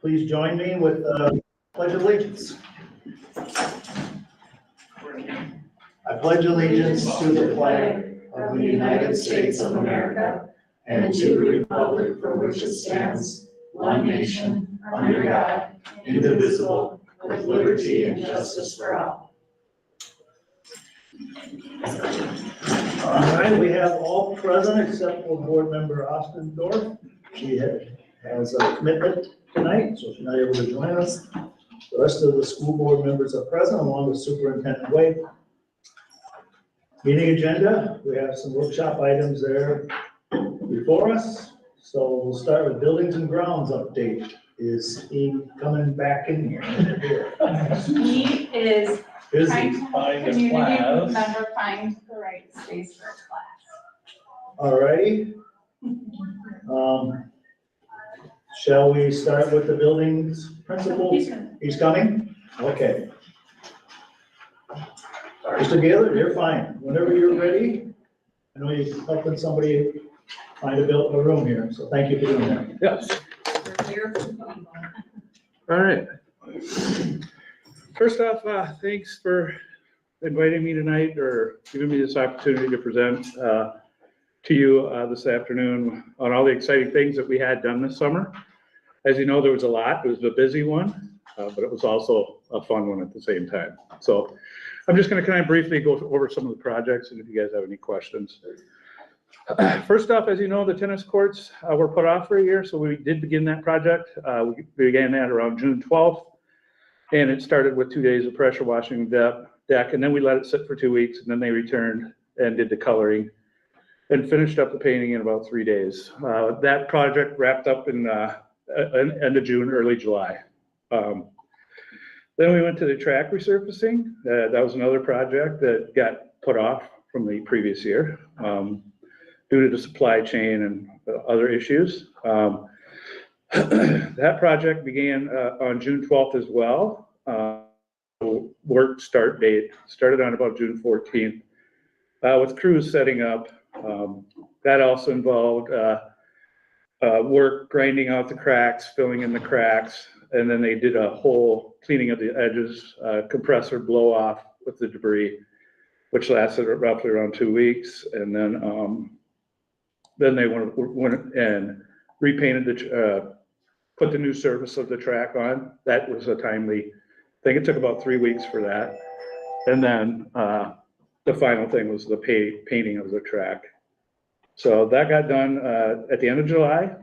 Please join me with Pledge of Allegiance. I pledge allegiance to the flag of the United States of America and to the republic for which it stands, one nation, under God, indivisible, with liberty and justice for all. All right, we have all present except for board member Austin Dorff. She has a commitment tonight, so she's not able to join us. The rest of the school board members are present, along with Superintendent Wade. Meeting agenda, we have some workshop items there before us. So we'll start with buildings and grounds update. Is he coming back in here? He is Busy. trying to help the community member find the right space for a class. All righty. Shall we start with the buildings principal? He's coming? Okay. Mr. Gaylor, you're fine. Whenever you're ready. I know you're helping somebody find a room here, so thank you for doing that. Yes. All right. First off, thanks for inviting me tonight or giving me this opportunity to present to you this afternoon on all the exciting things that we had done this summer. As you know, there was a lot. It was a busy one, but it was also a fun one at the same time. So I'm just going to kind of briefly go over some of the projects, and if you guys have any questions. First off, as you know, the tennis courts were put off for a year, so we did begin that project. We began that around June 12th, and it started with 2 days of pressure washing the deck, and then we let it sit for 2 weeks, and then they returned and did the coloring and finished up the painting in about 3 days. That project wrapped up in end of June, early July. Then we went to the track resurfacing. That was another project that got put off from the previous year due to the supply chain and other issues. That project began on June 12th as well. Work start date started on about June 14th with crews setting up. That also involved work grinding out the cracks, filling in the cracks, and then they did a whole cleaning of the edges, compressor blow off with the debris, which lasted roughly around 2 weeks. And then they went and repainted put the new surface of the track on. That was a timely thing. It took about 3 weeks for that. And then the final thing was the painting of the track. So that got done at the end of July.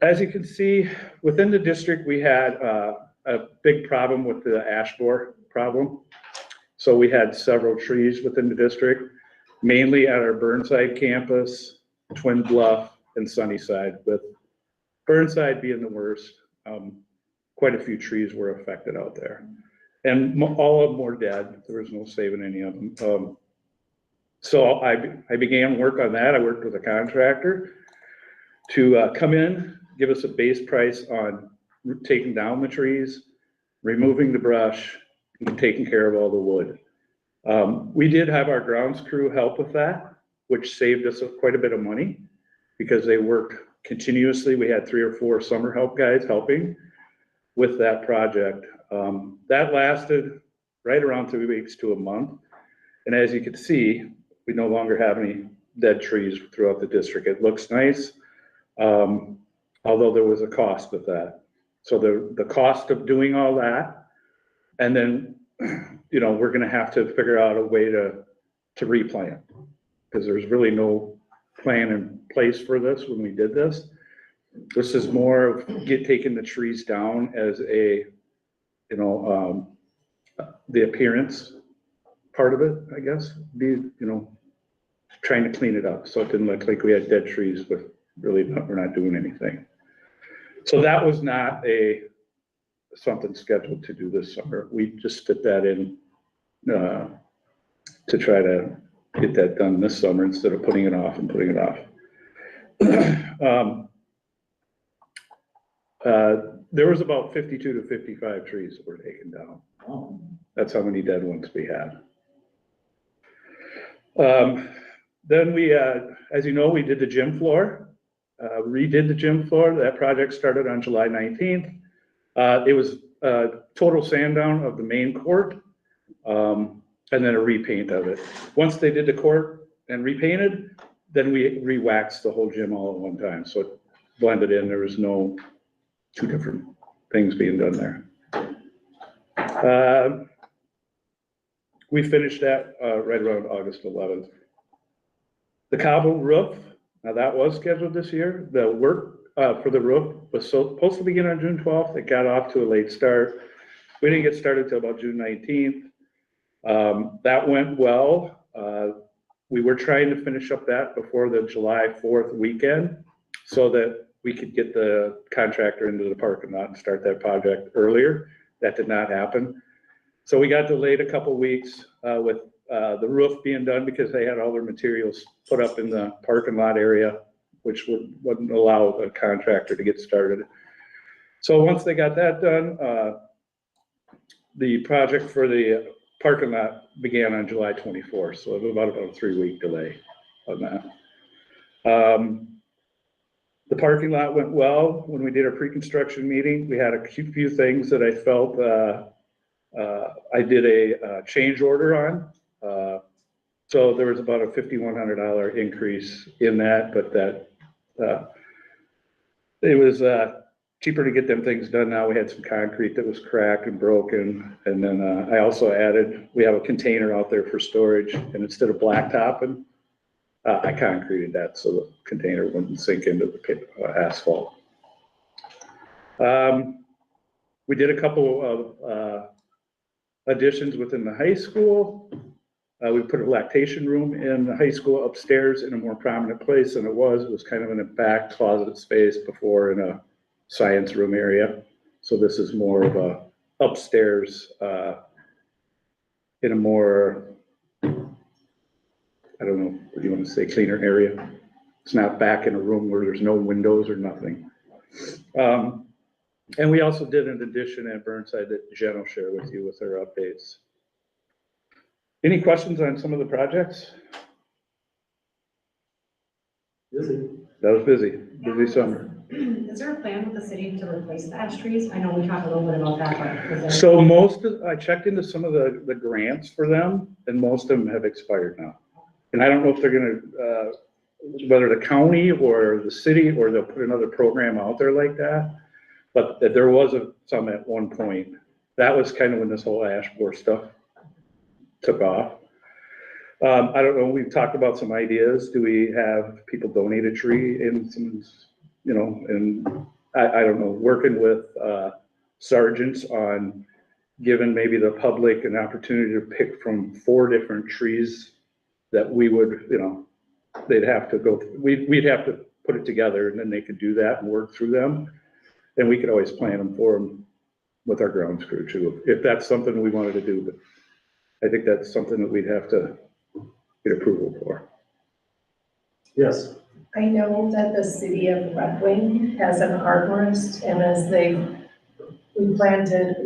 As you can see, within the district, we had a big problem with the ash borer problem. So we had several trees within the district, mainly at our Burnside campus, Twin Bluff, and Sunnyside, with Burnside being the worst. Quite a few trees were affected out there. And all of them were dead. There was no saving any of them. So I began work on that. I worked with a contractor to come in, give us a base price on taking down the trees, removing the brush, and taking care of all the wood. We did have our grounds crew help with that, which saved us quite a bit of money because they worked continuously. We had 3 or 4 summer help guys helping with that project. That lasted right around 3 weeks to a month. And as you can see, we no longer have any dead trees throughout the district. It looks nice, although there was a cost with that. So the cost of doing all that, and then, you know, we're gonna have to figure out a way to replant, because there's really no plan in place for this when we did this. This is more of taking the trees down as a, you know, the appearance part of it, I guess, you know, trying to clean it up so it didn't look like we had dead trees, but really we're not doing anything. So that was not something scheduled to do this summer. We just fit that in to try to get that done this summer instead of putting it off and putting it off. There was about 52 to 55 trees that were taken down. Oh. That's how many dead ones we had. Then we, as you know, we did the gym floor. redid the gym floor. That project started on July 19th. It was a total sand down of the main court, and then a repaint of it. Once they did the court and repainted, then we re-waxed the whole gym all at one time. So it blended in. There was no two different things being done there. We finished that right around August 11th. The cobble roof, now that was scheduled this year. The work for the roof was supposed to begin on June 12th. It got off to a late start. We didn't get started till about June 19th. That went well. We were trying to finish up that before the July 4th weekend so that we could get the contractor into the parking lot and start that project earlier. That did not happen. So we got delayed a couple weeks with the roof being done because they had all their materials put up in the parking lot area, which wouldn't allow a contractor to get started. So once they got that done, the project for the parking lot began on July 24th. So it was about a 3-week delay on that. The parking lot went well. When we did our pre-construction meeting, we had a few things that I felt I did a change order on. So there was about a $5,100 increase in that, but that it was cheaper to get them things done now. We had some concrete that was cracked and broken. And then I also added, we have a container out there for storage, and instead of blacktopping, I concreted that so the container wouldn't sink into the asphalt. We did a couple of additions within the high school. We put a lactation room in the high school upstairs in a more prominent place than it was. It was kind of in a back closet space before in a science room area. So this is more of a upstairs in a more, I don't know what you want to say, cleaner area. It's not back in a room where there's no windows or nothing. And we also did an addition at Burnside that Jen will share with you with her updates. Any questions on some of the projects? Busy. That was busy summer. Is there a plan with the city to replace the ash trees? I know we talked a little bit about that, but. So I checked into some of the grants for them, and most of them have expired now. And I don't know if they're gonna, whether the county or the city, or they'll put another program out there like that. But there was some at one point. That was kind of when this whole ash borer stuff took off. I don't know, we've talked about some ideas. Do we have people donate a tree in some, and I don't know, working with sergeants on giving maybe the public an opportunity to pick from 4 different trees that we would, they'd have to go, we'd have to put it together, and then they could do that and work through them. And we could always plan them for them with our grounds crew too, if that's something we wanted to do. But I think that's something that we'd have to get approval for. Yes. I know that the city of Red Wing has an arborist, and as we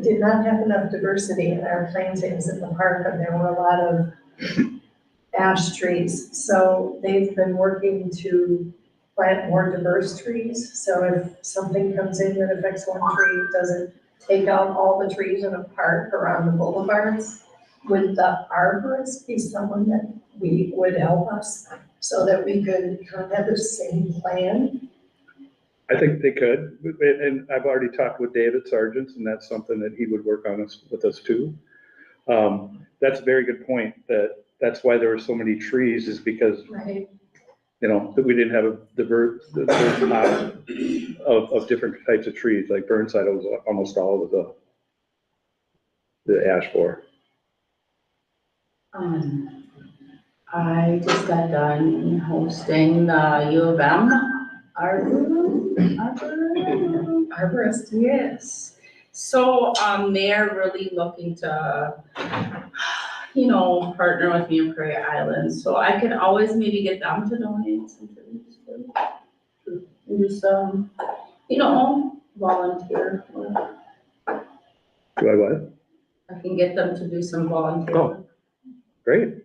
did not have enough diversity in our plantings in the park, and there were a lot of ash trees. So they've been working to plant more diverse trees. So if something comes in that affects one tree, it doesn't take out all the trees in a park around the boulevards. Would the arborist be someone that would help us so that we could kind of have the same plan? I think they could, and I've already talked with David Sargent, and that's something that he would work on with us too. That's a very good point. That's why there were so many trees, is because Right. that we didn't have a diverse amount of different types of trees. Like Burnside was almost all of the ash borer. I just got done hosting the U of M Arborist. Yes. So, they're really looking to, partner with me in Prairie Island. So I could always maybe get them to donate some trees too. And do some, volunteer work. Do I what? I can get them to do some volunteer work. Great.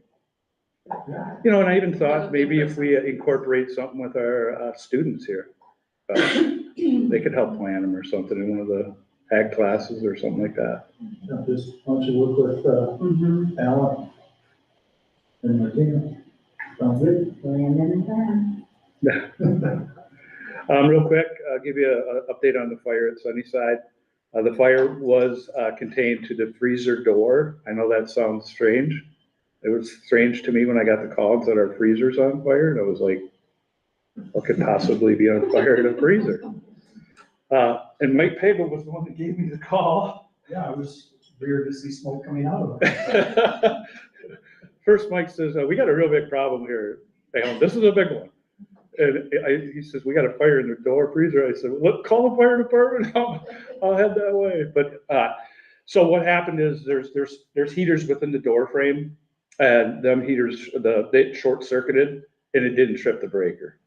You know, and I even thought maybe if we incorporate something with our students here, they could help plan them or something in one of the ag classes or something like that. Just why don't you work with, Mhm. Alan and Martina? Sounds good? Real quick, I'll give you an update on the fire at Sunnyside. The fire was contained to the freezer door. I know that sounds strange. It was strange to me when I got the call and said our freezer's on fire, and I was like, what could possibly be on fire in a freezer? And Mike Pagel was the one that gave me the call. Yeah, it was weird to see smoke coming out of it. First, Mike says, we got a real big problem here. Alan, this is a big one. And he says, we got a fire in the door freezer. I said, well, call the fire department. I'll head that way. But, so what happened is there's heaters within the door frame, and them heaters, they short circuited and it didn't trip the breaker.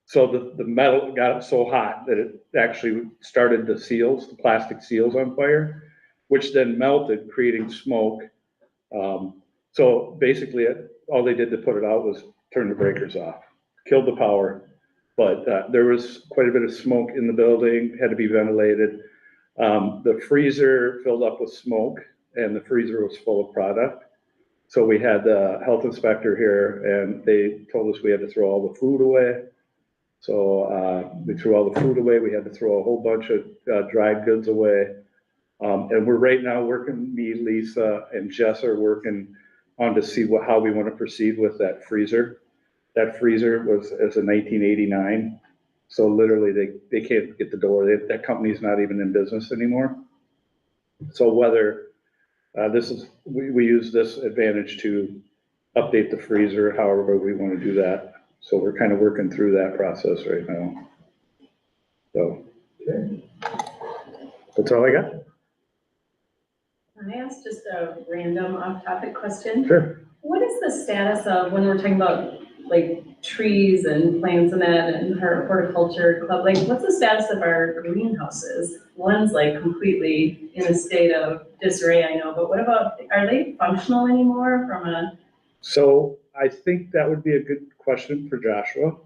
So the metal got so hot that it actually started the seals, the plastic seals on fire, which then melted, creating smoke. So basically all they did to put it out was turn the breakers off, killed the power. But there was quite a bit of smoke in the building, had to be ventilated. The freezer filled up with smoke and the freezer was full of product. So we had the health inspector here and they told us we had to throw all the food away. So we threw all the food away. We had to throw a whole bunch of dried goods away. And we're right now working, me, Lisa, and Jess are working on to see how we want to proceed with that freezer. That freezer was as a 1989. So literally they can't get the door. That company's not even in business anymore. So whether we use this advantage to update the freezer, however we want to do that. So we're kind of working through that process right now. So that's all I got. Can I ask just a random off-topic question? Sure. What is the status of, when we're talking about like trees and plants and that and our horticulture club, like what's the status of our greenhouses? One's like completely in a state of disarray, I know, but what about, are they functional anymore from a? So I think that would be a good question for Joshua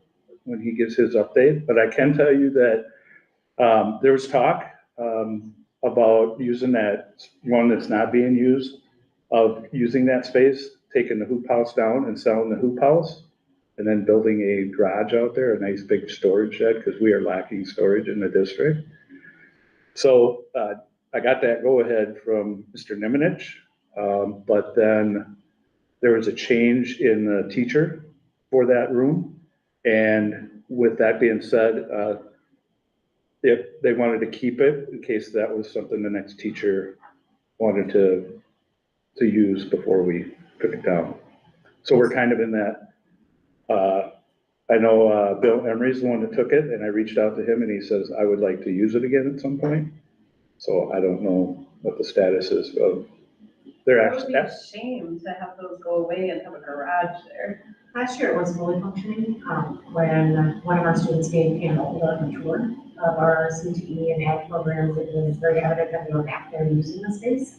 when he gives his update, but I can tell you that there was talk about using that one that's not being used, of using that space, taking the hoop house down and selling the hoop house, and then building a garage out there, a nice big storage shed, because we are lacking storage in the district. So I got that go ahead from Mr. Nimenich, but then there was a change in the teacher for that room. And with that being said, if they wanted to keep it in case that was something the next teacher wanted to use before we took it down. So we're kind of in that. I know Bill Emery's the one that took it, and I reached out to him and he says, I would like to use it again at some point. So I don't know what the status is of their It would be access. a shame to have those go away and have a garage there. Last year it was fully functioning, when one of our students gave Campbell the tour of our CTE and ag programs. It was very evident that we were back there using the space.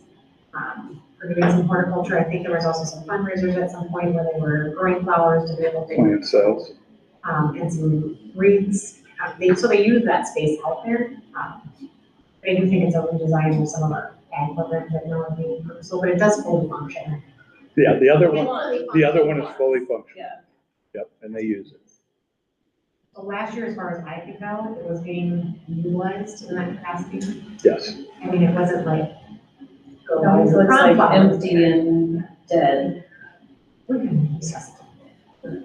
For doing some horticulture, I think there was also some fundraisers at some point where they were growing flowers to be able to. Plant cells. And some wreaths, so they use that space out there. I do think it's over designed with some of our ag programs that no one being purposeful, but it does fully function. Yeah, the other It one, fully the other one is functions. fully functional. Yeah. Yep, and they use it. So last year, as far as I could tell, it was being utilized in that capacity. Yes. I mean, it wasn't like. go It always looks like prom flowers empty there. and dead. We can discuss it.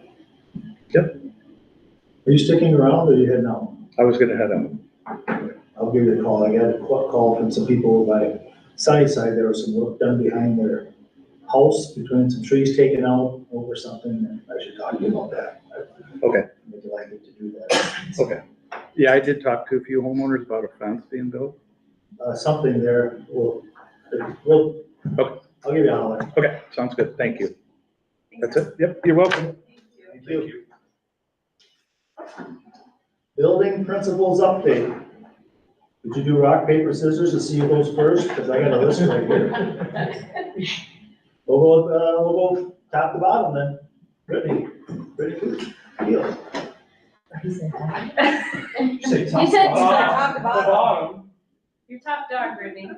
Are you sticking around or are you heading out? I was gonna head out. I'll give you a call. I got a call from some people by Sunnyside. There was some work done behind their house, between some trees taken out over something, and I should talk to you about that. Okay. I'd be delighted to do that. Okay. Yeah, I did talk to a few homeowners about a fence being built. Something there, Okay. I'll give you a holler. Okay, sounds good. Thank you. That's it. Yep, you're welcome. Thank you. Building principles update. Did you do rock, paper, scissors to see who goes first? Because I got a list right here. We'll go top to bottom then. You said Top The bottom. You're top dog, Brittany.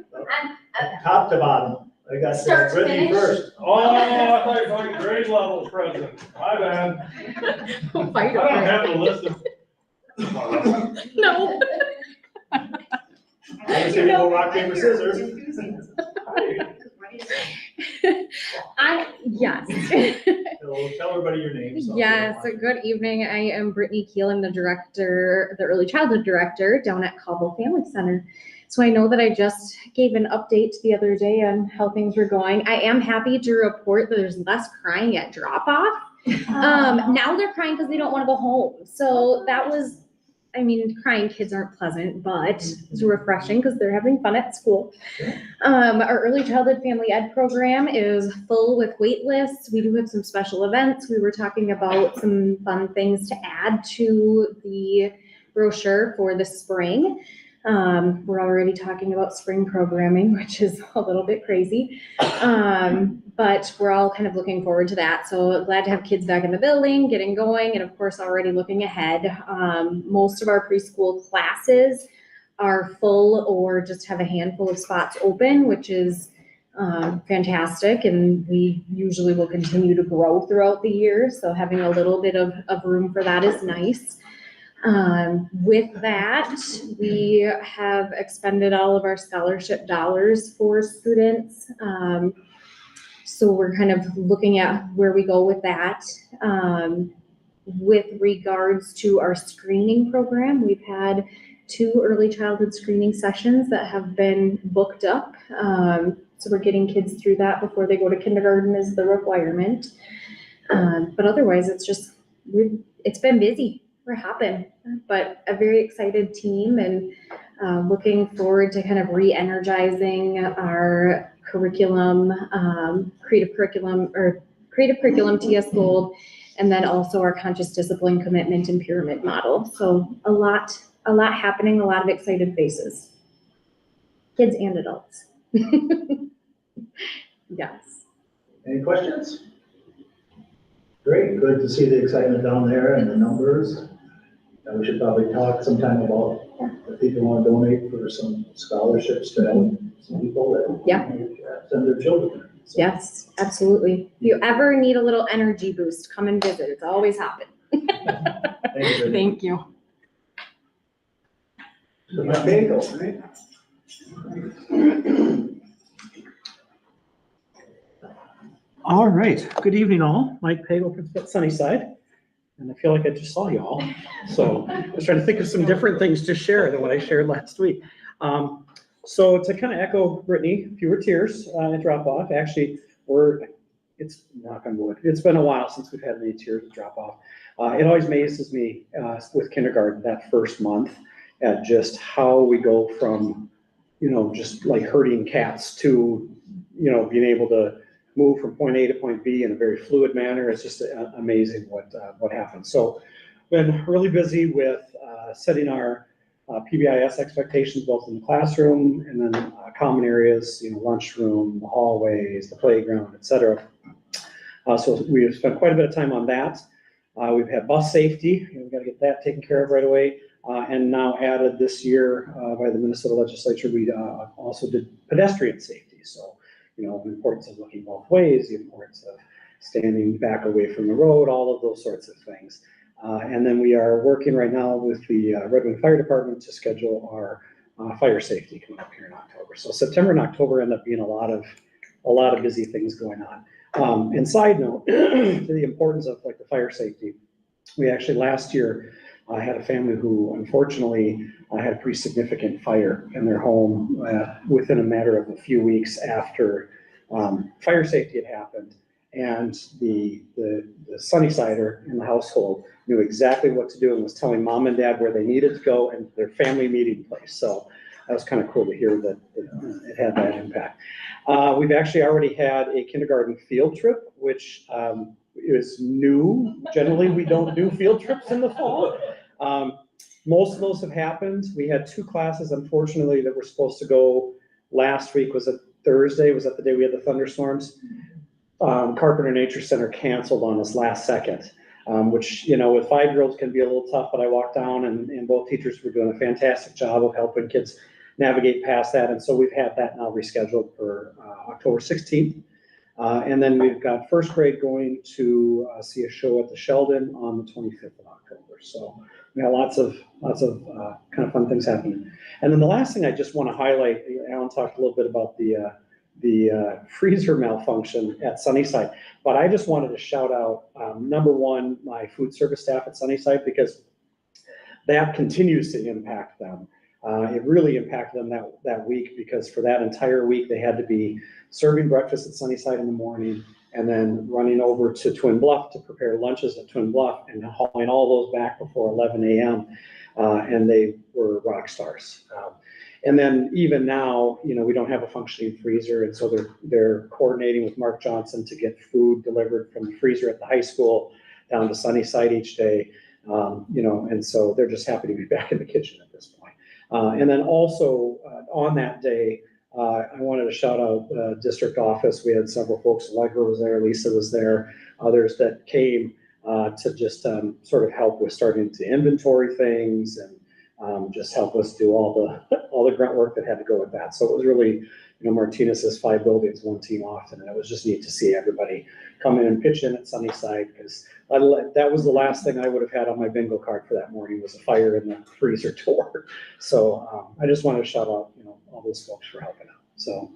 Top to bottom. I got Start to Brittany finish. first. Oh, I thought you were talking grade level president. My bad. I don't have the list of. No. I say we go rock, paper, scissors. Yes. So tell everybody your name. so- Yes, good evening. I am Brittany Keel. I'm the director, the early childhood director down at Caldwell Family Center. So I know that I just gave an update the other day on how things were going. I am happy to report that there's less crying at drop off. Now they're crying because they don't want to go home. So that was, I mean, crying kids aren't pleasant, but it's refreshing because they're having fun at school. Our early childhood family ed program is full with wait lists. We do have some special events. We were talking about some fun things to add to the brochure for the spring. We're already talking about spring programming, which is a little bit crazy. But we're all kind of looking forward to that. So glad to have kids back in the building, getting going, and of course, already looking ahead. Most of our preschool classes are full or just have a handful of spots open, which is fantastic. And we usually will continue to grow throughout the year. So having a little bit of room for that is nice. With that, we have expended all of our scholarship dollars for students. So we're kind of looking at where we go with that. With regards to our screening program, we've had 2 early childhood screening sessions that have been booked up. So we're getting kids through that before they go to kindergarten is the requirement. But otherwise, it's been busy. We're hopping, but a very excited team and looking forward to kind of re-energizing our curriculum, creative curriculum, TS Gold, and then also our conscious discipline commitment and pyramid model. So a lot happening, a lot of excited faces, kids and adults. Yes. Any questions? Great, good to see the excitement down there and the numbers. And we should probably talk sometime about if people want to donate for some scholarships to help some people that Yeah. send their children. So, Yes, absolutely. If you ever need a little energy boost, come and visit. It's always hopping. Thank you. Thank you. So my bagel, right? All right, good evening all. Mike Pagel, Principal at Sunnyside. And I feel like I just saw you all. So I was trying to think of some different things to share than what I shared last week. So to kind of echo Brittany, fewer tears at drop off. Actually, it's knock on wood. It's been a while since we've had any tears at drop off. It always amazes me with kindergarten that first month at just how we go from, just like herding cats to, being able to move from point A to point B in a very fluid manner. It's just amazing what happens. So been really busy with setting our PBIS expectations both in the classroom and then common areas, lunchroom, the hallways, the playground, et cetera. So we have spent quite a bit of time on that. We've had bus safety. We've got to get that taken care of right away. And now added this year by the Minnesota legislature, we also did pedestrian safety. So, the importance of looking both ways, the importance of standing back away from the road, all of those sorts of things. And then we are working right now with the Red Wing Fire Department to schedule our fire safety coming up here in October. So September and October end up being a lot of busy things going on. And side note to the importance of like the fire safety, we actually last year had a family who unfortunately had a pretty significant fire in their home within a matter of a few weeks after fire safety had happened. And the Sunnysider in the household knew exactly what to do and was telling mom and dad where they needed to go and their family meeting place. So that was kind of cool to hear that it had that impact. We've actually already had a kindergarten field trip, which is new. Generally, we don't do field trips in the fall. Most of those have happened. We had 2 classes, unfortunately, that were supposed to go last week. Was it Thursday? Was that the day we had the thunderstorms? Carpenter Nature Center canceled on us last second. which, you know, with 5-year-olds can be a little tough, but I walked down and both teachers were doing a fantastic job of helping kids navigate past that. And so we've had that now rescheduled for October 16th. And then we've got first grade going to see a show at the Sheldon on the 25th of October. So we got lots of kind of fun things happening. And then the last thing I just want to highlight, Alan talked a little bit about the freezer malfunction at Sunnyside, but I just wanted to shout out, number one, my food service staff at Sunnyside, because that continues to impact them. It really impacted them that week, because for that entire week, they had to be serving breakfast at Sunnyside in the morning and then running over to Twin Bluff to prepare lunches at Twin Bluff and hauling all those back before 11 a.m. And they were rock stars. And then even now, you know, we don't have a functioning freezer, and so they're coordinating with Mark Johnson to get food delivered from the freezer at the high school down to Sunnyside each day. You know, and so they're just happy to be back in the kitchen at this point. And then also on that day, I wanted to shout out the district office. We had several folks. Allegra was there, Lisa was there, others that came to just sort of help with starting to inventory things and just help us do all the grunt work that had to go with that. So it was really, you know, Martinez's 5 buildings, 1 team often, and it was just neat to see everybody come in and pitch in at Sunnyside, because that was the last thing I would have had on my bingo card for that morning, was a fire in the freezer door. So I just wanted to shout out, you know, all those folks for helping out. So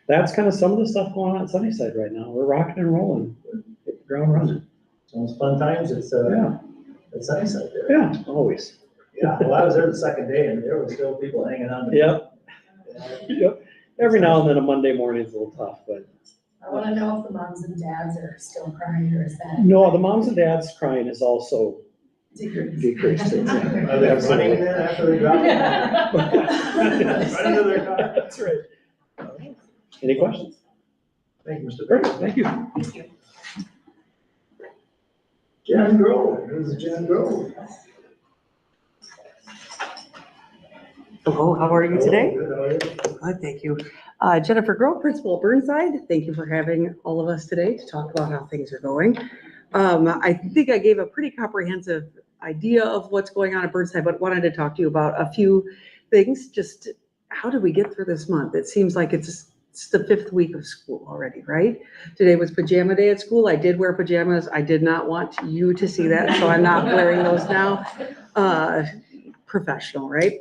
that's kind of some of the stuff going on at Sunnyside right now. We're rocking and rolling, hit the ground running. Sounds fun times. It's Sunnyside there. Yeah, always. Yeah, well, I was there the second day and there were still people hanging on. Yep. Yep. Every now and then a Monday morning is a little tough, but. I wanna know if the moms and dads are still crying, or is that? No, the moms and dads crying is also decreased. Are they running in after they drop it? Right into their car. That's right. Any questions? Thank you, Mr. Great, Baker. thank you. Thank you. Jan Grove, this is Jan Grove. Hello, how are you today? Good, how are you? Good, thank you. Jennifer Grove, Principal at Burnside. Thank you for having all of us today to talk about how things are going. I think I gave a pretty comprehensive idea of what's going on at Burnside, but wanted to talk to you about a few things. Just how did we get through this month? It seems like it's the 5th week of school already, right? Today was pajama day at school. I did wear pajamas. I did not want you to see that, so I'm not wearing those now. Professional, right?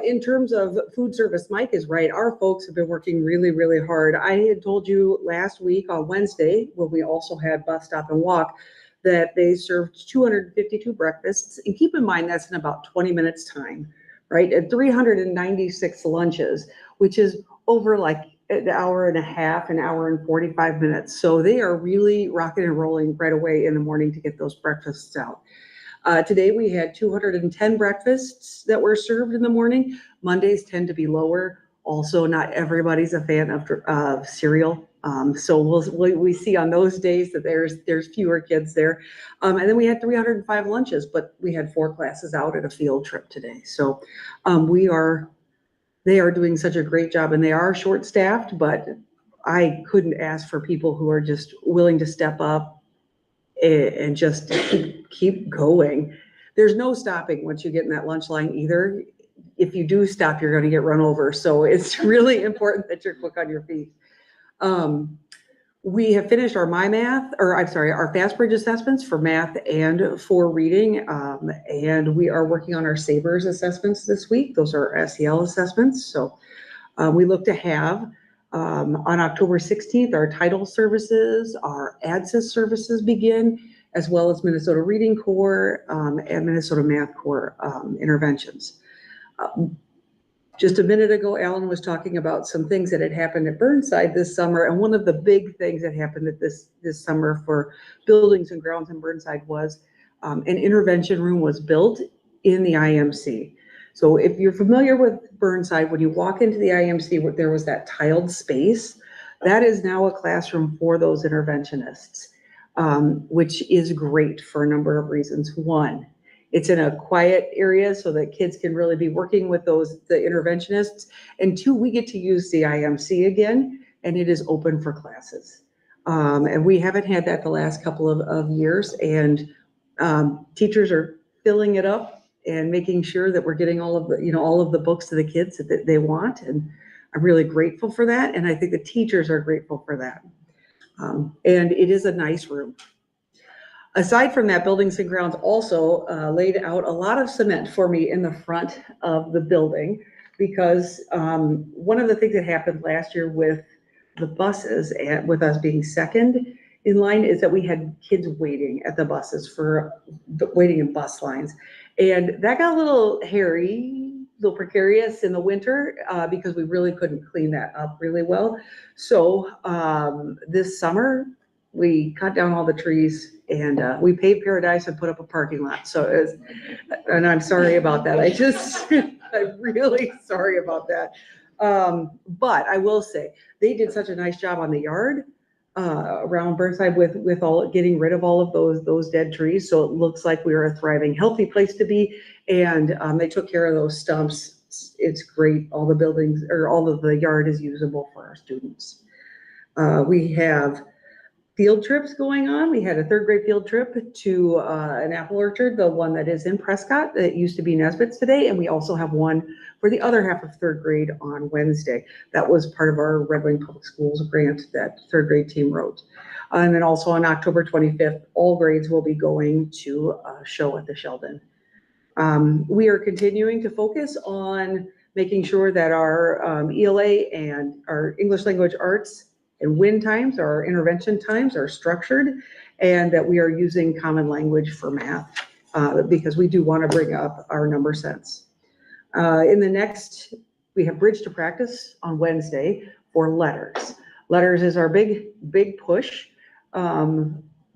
In terms of food service, Mike is right. Our folks have been working really, really hard. I had told you last week on Wednesday, when we also had Bus Stop and Walk, that they served 252 breakfasts. And keep in mind, that's in about 20 minutes time, right? And 396 lunches, which is over like an hour and a half, an hour and 45 minutes. So they are really rocking and rolling right away in the morning to get those breakfasts out. Today we had 210 breakfasts that were served in the morning. Mondays tend to be lower. Also, not everybody's a fan of cereal. So we see on those days that there's fewer kids there. And then we had 305 lunches, but we had 4 classes out at a field trip today. So they are doing such a great job, and they are short-staffed, but I couldn't ask for people who are just willing to step up and just keep going. There's no stopping once you get in that lunch line either. If you do stop, you're going to get run over. So it's really important that you're quick on your feet. We have finished our our FastBridge assessments for math and for reading. And we are working on our SABRS assessments this week. Those are SEL assessments. So we look to have on October 16th, our title services, our ADSYS services begin, as well as Minnesota Reading Corps and Minnesota Math Corps interventions. Just a minute ago, Alan was talking about some things that had happened at Burnside this summer, and one of the big things that happened at this summer for buildings and grounds in Burnside was an intervention room was built in the IMC. So if you're familiar with Burnside, when you walk into the IMC, there was that tiled space. That is now a classroom for those interventionists, which is great for a number of reasons. One, it's in a quiet area so that kids can really be working with the interventionists. And 2, we get to use the IMC again, and it is open for classes. And we haven't had that the last couple of years, and Teachers are filling it up and making sure that we're getting all of the, all of the books to the kids that they want. And I'm really grateful for that. And I think the teachers are grateful for that. And it is a nice room. Aside from that, Buildings and Grounds also laid out a lot of cement for me in the front of the building, because one of the things that happened last year with the buses and with us being second in line is that we had kids waiting at the buses waiting in bus lines. And that got a little hairy, a little precarious in the winter because we really couldn't clean that up really well. So this summer, we cut down all the trees and we paved Paradise and put up a parking lot. So and I'm sorry about that. I'm really sorry about that. But I will say, they did such a nice job on the yard around Burnside with all getting rid of all of those dead trees. So it looks like we are a thriving, healthy place to be. And they took care of those stumps. It's great. All the buildings or all of the yard is usable for our students. We have field trips going on. We had a third grade field trip to an apple orchard, the one that is in Prescott that used to be Nesbitt's today. And we also have one for the other half of third grade on Wednesday. That was part of our Red Wing Public Schools grant that third grade team wrote. And then also on October 25th, all grades will be going to a show at the Sheldon. We are continuing to focus on making sure that our ELA and our English language arts and WIN times, our intervention times, are structured, and that we are using common language for math because we do want to bring up our number sense. We have Bridge to Practice on Wednesday for letters. Letters is our big push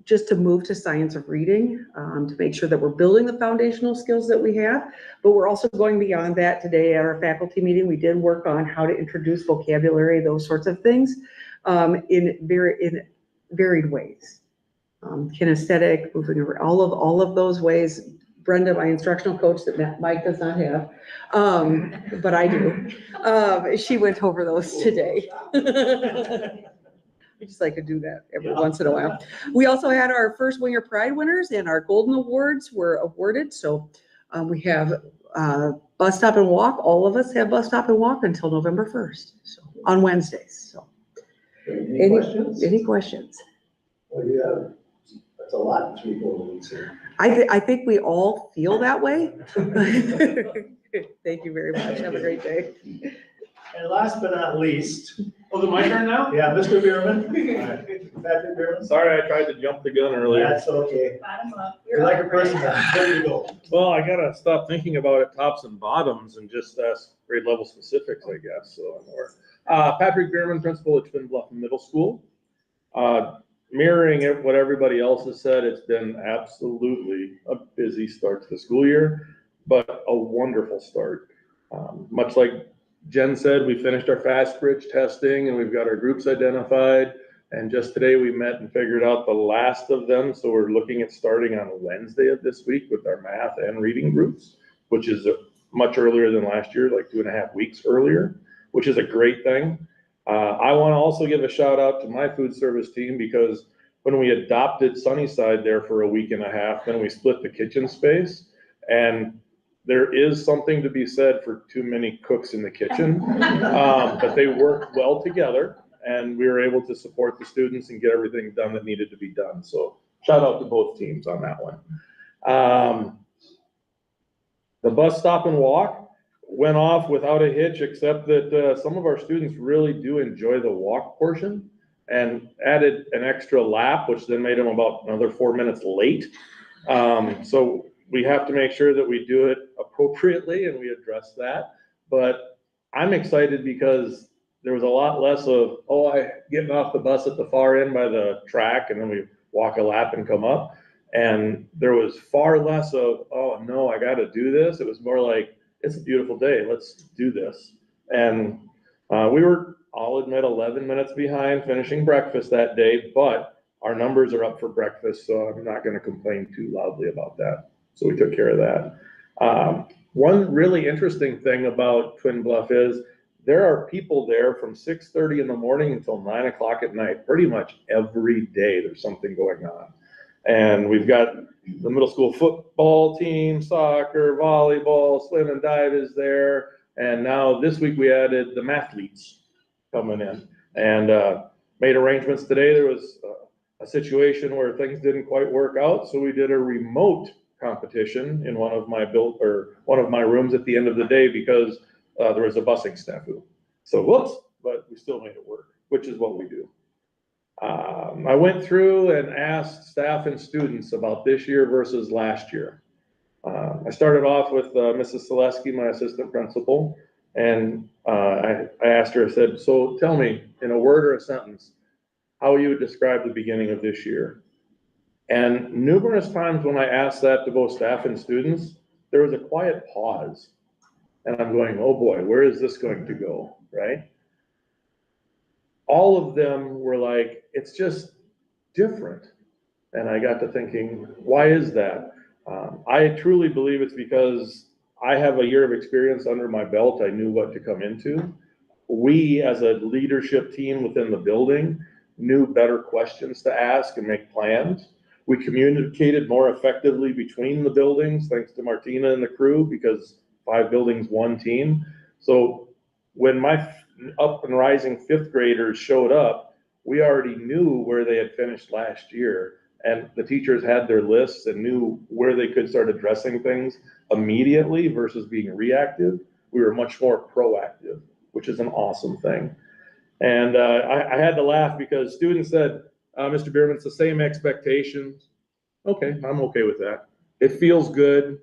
just to move to science of reading, to make sure that we're building the foundational skills that we have, but we're also going beyond that. Today at our faculty meeting, we did work on how to introduce vocabulary, those sorts of things. In varied ways, kinesthetic, moving around, all of those ways. Brenda, my instructional coach that Mike does not have, but I do. She went over those today. I just like to do that every once in a while. We also had our first Winger Pride winners, and our Golden Awards were awarded. So we have Bus Stop and Walk. All of us have Bus Stop and Walk until November 1st, so on Wednesdays. So. Any questions? Any questions? Well, yeah, that's a lot, 3-4 weeks here. I think we all feel that way. Thank you very much. Have a great day. And last but not least, Was it my turn now? yeah, Mr. Bierman. Patrick Bierman. Sorry, I tried to jump the gun earlier. That's okay. Bottom up. You're like a person that's ready to go. Well, I gotta stop thinking about it tops and bottoms and just ask grade level specifics, I guess, so I'm more. Patrick Bierman, principal at Twin Bluff Middle School. Mirroring what everybody else has said, it's been absolutely a busy start to the school year, but a wonderful start. Much like Jen said, we finished our Fast Bridge testing and we've got our groups identified. And just today we met and figured out the last of them. So we're looking at starting on Wednesday of this week with our math and reading groups, which is much earlier than last year, like 2.5 weeks earlier, which is a great thing. I want to also give a shout out to my food service team, because when we adopted Sunnyside there for 1.5 weeks, then we split the kitchen space, and there is something to be said for too many cooks in the kitchen, but they worked well together and we were able to support the students and get everything done that needed to be done. So shout out to both teams on that one. The Bus Stop and Walk went off without a hitch, except that some of our students really do enjoy the walk portion and added an extra lap, which then made them about another 4 minutes late. So we have to make sure that we do it appropriately and we address that. But I'm excited because there was a lot less of, getting off the bus at the far end by the track and then we walk a lap and come up. And there was far less of, oh no, I got to do this. It was more like, it's a beautiful day, let's do this. And we were, I'll admit, 11 minutes behind finishing breakfast that day, but our numbers are up for breakfast, so I'm not going to complain too loudly about that. So we took care of that. One really interesting thing about Twin Bluff is there are people there from 6:30 in the morning until 9 o'clock at night. Pretty much every day there's something going on. And we've got the middle school football team, soccer, volleyball, swim and dive is there. And now this week we added the mathletes coming in and made arrangements today. There was a situation where things didn't quite work out, so we did a remote competition in one of my rooms at the end of the day because there was a busing snafu. So whoops, but we still made it work, which is what we do. I went through and asked staff and students about this year versus last year. I started off with Mrs. Selesky, my assistant principal, and I asked her, I said, so tell me in a word or a sentence, how you would describe the beginning of this year. And numerous times when I asked that to both staff and students, there was a quiet pause. And I'm going, oh boy, where is this going to go, right? All of them were like, it's just different. And I got to thinking, why is that? I truly believe it's because I have a year of experience under my belt. I knew what to come into. We, as a leadership team within the building, knew better questions to ask and make plans. We communicated more effectively between the buildings, thanks to Martina and the crew, because 5 buildings, 1 team. So when my up and rising 5th graders showed up, we already knew where they had finished last year. And the teachers had their lists and knew where they could start addressing things immediately versus being reactive. We were much more proactive, which is an awesome thing. And I had to laugh because students said, Mr. Bierman, it's the same expectations. Okay, I'm okay with that. It feels good.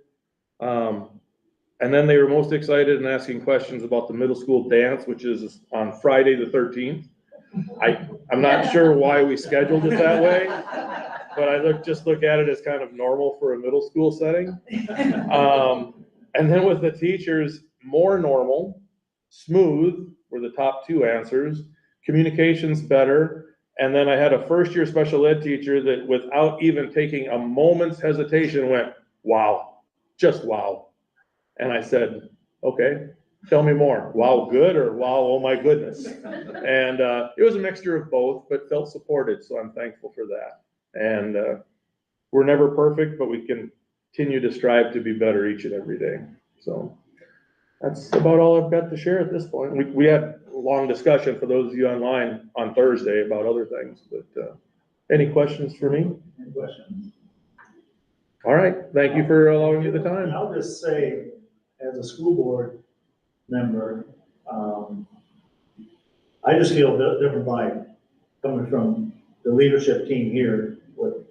And then they were most excited and asking questions about the middle school dance, which is on Friday the 13th. I'm not sure why we scheduled it that way, but I just look at it as kind of normal for a middle school setting. And then with the teachers, more normal, smooth were the top 2 answers, communications better. And then I had a first-year special ed teacher that without even taking a moment's hesitation went, wow, just wow. And I said, okay, tell me more. Wow, good, or wow, oh my goodness. And it was a mixture of both, but felt supported, so I'm thankful for that. And we're never perfect, but we continue to strive to be better each and every day. So that's about all I've got to share at this point. We had a long discussion for those of you online on Thursday about other things, but any questions for me? Any questions? All right, thank you for allowing me the time. And I'll just say, as a school board member, I just feel a different vibe coming from the leadership team here with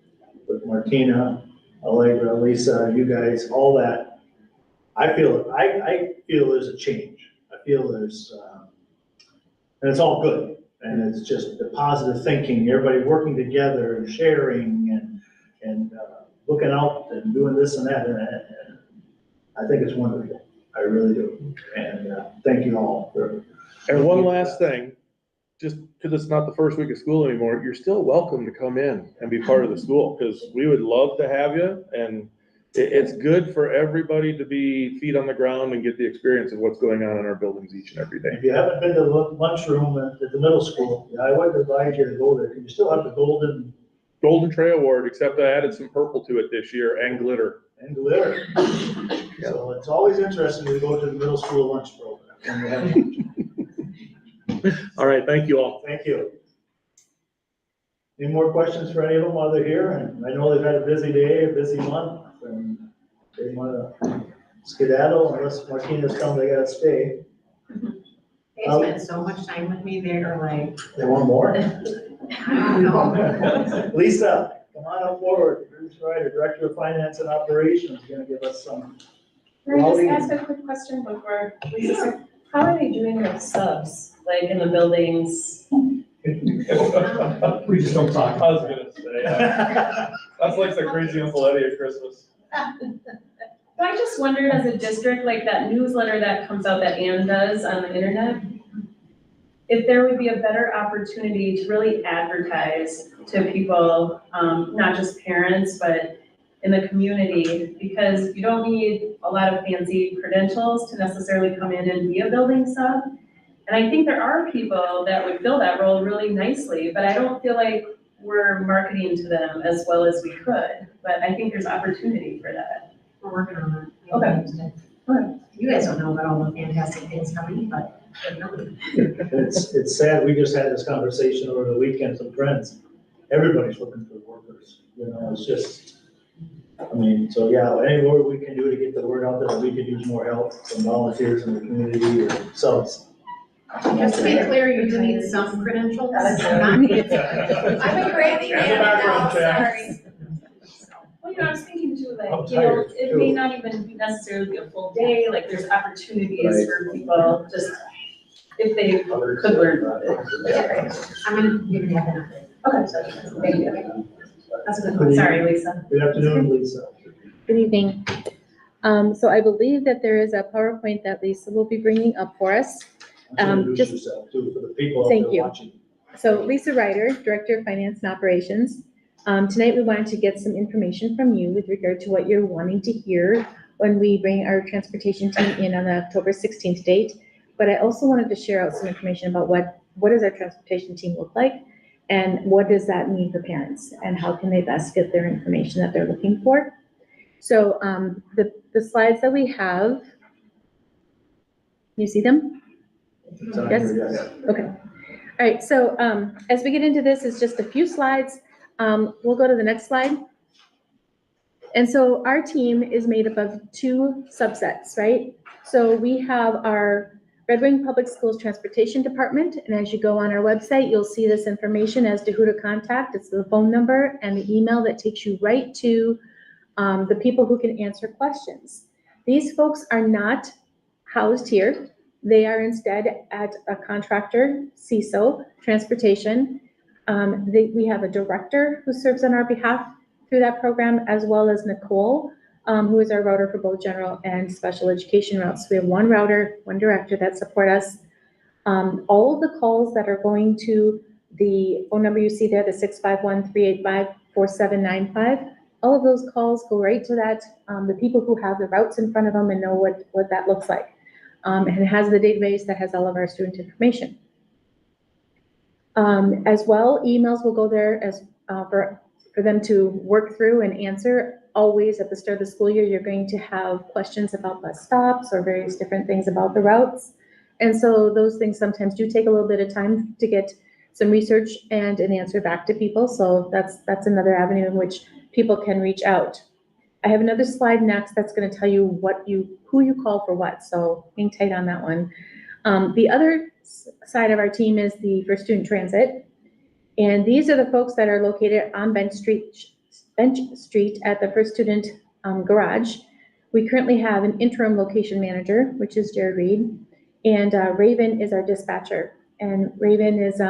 Martina, Allegra, Lisa, you guys, all that. I feel there's a change. I feel there's, and it's all good. And it's just the positive thinking, everybody working together and sharing and looking out and doing this and that. And I think it's wonderful. I really do. And thank you all for. And one last thing, just because it's not the first week of school anymore, you're still welcome to come in and be part of the school, because we would love to have you. And it's good for everybody to be feet on the ground and get the experience of what's going on in our buildings each and every day. If you haven't been to the lunchroom at the middle school, I would advise you to go there. You still have the Golden Tray Award, except I added some purple to it this year and glitter. and glitter. So it's always interesting to go to the middle school lunch program. All right, thank you all. Thank you. Any more questions for any of them while they're here? And I know they've had a busy day, a busy month, and they want to skedaddle unless Martina's come, they gotta stay. They spent so much time with me, they're like, They want more? I don't know. Lisa, come on up forward. Bruce Ryder, Director of Finance and Operations, is gonna give us some. Can I just ask a quick question before Lisa? How are they doing their subs, like in the buildings? We just don't talk. I was gonna say, that's like the crazy Uncle Eddie at Christmas. I just wondered, as a district, like that newsletter that comes out that Ann does on the internet, if there would be a better opportunity to really advertise to people, not just parents, but in the community, because you don't need a lot of fancy credentials to necessarily come in and be a building sub. And I think there are people that would fill that role really nicely, but I don't feel like we're marketing to them as well as we could, but I think there's opportunity for that. We're working on that. Okay. Okay. You guys don't know about all the fantastic things coming, but they know. It's sad, we just had this conversation over the weekend with some friends. Everybody's looking for workers, you know, it's just, I mean, so yeah, any more we can do to get the word out there, that we could use more help from volunteers in the community or subs. Just to be clear, you do need some credentials. Not needed. I'm a great background check. sorry. Well, you know, I was thinking too, like, I'm you know, tired, it may not even necessarily be a full day, like, there's opportunities Right. for people, just if they could learn about it. I'm gonna give you that benefit. Okay, so, thank you. That's a good Good one. Sorry, Lisa. Good afternoon, Lisa. Good evening. So I believe that there is a PowerPoint that Lisa will be bringing up for us. Introduce Just- yourself too, for the people out Thank there you. watching. So Lisa Ryder, Director of Finance and Operations. Tonight we wanted to get some information from you with regard to what you're wanting to hear when we bring our transportation team in on the October 16th date. But I also wanted to share out some information about what does our transportation team look like and what does that mean for parents and how can they best get their information that they're looking for. So the slides that we have, you see them? It's on Yes. here, yes. Okay. All right, so as we get into this, it's just a few slides. We'll go to the next slide. And so our team is made up of two subsets, right? So we have our Red Wing Public Schools Transportation Department, and as you go on our website, you'll see this information as to who to contact. It's the phone number and the email that takes you right to the people who can answer questions. These folks are not housed here. They are instead at a contractor, CISO, Transportation. We have a director who serves on our behalf through that program, as well as Nicole, who is our router for both general and special education routes. We have one router, one director that support us. All of the calls that are going to the phone number you see there, the 651-385-4795, all of those calls go right to that, the people who have the routes in front of them and know what that looks like. And it has the database that has all of our student information. As well, emails will go there as for them to work through and answer. Always at the start of the school year, you're going to have questions about bus stops or various different things about the routes. And so those things sometimes do take a little bit of time to get some research and an answer back to people. So that's another avenue in which people can reach out. I have another slide next that's going to tell you who you call for what. So hang tight on that one. The other side of our team is for student transit. And these are the folks that are located on Bench Street at the First Student Garage. We currently have an interim location manager, which is Jared Reed, and Raven is our dispatcher. And Raven is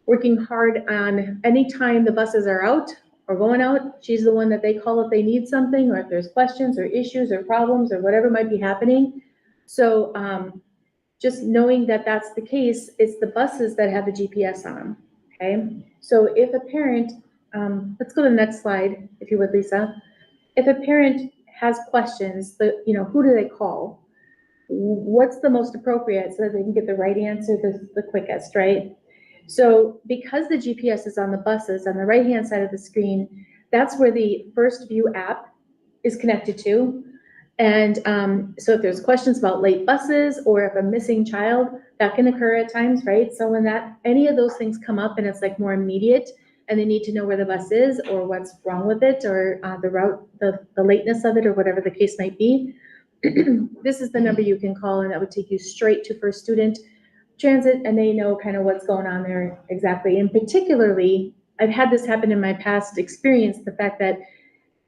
working hard on anytime the buses are out or going out, she's the one that they call if they need something or if there's questions or issues or problems or whatever might be happening. So just knowing that that's the case, it's the buses that have the GPS on them, okay? So if a parent, let's go to the next slide, if you would, Lisa. If a parent has questions, who do they call? What's the most appropriate so that they can get the right answer the quickest, right? So because the GPS is on the buses, on the right-hand side of the screen, that's where the First View app is connected to. And so if there's questions about late buses or if a missing child, that can occur at times, right? So when any of those things come up and it's like more immediate and they need to know where the bus is or what's wrong with it or the route, the lateness of it or whatever the case might be, this is the number you can call and that would take you straight to First Student Transit and they know kind of what's going on there exactly. And particularly, I've had this happen in my past experience, the fact that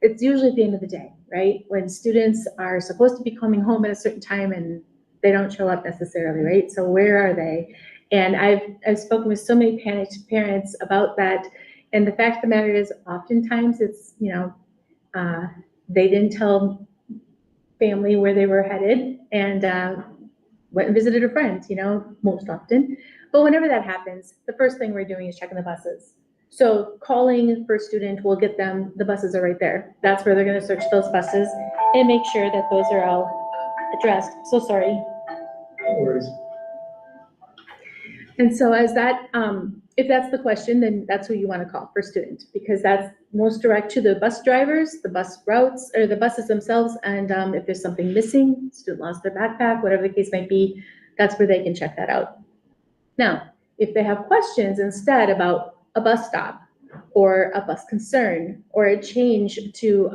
it's usually at the end of the day, right? When students are supposed to be coming home at a certain time and they don't show up necessarily, right? So where are they? And I've spoken with so many panicked parents about that. And the fact of the matter is oftentimes it's, they didn't tell family where they were headed and went and visited a friend, most often. But whenever that happens, the first thing we're doing is checking the buses. So calling First Student will get them, the buses are right there. That's where they're gonna search those buses and make sure that those are all addressed. So sorry. No worries. And so as that, if that's the question, then that's who you want to call for student, because that's most direct to the bus drivers, the bus routes, or the buses themselves. And if there's something missing, student lost their backpack, whatever the case might be, that's where they can check that out. Now, if they have questions instead about a bus stop or a bus concern or a change to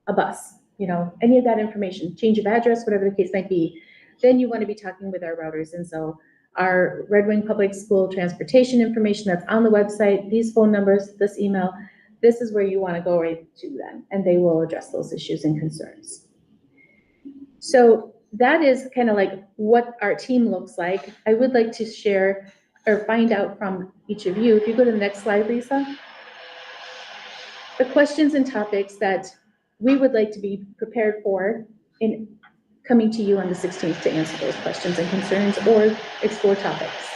a bus, any of that information, change of address, whatever the case might be, then you want to be talking with our routers. And so our Red Wing Public School transportation information that's on the website, these phone numbers, this email, this is where you want to go right to them, and they will address those issues and concerns. So that is kind of like what our team looks like. I would like to share or find out from each of you. If you go to the next slide, Lisa. The questions and topics that we would like to be prepared for in coming to you on the 16th to answer those questions and concerns or explore topics.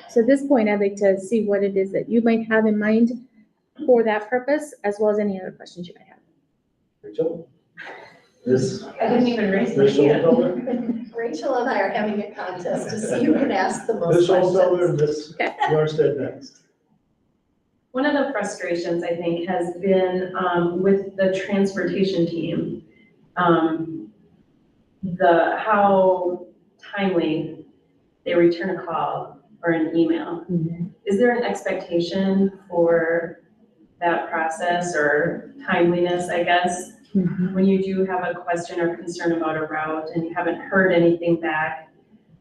So at this point, I'd like to see what it is that you might have in mind for that purpose, as well as any other questions you might have. Rachel? This, I didn't even raise my Rachel hand. Feller? Rachel and I are having a contest to see who can ask the most This Feller, questions. this Yarstead next. One of the frustrations, I think, has been with the transportation team, how timely they return a call or an email. Is there an expectation for that process or timeliness, I guess? When you do have a question or concern about a route and you haven't heard anything back,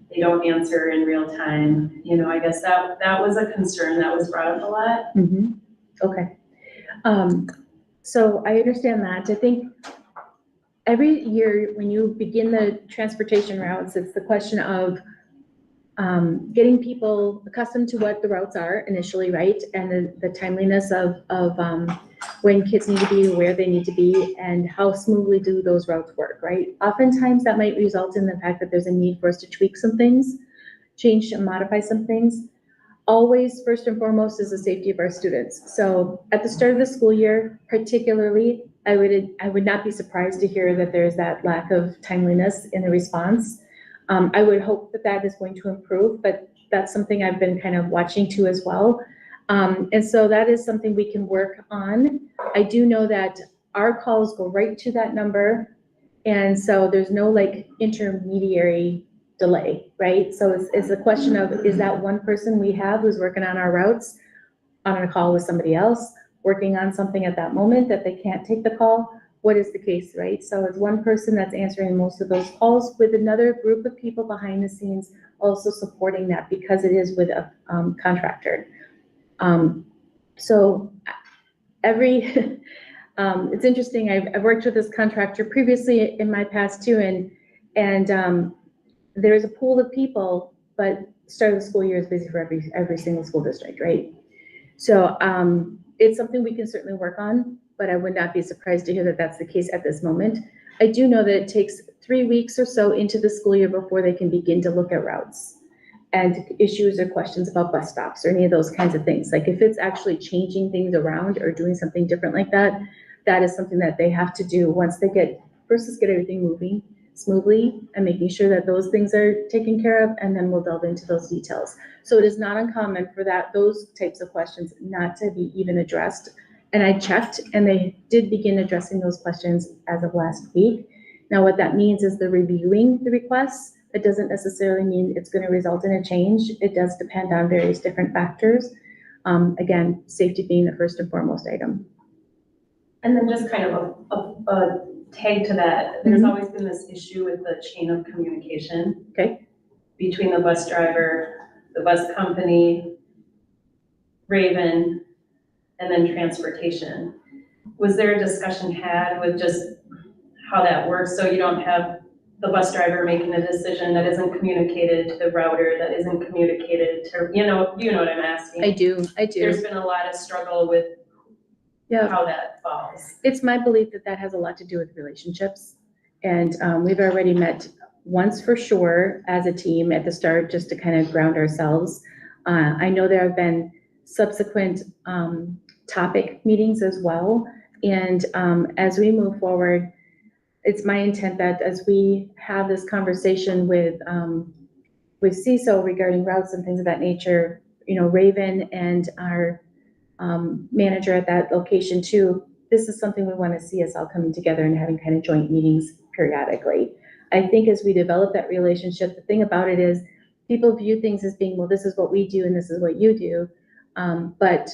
they don't answer in real time. I guess that was a concern that was brought up a lot. Okay. So I understand that. I think every year when you begin the transportation routes, it's the question of getting people accustomed to what the routes are initially, right? And the timeliness of when kids need to be, where they need to be, and how smoothly do those routes work, right? Oftentimes that might result in the fact that there's a need for us to tweak some things, change and modify some things. Always, first and foremost, is the safety of our students. So at the start of the school year, particularly, I would not be surprised to hear that there's that lack of timeliness in the response. I would hope that that is going to improve, but that's something I've been kind of watching too as well. And so that is something we can work on. I do know that our calls go right to that number. And so there's no like intermediary delay, right? So it's a question of, is that one person we have who's working on our routes on a call with somebody else, working on something at that moment that they can't take the call? What is the case, right? So it's one person that's answering most of those calls with another group of people behind the scenes also supporting that because it is with a contractor. So it's interesting. I've worked with this contractor previously in my past too, and there's a pool of people, but start of the school year is busy for every single school district, right? So it's something we can certainly work on, but I would not be surprised to hear that that's the case at this moment. I do know that it takes 3 weeks or so into the school year before they can begin to look at routes and issues or questions about bus stops or any of those kinds of things. Like if it's actually changing things around or doing something different like that, that is something that they have to do once they get everything moving smoothly and making sure that those things are taken care of, and then we'll delve into those details. So it is not uncommon for those types of questions not to be even addressed. And I checked, and they did begin addressing those questions as of last week. Now, what that means is they're reviewing the requests. It doesn't necessarily mean it's going to result in a change. It does depend on various different factors. Again, safety being the first and foremost item. And then just kind of a tag to that, there's always been this issue with the chain of communication. Okay. Between the bus driver, the bus company, Raven, and then transportation. Was there a discussion had with just how that works, so you don't have the bus driver making a decision that isn't communicated to the router, that isn't communicated to, you know what I'm asking? I do. There's been a lot of struggle with how that falls. It's my belief that has a lot to do with relationships. And we've already met once for sure as a team at the start, just to kind of ground ourselves. I know there have been subsequent topic meetings as well. And as we move forward, it's my intent that as we have this conversation with with CISO regarding routes and things of that nature, you know, Raven and our manager at that location too, this is something we want to see us all coming together and having kind of joint meetings periodically. I think as we develop that relationship, the thing about it is people view things as being, well, this is what we do and this is what you do. But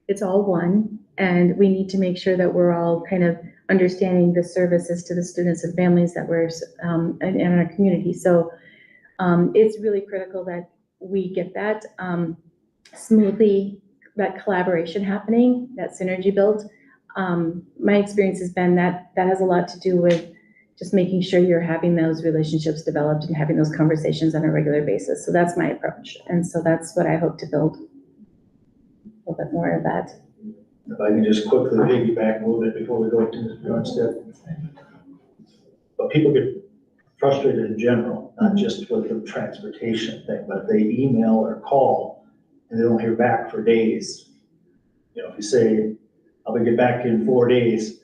it's all one, and we need to make sure that we're all kind of understanding the services to the students and families that we're in our community. So it's really critical that we get that smoothly, that collaboration happening, that synergy built. My experience has been that has a lot to do with just making sure you're having those relationships developed and having those conversations on a regular basis. So that's my approach. And so that's what I hope to build a little bit more of that. If I can just quickly piggyback a little bit before we go to Ms. Bjornstad. But people get frustrated in general, not just with the transportation thing, but they email or call and they don't hear back for days. You know, if you say, I'll get back in 4 days,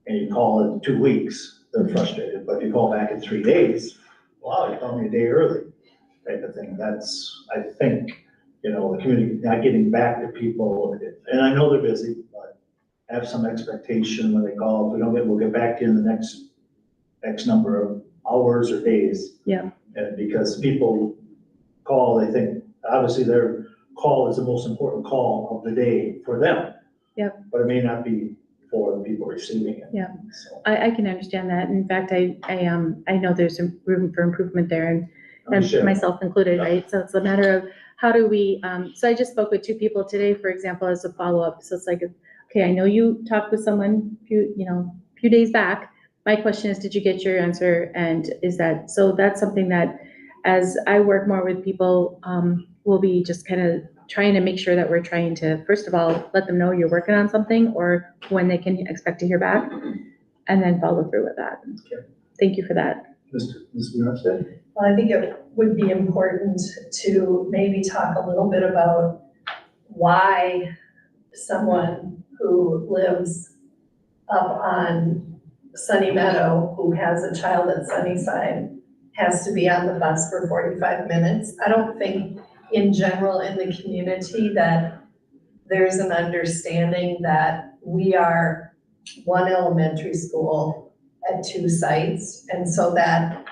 and you call in 2 weeks, they're frustrated. But if you call back in 3 days, wow, you called me a day early, type of thing. That's, I think, you know, the community not getting back to people, and I know they're busy, but have some expectation when they call. If we don't get, we'll get back to you in the next X number of hours or days. Yeah. And because people call, they think, obviously their call is the most important call of the day for them. Yep. But it may not be for the people receiving it. Yeah. So, I can understand that. In fact, I know there's some room for improvement there, and understand. myself included, right? So it's a matter of how do we, so I just spoke with 2 people today, for example, as a follow-up. So it's like, okay, I know you talked with someone a few days back. My question is, did you get your answer? And is that, so that's something that as I work more with people, we'll be just kind of trying to make sure that we're trying to, first of all, let them know you're working on something or when they can expect to hear back, and then follow through with that. Okay. Thank you for that. Ms. Bjornstad? Well, I think it would be important to maybe talk a little bit about why someone who lives up on Sunny Meadow, who has a child at Sunnyside, has to be on the bus for 45 minutes. I don't think in general in the community that there's an understanding that we are one elementary school at 2 sites. And so that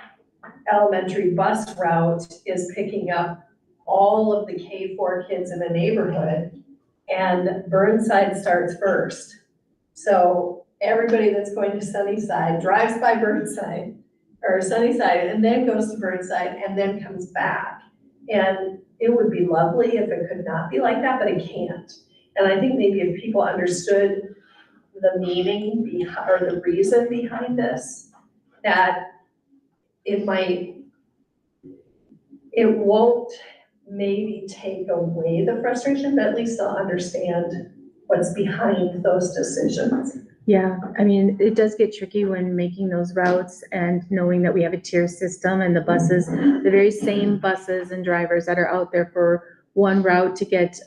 elementary bus route is picking up all of the K-4 kids in the neighborhood, and Burnside starts first. So everybody that's going to Sunnyside drives by Burnside or Sunnyside and then goes to Burnside and then comes back. And it would be lovely if it could not be like that, but it can't. And I think maybe if people understood the meaning behind, or the reason behind this, that it won't maybe take away the frustration, but at least they'll understand what's behind those decisions. Yeah, I mean, it does get tricky when making those routes and knowing that we have a tier system and the buses, the very same buses and drivers that are out there for one route to get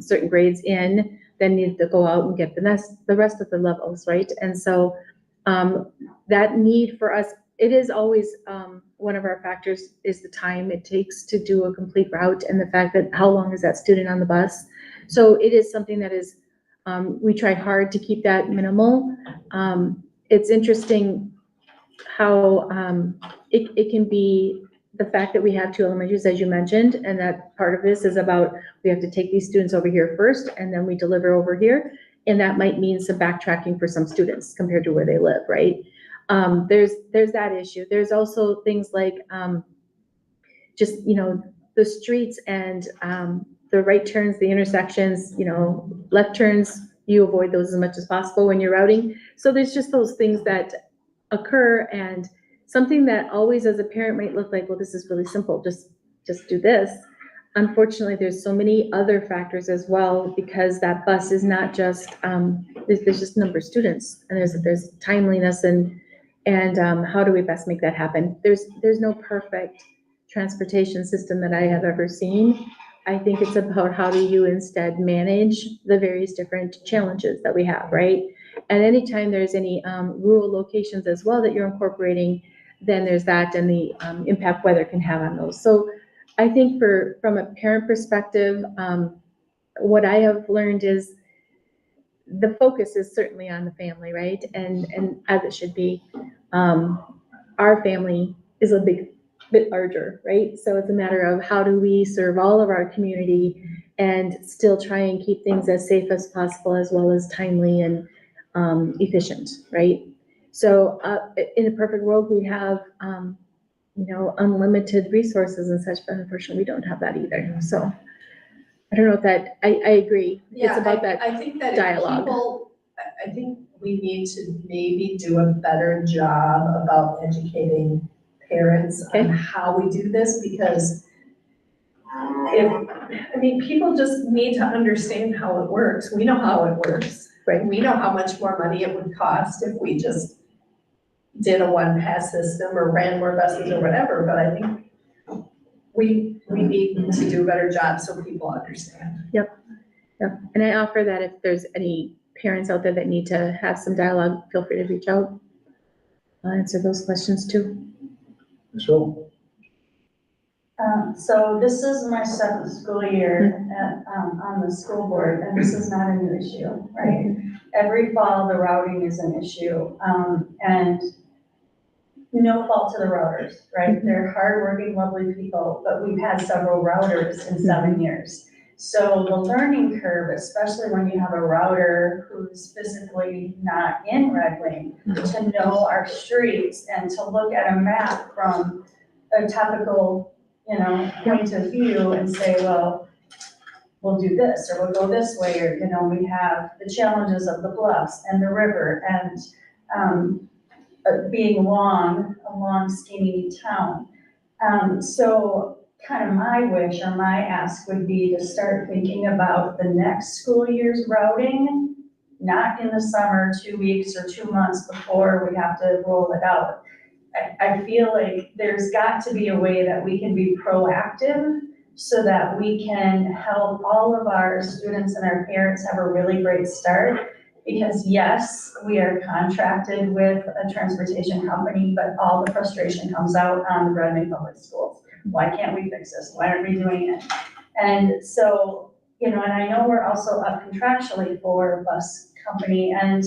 certain grades in, then need to go out and get the rest of the levels, right? And so that need for us, it is always one of our factors is the time it takes to do a complete route and the fact that how long is that student on the bus. So it is something that is, we try hard to keep that minimal. It's interesting how it can be the fact that we have 2 elementaries, as you mentioned, and that part of this is about we have to take these students over here first and then we deliver over here. And that might mean some backtracking for some students compared to where they live, right? There's that issue. There's also things like just, the streets and the right turns, the intersections, left turns, you avoid those as much as possible when you're routing. So there's just those things that occur, and something that always as a parent might look like, well, this is really simple, just do this. Unfortunately, there's so many other factors as well, because that bus is not just, there's just a number of students, and there's timeliness and how do we best make that happen? There's no perfect transportation system that I have ever seen. I think it's about how do you instead manage the various different challenges that we have, right? And anytime there's any rural locations as well that you're incorporating, then there's that and the impact weather can have on those. So I think from a parent perspective, what I have learned is the focus is certainly on the family, right? And as it should be. Our family is a bit larger, right? So it's a matter of how do we serve all of our community and still try and keep things as safe as possible, as well as timely and efficient, right? So in a perfect world, we have, unlimited resources and such, but unfortunately, we don't have that either. So I don't know if that, I agree. It's about that. I think that if dialogue. I think we need to maybe do a better job about educating parents on how we do this, because people just need to understand how it works. We know how it works. Right. We know how much more money it would cost if we just did a one pass system or ran more buses or whatever, but I think we need to do a better job so people understand. Yep. And I offer that if there's any parents out there that need to have some dialogue, feel free to reach out. I'll answer those questions too. So, So this is my 7th school year on the school board, and this is not a new issue, right? Every fall, the routing is an issue, and no fault to the routers, right? They're hardworking, lovely people, but we've had several routers in 7 years. So the learning curve, especially when you have a router who's physically not in Red Wing, to know our streets and to look at a map from a topical, point of view and say, well, we'll do this, or we'll go this way, or, we have the challenges of the bluffs and the river and being a long skinny town. So kind of my wish or my ask would be to start thinking about the next school year's routing, not in the summer, 2 weeks or 2 months before we have to roll it out. I feel like there's got to be a way that we can be proactive so that we can help all of our students and our parents have a really great start. Because yes, we are contracted with a transportation company, but all the frustration comes out on the Red Wing Public Schools. Why can't we fix this? Why aren't we doing it? And so, and I know we're also up contractually for a bus company, and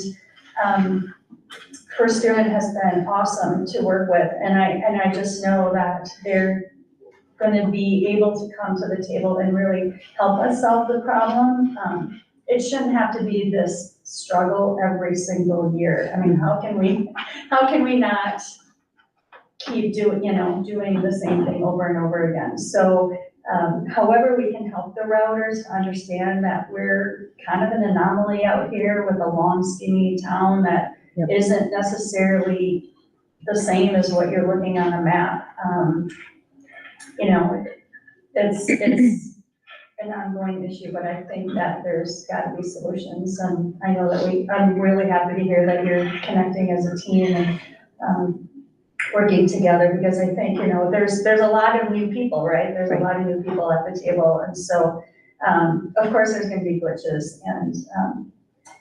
First Student has been awesome to work with, and I just know that they're going to be able to come to the table and really help us solve the problem. It shouldn't have to be this struggle every single year. I mean, how can we not keep doing the same thing over and over again? So, however we can help the routers to understand that we're kind of an anomaly out here with a long, skinny town that isn't necessarily the same as what you're looking on a map. It's an ongoing issue, but I think that there's got to be solutions. And I know that I'm really happy to hear that you're connecting as a team and working together, because I think, there's a lot of new people, right? There's a lot of new people at the table. And so, of course, there's going to be glitches, and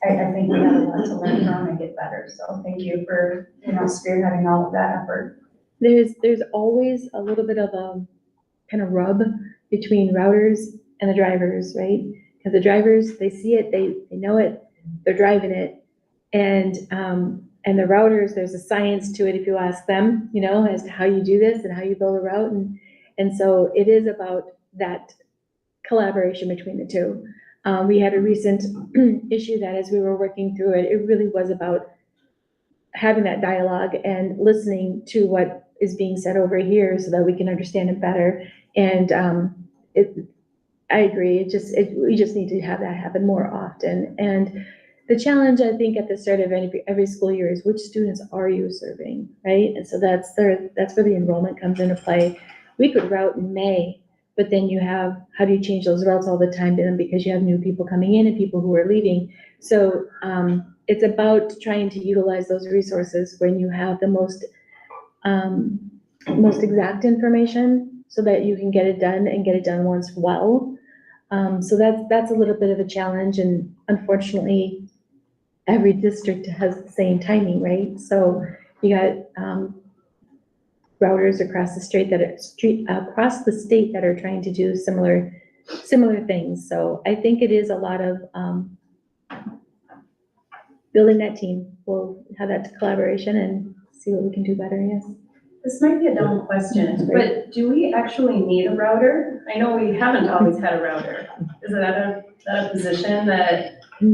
I think we have a lot to learn from and get better. So thank you for, spearheading all of that effort. There's always a little bit of a kind of rub between routers and the drivers, right? Because the drivers, they see it, they know it, they're driving it. And the routers, there's a science to it if you ask them, as to how you do this and how you build a route. And so it is about that collaboration between the two. We had a recent issue that as we were working through it, it really was about having that dialogue and listening to what is being said over here so that we can understand it better. And I agree, we just need to have that happen more often. And the challenge, I think, at the start of every school year is which students are you serving, right? And so that's where the enrollment comes into play. We could route in May, but then how do you change those routes all the time because you have new people coming in and people who are leaving. So it's about trying to utilize those resources when you have the most exact information so that you can get it done and get it done once well. So that's a little bit of a challenge, and unfortunately, every district has the same timing, right? So you got routers across the across the state that are trying to do similar things. So I think it is a lot of, building that team. We'll have that collaboration and see what we can do better, yes. This might be a dumb question, but do we actually need a router? I know we haven't always had a router. Is that a position that we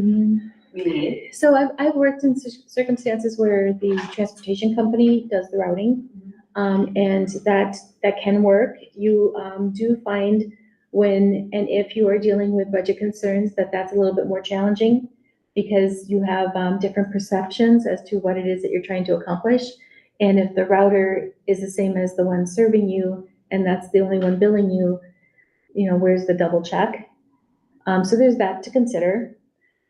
need? So I've worked in circumstances where the transportation company does the routing, and that can work. You do find when and if you are dealing with budget concerns that that's a little bit more challenging because you have different perceptions as to what it is that you're trying to accomplish. And if the router is the same as the one serving you and that's the only one billing you, where's the double check? So there's that to consider.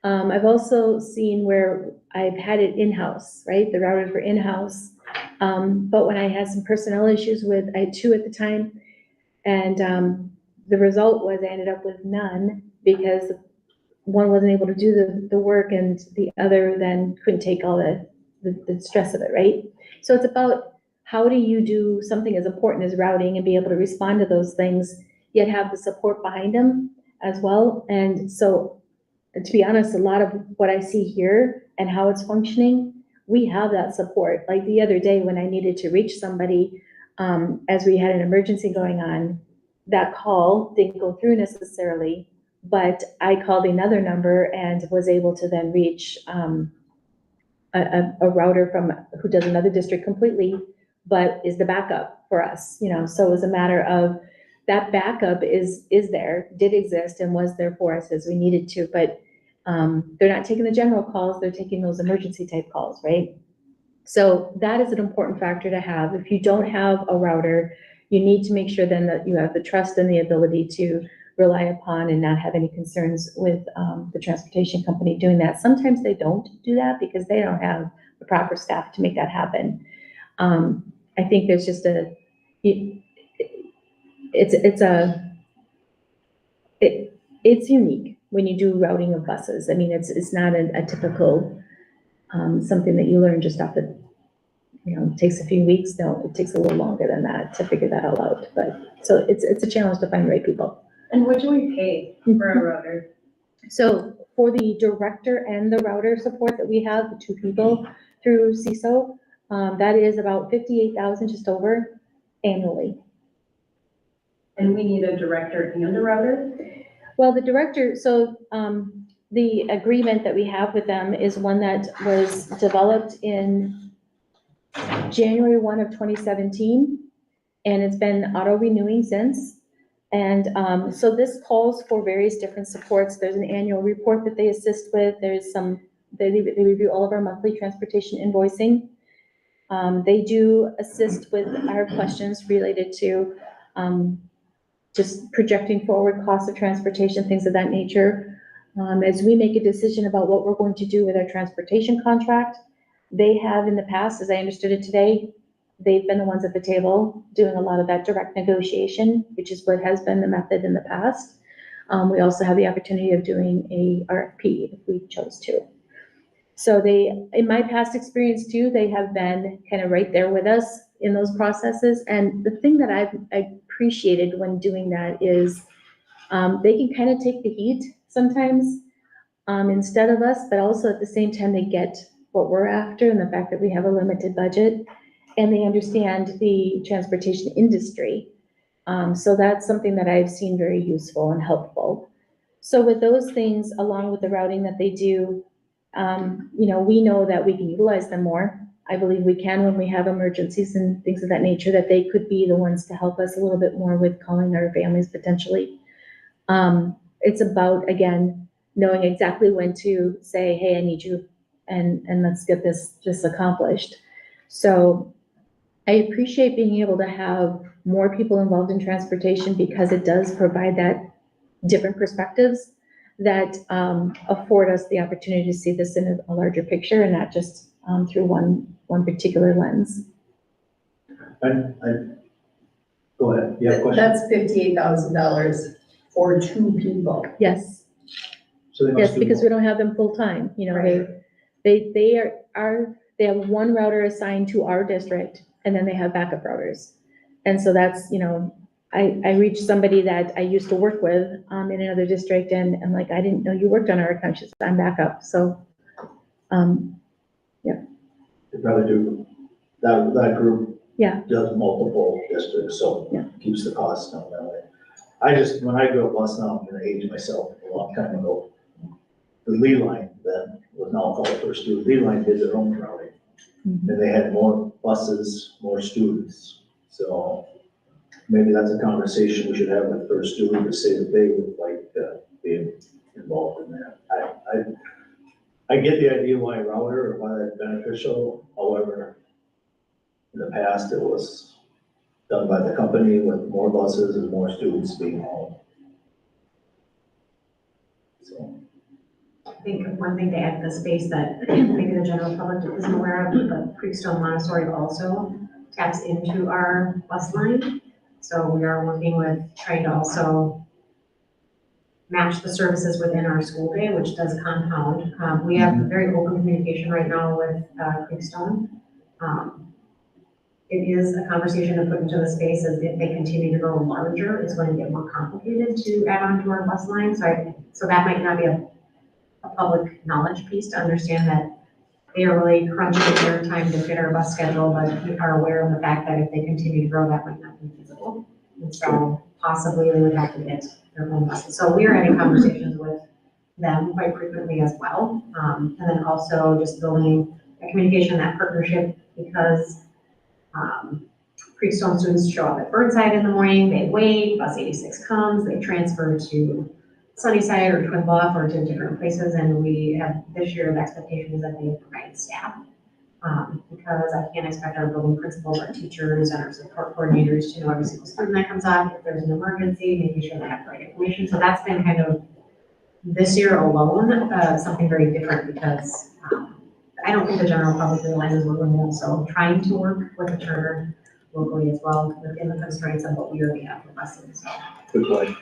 I've also seen where I've had it in-house, right? The routers were in-house. But when I had some personnel issues I had 2 at the time, and the result was I ended up with none because one wasn't able to do the work and the other then couldn't take all the stress of it, right? So it's about how do you do something as important as routing and be able to respond to those things, yet have the support behind them as well. And so, to be honest, a lot of what I see here and how it's functioning, we have that support. Like the other day when I needed to reach somebody, as we had an emergency going on, that call didn't go through necessarily, but I called another number and was able to then reach a router who does another district completely, but is the backup for us, So it was a matter of that backup did exist and was there for us as we needed to, but they're not taking the general calls, they're taking those emergency type calls, right? So that is an important factor to have. If you don't have a router, you need to make sure then that you have the trust and the ability to rely upon and not have any concerns with the transportation company doing that. Sometimes they don't do that because they don't have the proper staff to make that happen. I think there's just it's unique when you do routing of buses. I mean, it's not a typical something that you learn just off the, it takes a few weeks. No, it takes a little longer than that to figure that all out. But so it's a challenge to find the right people. And what do we pay for a router? So for the director and the router support that we have, the 2 people through CISO, that is about $58,000 just over annually. And we need a director and a router? Well, the director, so the agreement that we have with them is one that was developed in January 1 of 2017, and it's been auto-renewing since. And so this calls for various different supports. There's an annual report that they assist with. There's they review all of our monthly transportation invoicing. They do assist with our questions related to just projecting forward costs of transportation, things of that nature. As we make a decision about what we're going to do with our transportation contract, they have in the past, as I understood it today, they've been the ones at the table doing a lot of that direct negotiation, which is what has been the method in the past. We also have the opportunity of doing a RFP if we chose to. So in my past experience too, they have been kind of right there with us in those processes. And the thing that I've appreciated when doing that is they can kind of take the heat sometimes instead of us, but also at the same time they get what we're after and the fact that we have a limited budget and they understand the transportation industry. So that's something that I've seen very useful and helpful. So with those things, along with the routing that they do, we know that we can utilize them more. I believe we can when we have emergencies and things of that nature, that they could be the ones to help us a little bit more with calling our families potentially. It's about, again, knowing exactly when to say, hey, I need you, and let's get this accomplished. So I appreciate being able to have more people involved in transportation because it does provide that different perspectives that afford us the opportunity to see this in a larger picture and not just through one particular lens. Go ahead, you have a question? That's $58,000 for 2 people. Yes, So they must yes, do because more. we don't have them full time. Right. They have one router assigned to our district and then they have backup routers. And so that's, I reached somebody that I used to work with, in another district, and I'm like, I didn't know you worked on our account. She said, I'm backup, so, They probably do, that group. Yeah. Does multiple districts, so Yeah. keeps the costs down that way. when I grew up bus now, I'm gonna age myself a long time ago. The Lee Line then was now called First Student. Lee Line did their own routing. Mhm. And they had more buses, more students. So maybe that's a conversation we should have with First Student to say that they would like to be involved in that. I get the idea why a router or why that's beneficial. However, in the past, it was done by the company with more buses and more students being home. So, I think one thing to add to the space that maybe the general public isn't aware of, but Creekstone Montessori also taps into our bus line. So we are working with trying to also match the services within our school day, which does compound. We have very open communication right now with Creekstone. It is a conversation to put into the space as if they continue to grow larger, it's going to get more complicated to add on to our bus line. So that might not be a public knowledge piece to understand that they are really crunching their time to fit our bus schedule, but we are aware of the fact that if they continue to grow, that might not be feasible. And so possibly they would have to get their own buses. So we are having conversations with them quite frequently as well. And then also just building that communication, that partnership, because Creekstone students show up at Burnside in the morning, they wait, bus 86 comes, they transfer to Sunnyside or Twin Bluff or to different places, and we have this year the expectation is that they provide staff. Because I can't expect our building principals, our teachers, and our support coordinators to know every single student that comes on. If there's an emergency, making sure they have the right information. So that's been kind of this year alone, something very different because I don't think the general public realizes we're doing them. So trying to work with the charter locally as well within the constraints of what we already have for buses. So good point.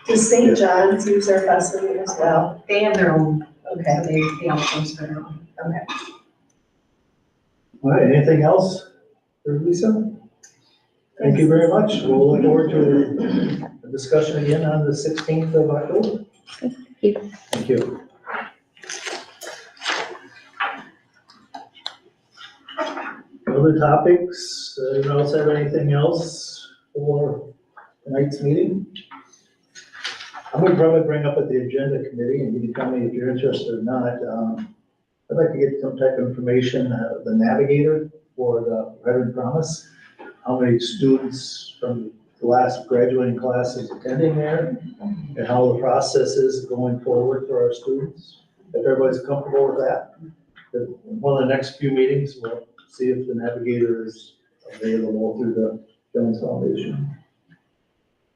Does St. John's use our busing as well? they have their own, Okay. so they outsource for their own. Okay. All right, anything else for Lisa? Thank you very much. We'll look forward to a discussion again on the 16th of October. Thank you. Thank you. Other topics? Anyone else have anything else for tonight's meeting? I'm gonna probably bring up at the agenda committee, and you can tell me if you're interested or not. I'd like to get some type of information, the navigator for the Veteran Promise. How many students from the last graduating class is attending there, and how the process is going forward for our students. If everybody's comfortable with that, one of the next few meetings, we'll see if the navigator is available through the Jones Foundation.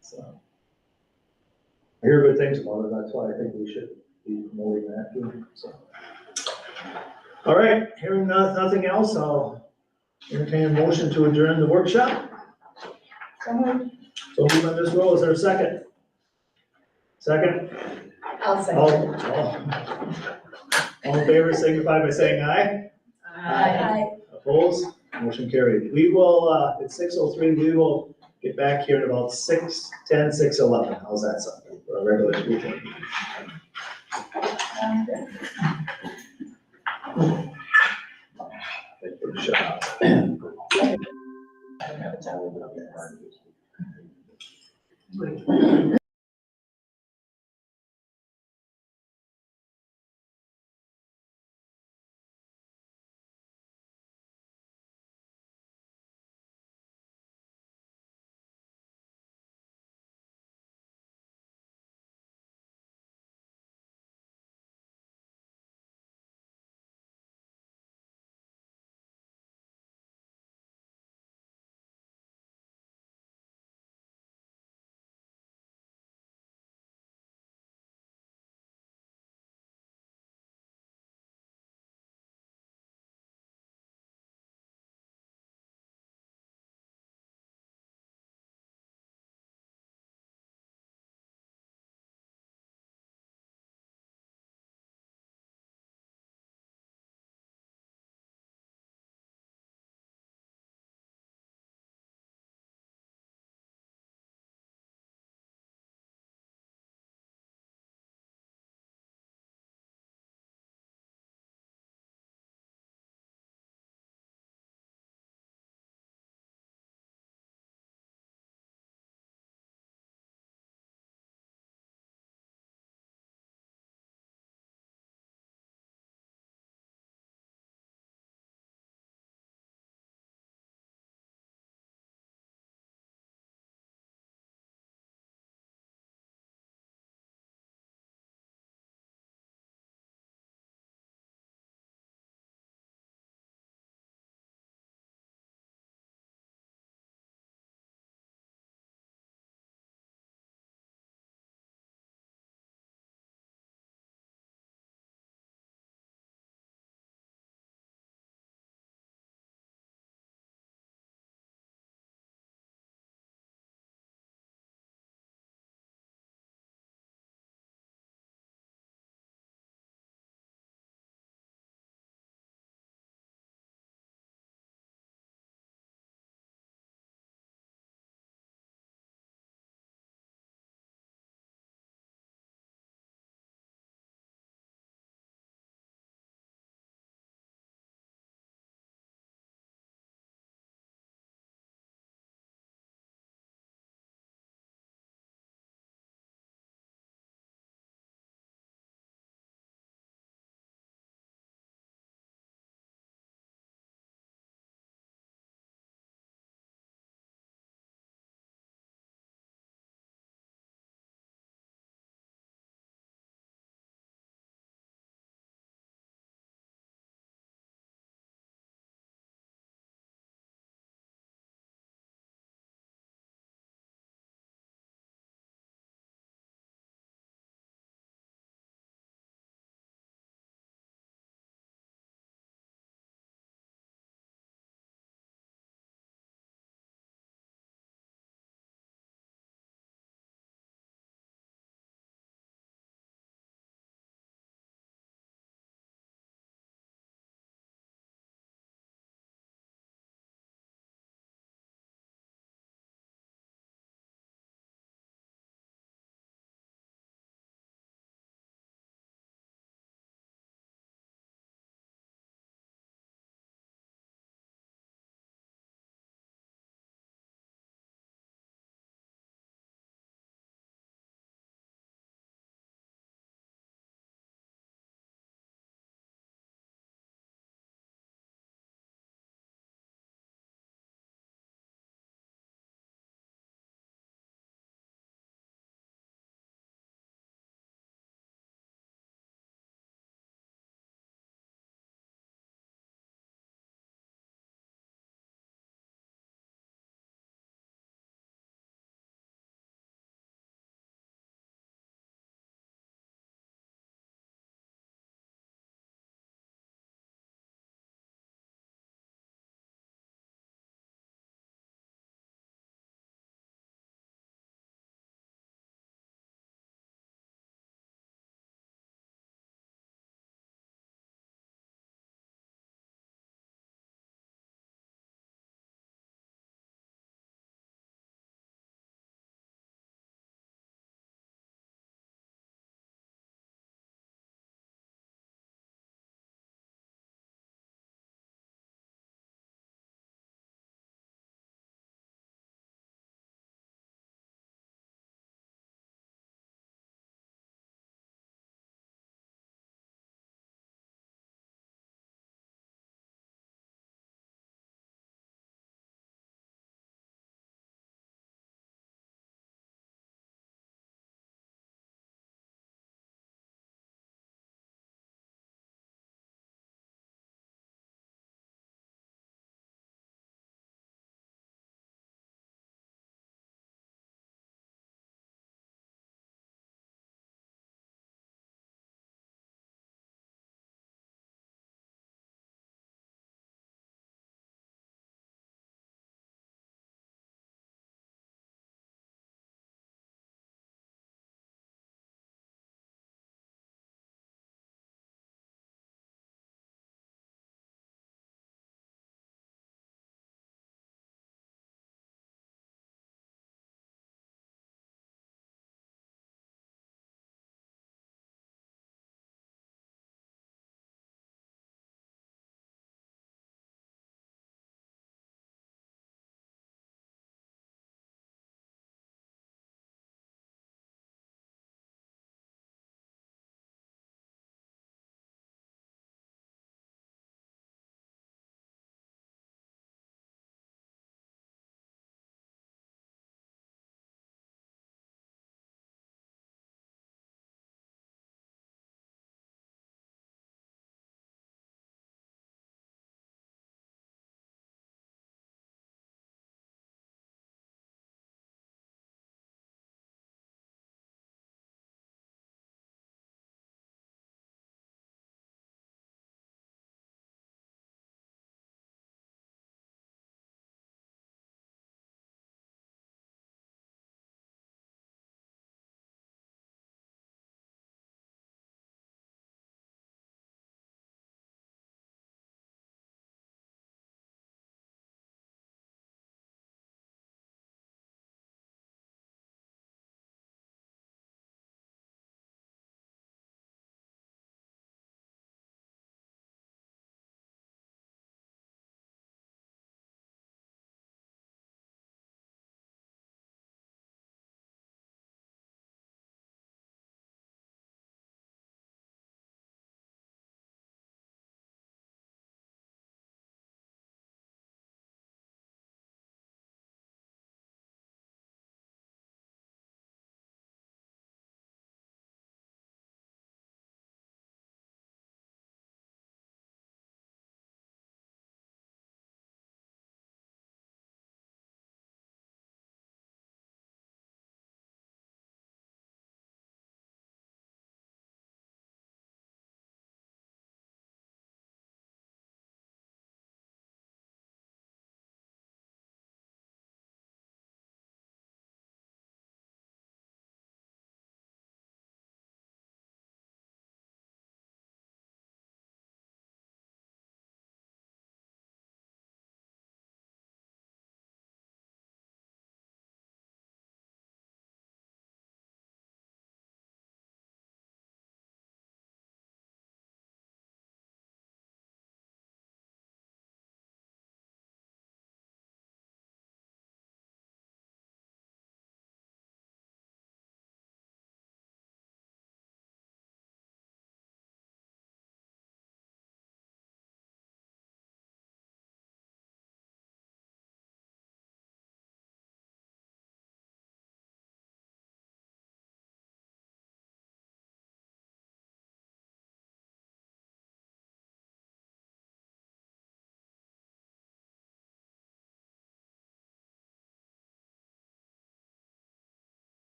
So, I hear good things about it, that's why I think we should be promoting that too, so. All right, hearing nothing else, I'll entertain a motion to adjourn the workshop. So move on this roll, is there a second? Second? I'll say. All in favor, signify by saying aye. Aye. Opposed? Motion carried. We will, at 6:03, we will get back here at about 6:10, 6:11. How's that sound for a regular school board meeting? Good job.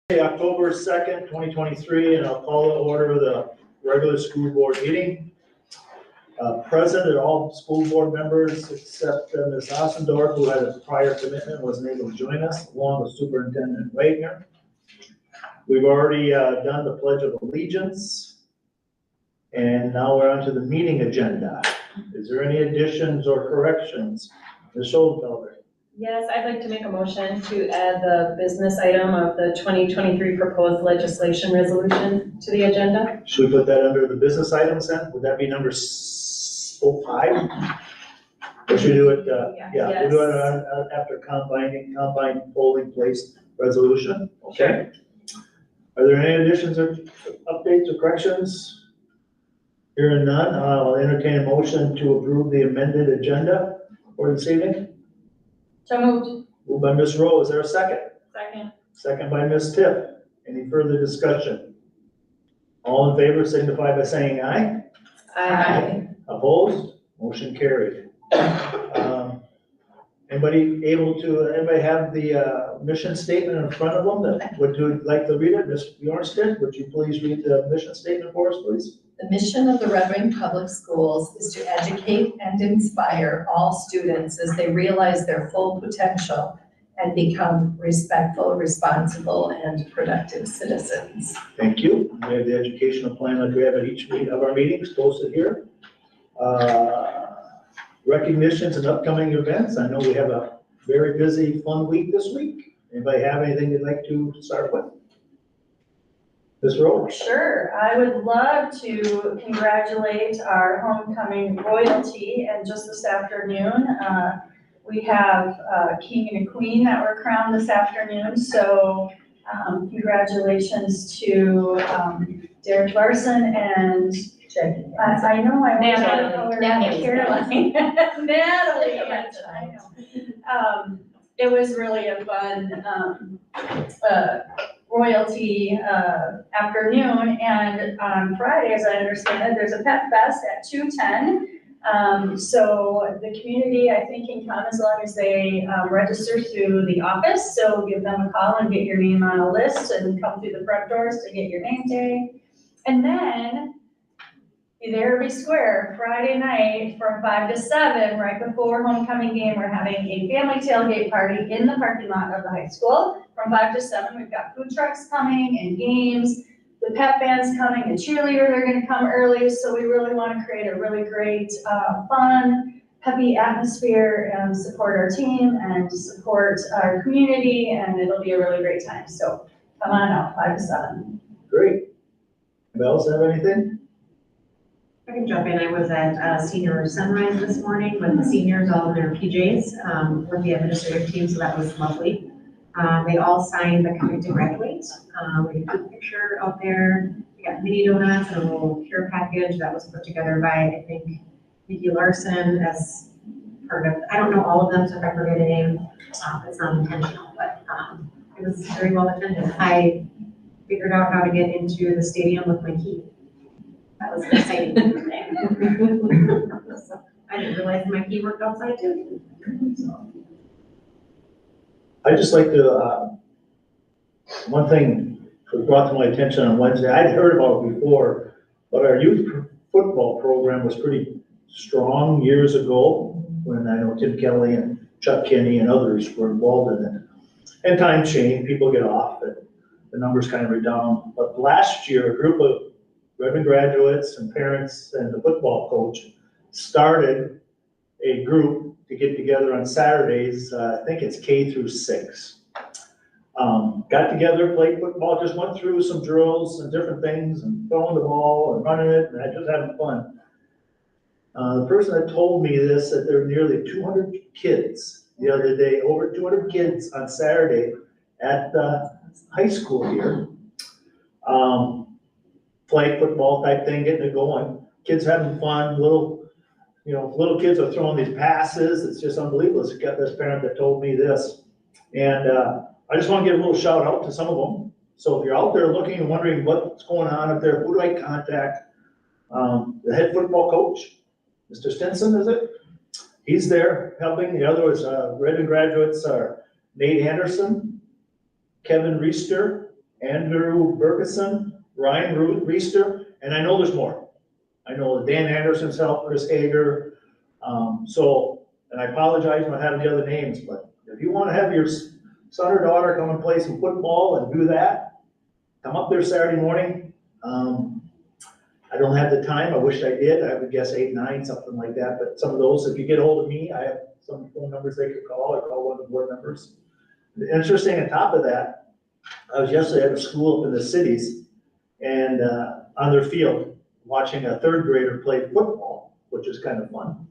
October 2nd, 2023, and I'll call to order the regular school board meeting. Present are all school board members except Ms. Ossendorf, who had a prior commitment, wasn't able to join us, along with Superintendent Wagner. We've already done the Pledge of Allegiance, and now we're on to the meeting agenda. Is there any additions or corrections? Ms. Schoenfelder? Yes, I'd like to make a motion to add the business item of the 2023 proposed legislation resolution to the agenda. Should we put that under the business items then? Would that be number 5? Or should we do it, yeah, we'll do it after combined polling place resolution, okay? Are there any additions or updates or corrections? Hearing none, I'll entertain a motion to approve the amended agenda for this evening. So moved. Moved by Ms. Rowe, is there a second? Second. Second by Ms. Tipp. Any further discussion? All in favor signify by saying aye. Aye. Opposed? Motion carried. Anybody have the mission statement in front of them? Would you like to read it? Ms. Bjornsted, would you please read the mission statement for us, please? The mission of the Red Wing Public Schools is to educate and inspire all students as they realize their full potential and become respectful, responsible, and productive citizens. Thank you. We have the educational plan like we have at each of our meetings posted here. Recognitions and upcoming events. I know we have a very busy, fun week this week. Anybody have anything you'd like to start with? Ms. Rowe? Sure, I would love to congratulate our homecoming royalty, and just this afternoon, we have a king and a queen that were crowned this afternoon, so congratulations to Derek Larson and I know I want to call her Caroline. Natalie, I know. It was really a fun royalty afternoon, and on Friday, as I understand it, there's a pet fest at 2:10. So the community, I think, can come as long as they register through the office, so give them a call and get your name on a list and come through the front doors to get your name tag. And then be there every square Friday night from 5 to 7, right before homecoming game. We're having a family tailgate party in the parking lot of the high school. From 5 to 7, we've got food trucks coming and games. The pep band's coming and cheerleaders are gonna come early. So we really wanna create a really great, fun, peppy atmosphere and support our team and support our community, and it'll be a really great time. So come on out, 5 to 7. Great. Anybody else have anything? I can jump in. I was at senior sunrise this morning with the seniors all in their PJs with the administrative team, so that was lovely. They all signed the Commit to Graduate. We got a picture out there. We got mini donuts and a little care package that was put together by, I think, Nikki Larson as part of, I don't know all of them, so if I forget a name, it's not intentional, but it was very well attended. I figured out how to get into the stadium with my key. That was an exciting thing. So, I didn't realize my key worked outside too. So. I'd just like to, one thing was brought to my attention on Wednesday, I'd heard about it before, but our youth football program was pretty strong years ago when I know Tim Kelly and Chuck Kinney and others were involved in it. And times change, people get off, and the numbers kind of redound. But last year, a group of Redmond graduates and parents and the football coach started a group to get together on Saturdays. I think it's K through 6. Got together, played football, just went through some drills and different things and throwing the ball and running it and just having fun. The person that told me this, that there were nearly 200 kids the other day, over 200 kids on Saturday at the high school here. Flag football type thing, getting it going. Kids having fun, little kids are throwing these passes. It's just unbelievable. It's got this parent that told me this. And I just want to give a little shout out to some of them. So if you're out there looking and wondering what's going on up there, who do I contact? The head football coach, Mr. Stinson, is it? He's there helping. The other is Redmond graduates are Nate Anderson, Kevin Reister, Andrew Bergeson, Ryan Reister, and I know there's more. I know Dan Anderson's helped, Chris Hager. And I apologize if I have the other names, but if you want to have your son or daughter come and play some football and do that, come up there Saturday morning. I don't have the time. I wish I did. I would guess 8, 9, something like that. But some of those, if you get hold of me, I have some phone numbers they could call. I call one of the board members. Interesting, on top of that, I was yesterday at a school up in the cities and on their field, watching a 3rd grader play football, which is kind of fun.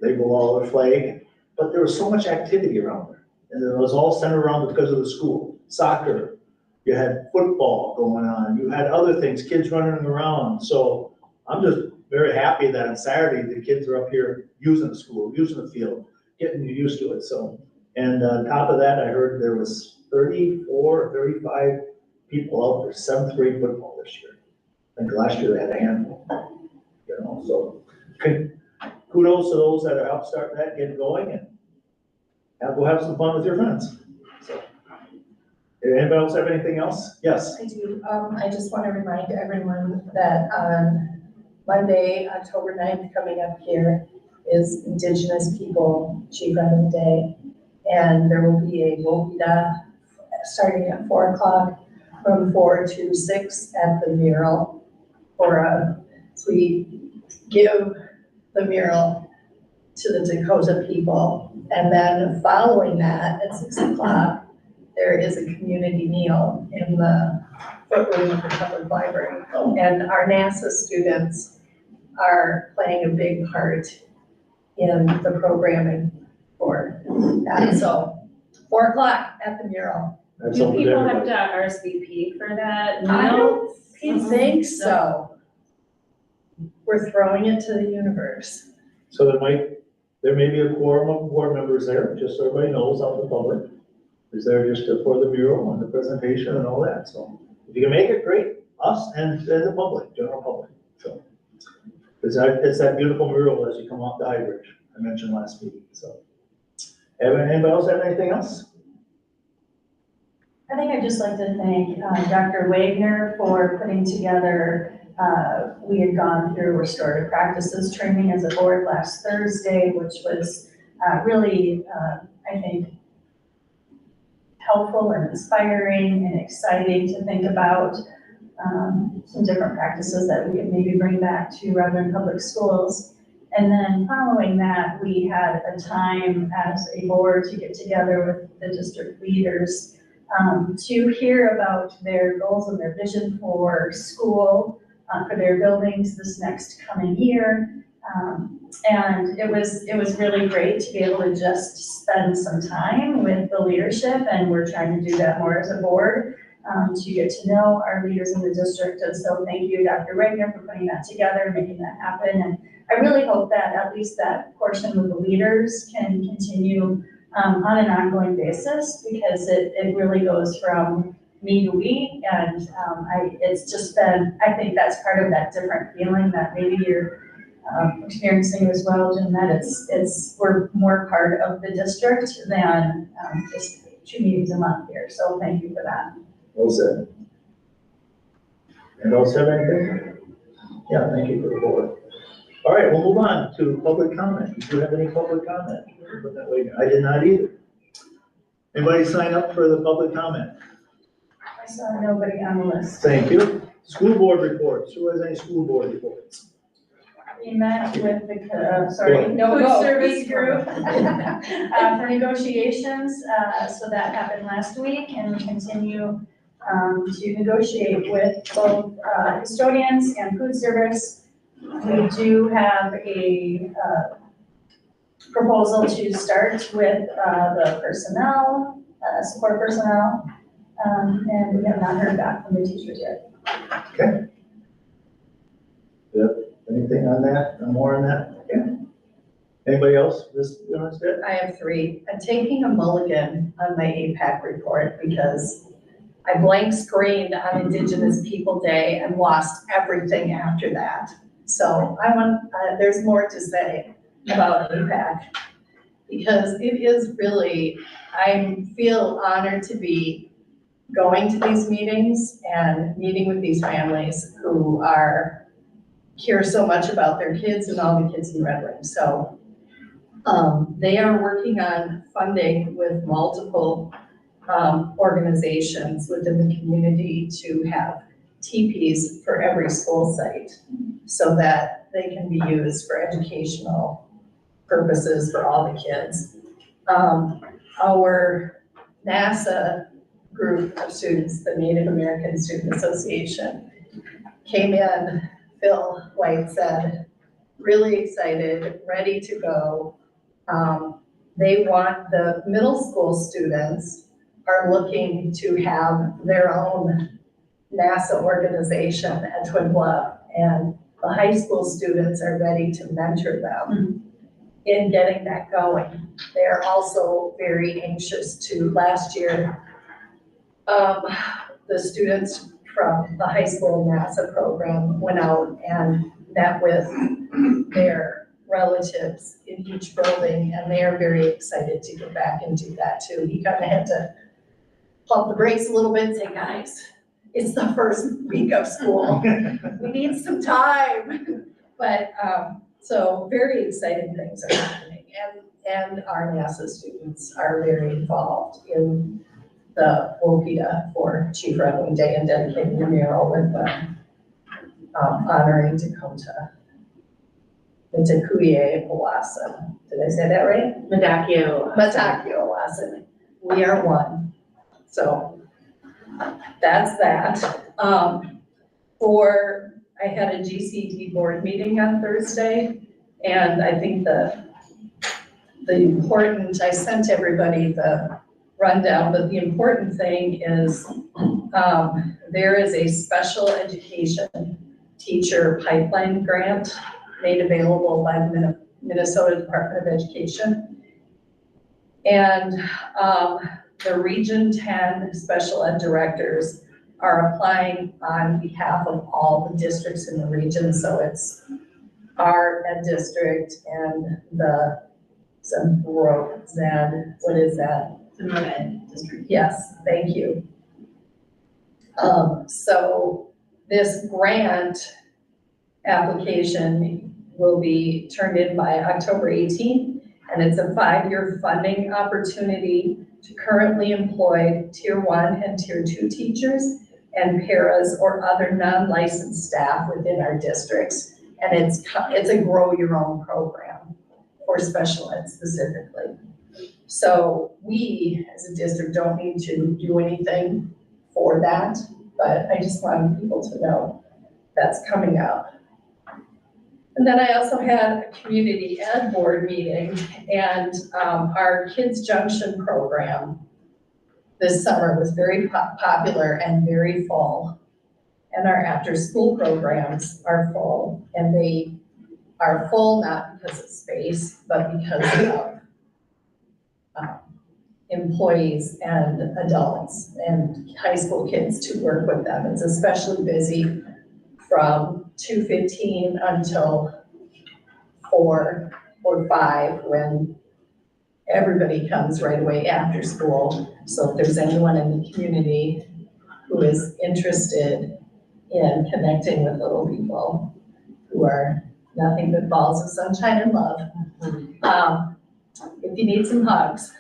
They go all their flag, but there was so much activity around there. And it was all centered around because of the school. Soccer, you had football going on, you had other things, kids running around. So I'm just very happy that on Saturday, the kids are up here using the school, using the field, getting used to it. So, and on top of that, I heard there was 34 or 35 people out for 7th grade football this year. I think last year they had a handful, so kudos to those that are helped start that, get going, and go have some fun with your friends. So, anybody else have anything else? Yes. I do. I just want to remind everyone that on Monday, October 9th, coming up here is Indigenous People Achievement Day. And there will be a Wopida starting at 4 o'clock from 4 to 6 at the mural. So we give the mural to the Dakota people. And then following that at 6 o'clock, there is a community meal in the footroom of the public library. And our NASA students are playing a big part in the programming for that. So 4 o'clock at the mural. That's Do open to people have everybody. to RSVP for that? I No? don't think so. We're throwing it to the universe. So there may be a quorum of board members there, just so everybody knows out in the public. Is there just for the mural and the presentation and all that, so if you can make it, great, us and the public, general public, so. It's that beautiful mural as you come off the High Bridge, I mentioned last week, so. Anybody else have anything else? I think I'd just like to thank Dr. Wagner for putting together, we had gone through restorative practices training as a board last Thursday, which was really, I think, helpful and inspiring and exciting to think about some different practices that we could maybe bring back to Redmond Public Schools. And then following that, we had a time as a board to get together with the district leaders to hear about their goals and their vision for school, for their buildings this next coming year. And it was really great to be able to just spend some time with the leadership, and we're trying to do that more as a board, to get to know our leaders in the district. And so thank you, Dr. Wagner, for putting that together, making that happen. And I really hope that at least that portion with the leaders can continue on an ongoing basis, because it really goes from me to we, and it's just been, I think that's part of that different feeling that maybe you're experiencing as well, Jim, that we're more part of the district than just 2 meetings a month here, so thank you for that. Well said. Anyone else have anything? Yeah, thank you for the board. All right, we'll move on to public comment. Do you have any public comment? I did not either. Anybody sign up for the public comment? I saw nobody on the list. Thank you. School board reports. Who has any school board reports? We met with the, No, food no, service please group for negotiations, so that happened last week, and we continue to negotiate with both custodians and food service. We do have a proposal to start with the personnel, support personnel, and we have not heard back from the teachers yet. Okay. Yep. Anything on that? No more on that? Okay. Anybody else? I have 3. I'm taking a mulligan on my APAC report because I blank screened on Indigenous People Day and lost everything after that. So I want, there's more to say about APAC, because it is really, I feel honored to be going to these meetings and meeting with these families who care so much about their kids and all the kids in Red Wing. So they are working on funding with multiple organizations within the community to have teepees for every school site so that they can be used for educational purposes for all the kids. Our NASA group of students, the Native American Student Association, came in, Phil White said, really excited, ready to go. They want the middle school students are looking to have their own NASA organization at Twin Bluff, and the high school students are ready to mentor them in getting that going. They're also very anxious to, last year, the students from the high school NASA program went out and met with their relatives in each building, and they are very excited to get back and do that too. He kind of had to pump the brakes a little bit and say, guys, it's the first week of school. We need some time. But, so very exciting things are happening. And our NASA students are very involved in the WOPIA for Chief Red Wing Day and dedicating a mural with honoring Dakota. The Takuye Owasso. Did I say that right? Madakio. Owasso. We are one. So that's that. I had a GCD board meeting on Thursday, and I think I sent everybody the rundown, but the important thing is there is a special education teacher pipeline grant made available by the Minnesota Department of Education. And the Region 10 special ed directors are applying on behalf of all the districts in the region. So it's our ed district and what is that? Sonora Ed District. Yes, thank you. So this grant application will be turned in by October 18th, and it's a 5-year funding opportunity to currently employed Tier 1 and Tier 2 teachers and paras or other non-licensed staff within our districts. And it's a grow your own program for special ed specifically. So we, as a district, don't need to do anything for that, but I just wanted people to know that's coming up. And then I also had a community ed board meeting, and our Kids Junction program this summer was very popular and very full. And our after school programs are full, and they are full not because of space, but because of employees and adults and high school kids to work with them. It's especially busy from 2:15 until 4 or 5 when everybody comes right away after school. So if there's anyone in the community who is interested in connecting with little people who are nothing but balls of sunshine and love, if you need some hugs,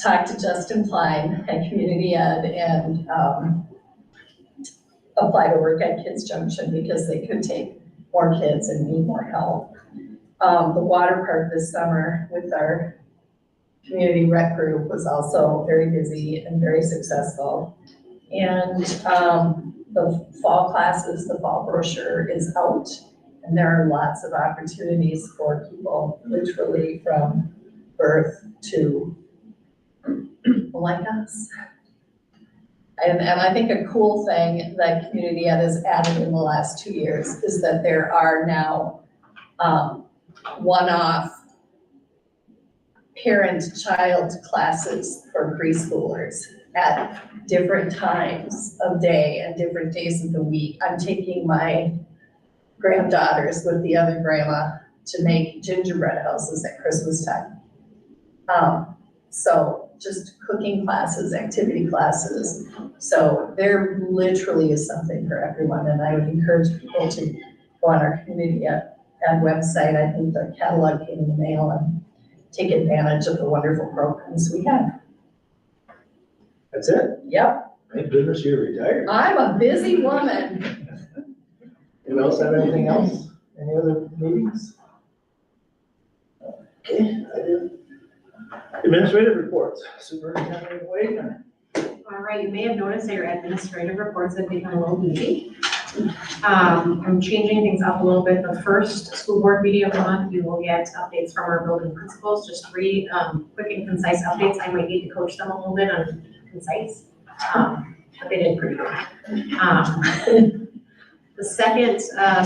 talk to Justin Klein at Community Ed and apply to work at Kids Junction because they could take more kids and need more help. The water park this summer with our community rec group was also very busy and very successful. And the fall classes, the fall brochure is out, and there are lots of opportunities for people literally from birth to like us. And I think a cool thing that Community Ed has added in the last 2 years is that there are now one-off parent-child classes for preschoolers at different times of day and different days of the week. I'm taking my granddaughters with the other grandma to make gingerbread houses at Christmas time. So just cooking classes, activity classes. So there literally is something for everyone, and I would encourage people to go on our community ed website. I think the catalog came in the mail, and take advantage of the wonderful programs we have. That's it? Yep, Thank goodness you're retired. I'm a busy woman. Anyone else have anything else? Any other meetings? Okay, I do. Administrative reports, Superintendent Wade. All right, you may have noticed that your administrative reports have become a little busy. I'm changing things up a little bit. The first school board meeting of the month, you will get updates from our building principals, just 3 quick and concise updates. I might need to coach them a little bit on concise, but they did pretty good. The second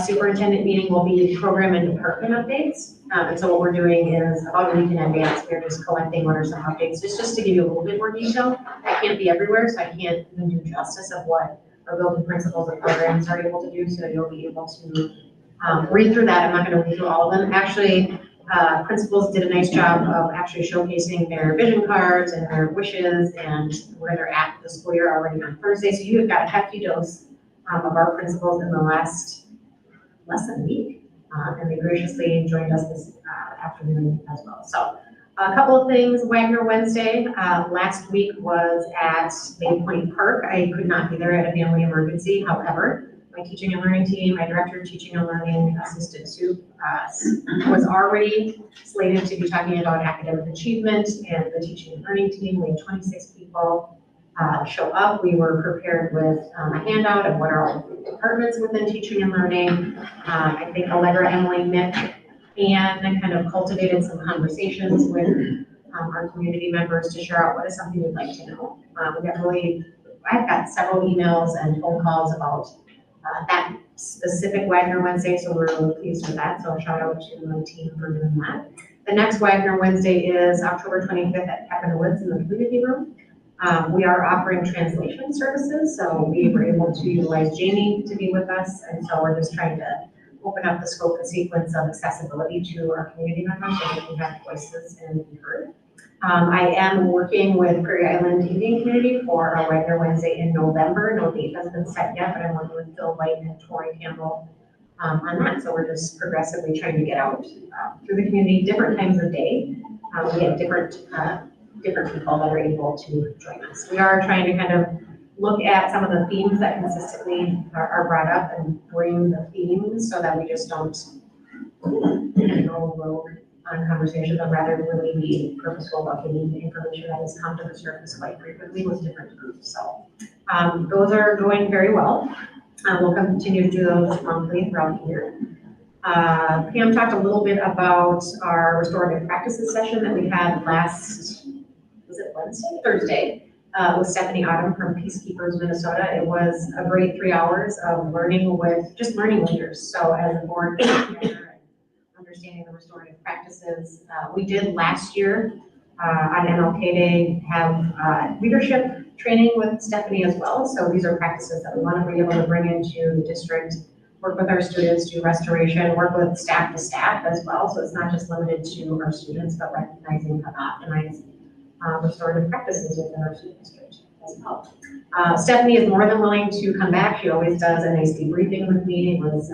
superintendent meeting will be program and department updates. And so what we're doing is about a week in advance, we're just collecting what are some updates, just to give you a little bit more detail. I can't be everywhere, so I can't even do justice of what our building principals and programs are able to do, so you'll be able to read through that. I'm not gonna read through all of them. Actually, principals did a nice job of actually showcasing their vision cards and their wishes and where they're at the school year already on Thursday. So you have got a hefty dose of our principals in the less than a week. And they graciously joined us this afternoon as well. So a couple of things, Wagner Wednesday, last week was at Bay Point Park. I could not be there at a family emergency. However, my teaching and learning team, my director of teaching and learning, assistant soup, was already slated to be talking about academic achievement, and the teaching and learning team, we had 26 people show up. We were prepared with a handout of what are all the departments within teaching and learning. I think Allegra, Emily, Mick, and kind of cultivated some conversations with our community members to share out what is something you'd like to know. I've got several emails and phone calls about that specific Wagner Wednesday, so we're really pleased with that. So a shout out to my team for doing that. The next Wagner Wednesday is October 25th at Peck in the Woods in the community room. We are offering translation services, so we were able to utilize Jamie to be with us, and so we're just trying to open up the scope and sequence of accessibility to our community members so they can have voices and be heard. I am working with Prairie Island Indian Community for our Wagner Wednesday in November. No date has been set yet, but I'm working with Phil White and Tori Campbell on that. So we're just progressively trying to get out through the community, different times of day. We have different people that are able to join us. We are trying to kind of look at some of the themes that consistently are brought up and bring the themes so that we just don't go rogue on conversation, but rather really be purposeful about getting the information that has come to the surface quite frequently with different groups. So those are going very well. We'll continue to do those monthly throughout the year. Pam talked a little bit about our restorative practices session that we had Thursday, with Stephanie Autumn from Peacekeepers Minnesota. It was a great 3 hours of learning leaders. So as a board, understanding the restorative practices. We did last year on MLK Day have leadership training with Stephanie as well. So these are practices that we want to be able to bring into the district, work with our students, do restoration, work with staff to staff as well. So it's not just limited to our students, but recognizing how to optimize restorative practices within our school district as well. Stephanie is more than willing to come back. She always does a nice debriefing with me. Was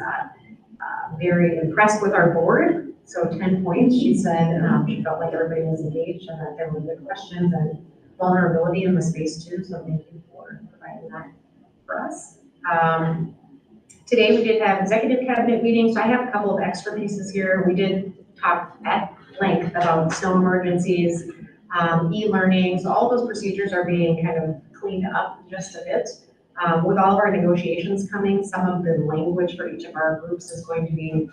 very impressed with our board. So 10 points. She said she felt like everybody was engaged and that there were good questions and vulnerability in the space too. So thank you for providing that for us. Today we did have executive cabinet meetings. So I have a couple of extra pieces here. We did talk at length about snow emergencies, e-learning. So all those procedures are being kind of cleaned up just a bit. With all of our negotiations coming, some of the language for each of our groups is going to be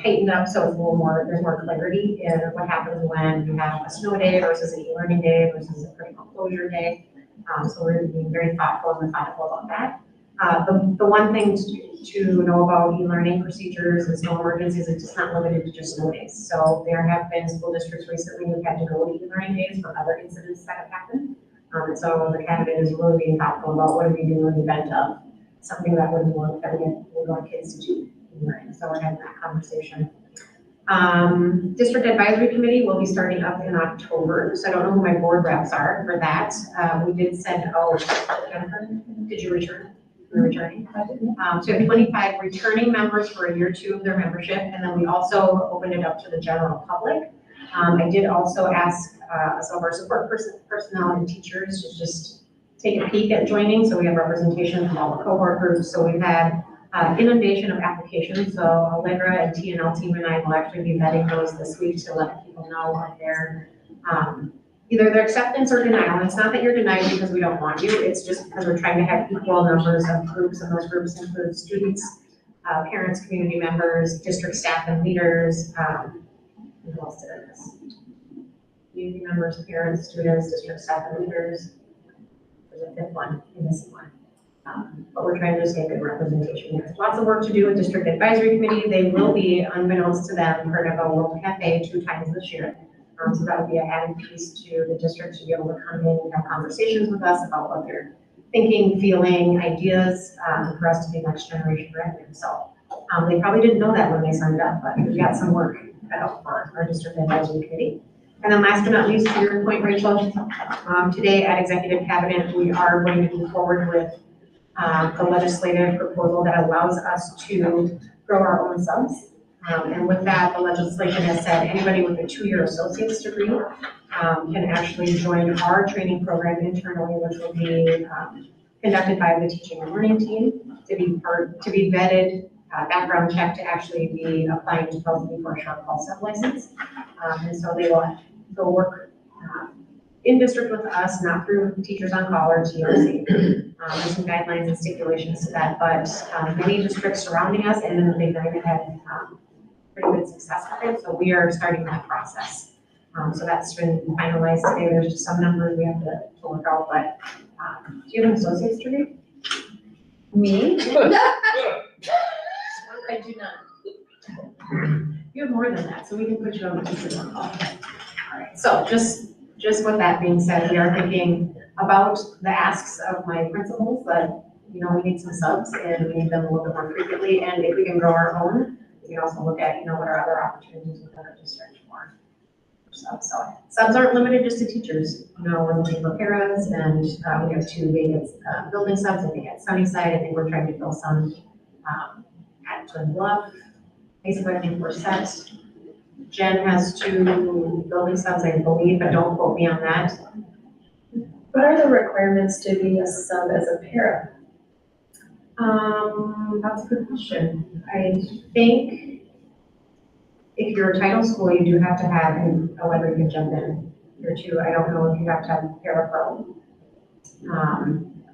tightened up, so it's a little more, there's more clarity in what happens when you have a snow day versus an e-learning day versus a critical closure day. So we're being very thoughtful and methodical about that. The one thing to know about e-learning procedures and snow emergencies is it's not limited to just snow days. So there have been school districts recently who've had to go to e-learning days for other incidents that have happened. And so the cabinet is really being thoughtful about what do we do in the event of something that wouldn't work, that we want kids to do e-learning. So we're having that conversation. District Advisory Committee will be starting up in October, so I don't know who my board reps are for that. We did send out, Jennifer, did you return? You're returning? So we have 25 returning members for a year 2 of their membership, and then we also opened it up to the general public. I did also ask some of our support personnel and teachers to just take a peek at joining, so we have representation from all the cohort groups. So we've had inundation of applications, so Allegra and TNL team and I will actually be vetting those this week to let people know what their either their acceptance or denial. And it's not that you're denied because we don't want you, it's just because we're trying to have equal numbers of groups, and those groups include students, parents, community members, district staff and leaders, who else did I miss? Community members, parents, students, district staff and leaders. There's a 5th one, a missing one. But we're trying to just get good representation. There's lots of work to do with District Advisory Committee. They will be, unbeknownst to them, part of a World Cafe 2 times this year. So that would be an added piece to the district to be able to come in and have conversations with us about what they're thinking, feeling, ideas, for us to be next generation revenue. So they probably didn't know that when they signed up, but we've got some work cut out for our District Advisory Committee. And then last but not least, to your point, Rachel, today at Executive Cabinet, we are going to move forward with the legislative proposal that allows us to grow our own subs. And with that, the legislation has said anybody with a 2-year associate's degree can actually join our training program internally, which will be conducted by the teaching and learning team to be vetted, background checked to actually be applying to Health for a shortfall sub license. And so they will go work in district with us, not through Teachers on Call or TRC. There's some guidelines and stipulations to that, but many districts surrounding us and in the Big Nine have had pretty good success with it, so we are starting that process. So that's been finalized today. There's just some numbers we have to work out, but do you have an associate's degree? Me? I do not. You have more than that, so we can put you on the Teachers on Call. All right, so just with that being said, we are thinking about the asks of my principals that, you know, we need some subs and we need them a little bit more frequently. And if we can grow our own, we can also look at, you know, what are other opportunities within our district for subs. So subs aren't limited just to teachers. You know, we're looking for paras, and we have 2 vacant building subs, I think at Sunnyside. I think we're trying to fill some at Twin Bluff. Basically, I think we're set. Jen has 2 building subs, I believe, but don't quote me on that. What are the requirements to be a sub as a para? That's a good question. I think if you're a title school, you do have to have, and however you can jump in, or 2, I don't know if you have to have parapro,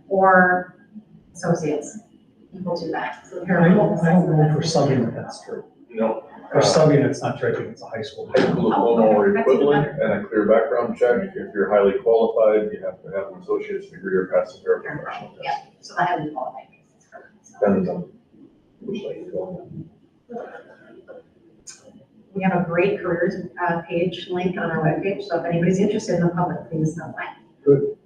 or associates equal to that. So I don't know parapro. for subbing that that's true. No. For subbing, it's not true, I think it's a high school. High school diploma or That's even equivalent and a clear background check. If you're highly qualified, you have to have an associate's degree or pass the paraprofessional test. Yeah, so I haven't qualified. Depends on which way you go. We have a great careers page link on our webpage, so if anybody's interested in the public, please apply. Good.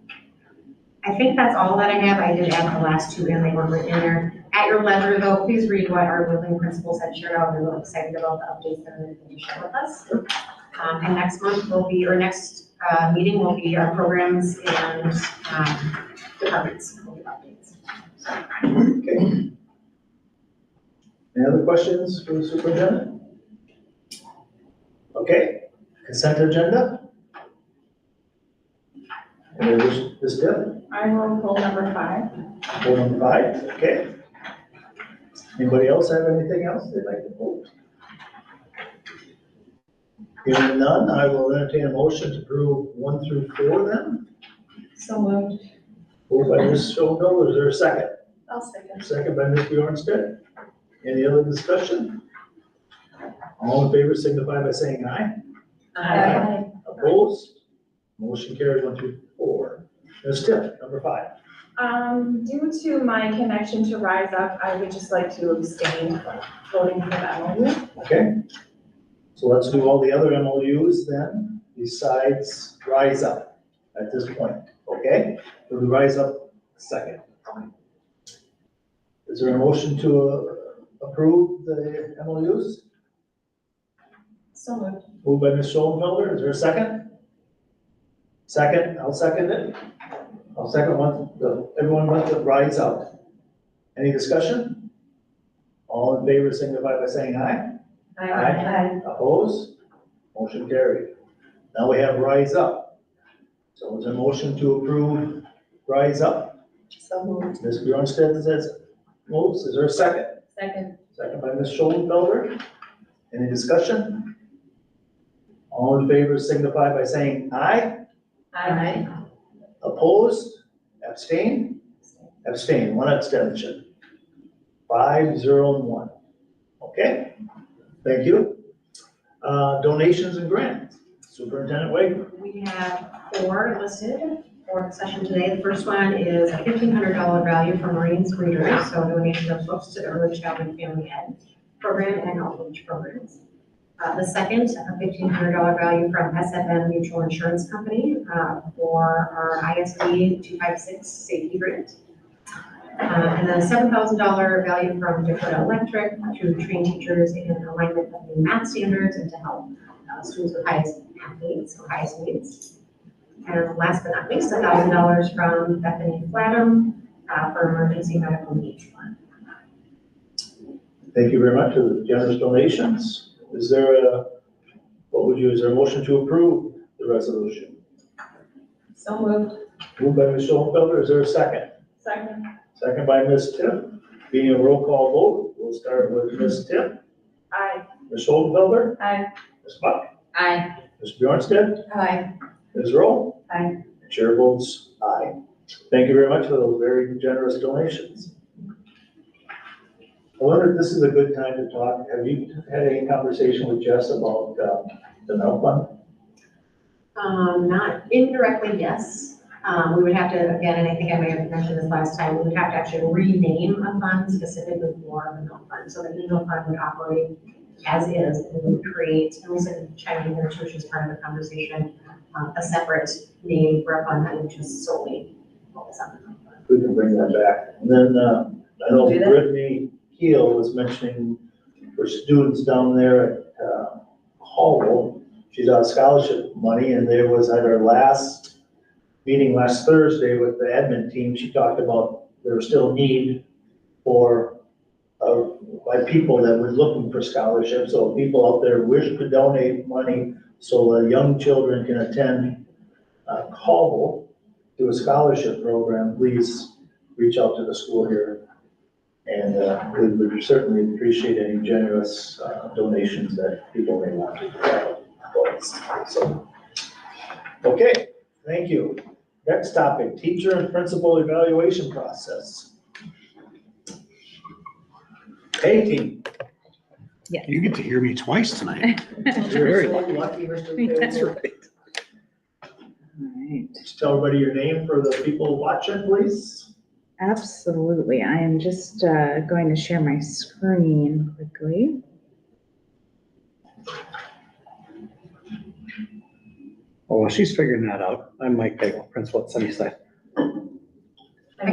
I think that's all that I have. I did add the last 2 and they were written in there. At your leisure though, please read what our building principals had shared out. We're really excited about the updates that are going to share with us. And next month will be, or next meeting will be our programs and departments. Will give updates. Okay. Any other questions for the superintendent? Okay, consent agenda? Any addition, Ms. Deb? I will pull number 5. Pull number 5, okay. Anybody else have anything else they'd like to pull? Hearing none, I will entertain a motion to approve 1 through 4 then. So moved. Moved by Ms. Schoenfeld, is there a second? I'll second. Second by Ms. Bjornstedt. Any other discussion? All in favor signify by saying aye. Aye. Opposed? Motion carried 1 through 4. Ms. Tipp, number 5. Due to my connection to Rise Up, I would just like to abstain from voting for the MOU. Okay. So let's do all the other MOUs then, besides Rise Up at this point, okay? We'll do Rise Up second. Is there a motion to approve the MOUs? So moved. Moved by Ms. Schoenfelder, is there a second? Second, I'll second it. I'll second one, everyone wants to rise up. Any discussion? All in favor signify by saying aye. Aye. Opposed? Motion carried. Now we have rise up. So is there a motion to approve rise up? So moved. Ms. Bjornstedt says moves, is there a second? Second. Second by Ms. Schoenfelder. Any discussion? All in favor signify by saying aye. Aye. Opposed? Abstain? Abstain, one abstention. 5, 0, and 1. Okay, thank you. Donations and grants. Superintendent Waker. We have 4 listed for the session today. The first one is a $1,500 value from Marines Readers, so donation of books to the Early Childhood Family Ed program and outreach programs. The second, a $1,500 value from SFM Mutual Insurance Company for our ISD 256 safety grant. And then a $7,000 value from Dakota Electric to train teachers in alignment of new math standards and to help students with highest math needs or highest needs. And last but not least, $1,000 from Bethany Flatham for emergency medical needs fund. Thank you very much for the generous donations. Is there is there a motion to approve the resolution? So moved. Moved by Ms. Schoenfelder, is there a second? Second. Second by Ms. Tipp. Being a roll call vote, we'll start with Ms. Tipp, Aye. Ms. Schoenfelder, Aye. Ms. Buck, Aye. Ms. Bjornstedt, Aye. Ms. Rowe. Aye. Chair votes aye. Thank you very much for those very generous donations. I wonder if this is a good time to talk. Have you had any conversation with Jess about the milk fund? Not indirectly, yes. We would have to, again, and I think I may have mentioned this last time, we would have to actually rename a fund specifically for the milk fund. So the milk fund would operate as is, and we would create, and we said chiming in there too, which is part of the conversation, a separate name for a fund that would just solely focus on the milk fund. We can bring that back. And then I know Do that. Brittany Keel was mentioning for students down there at Hall, she's on scholarship money, and there was at our last meeting last Thursday with the admin team, she talked about there was still need for by people that were looking for scholarships. So if people out there wish to donate money so the young children can attend Hall through a scholarship program, please reach out to the school here. And we would certainly appreciate any generous donations that people may want to do. So, okay, thank you. Next topic, teacher and principal evaluation process. Hey, team. You get to hear me twice tonight. You're Very so lucky, Mr. That's Taylor. right. Right, Just tell everybody your name for the people watching, please. absolutely. I am just going to share my screen quickly. Oh, well, she's figuring that out. I'm Mike Pagel, principal at Sunnyside. I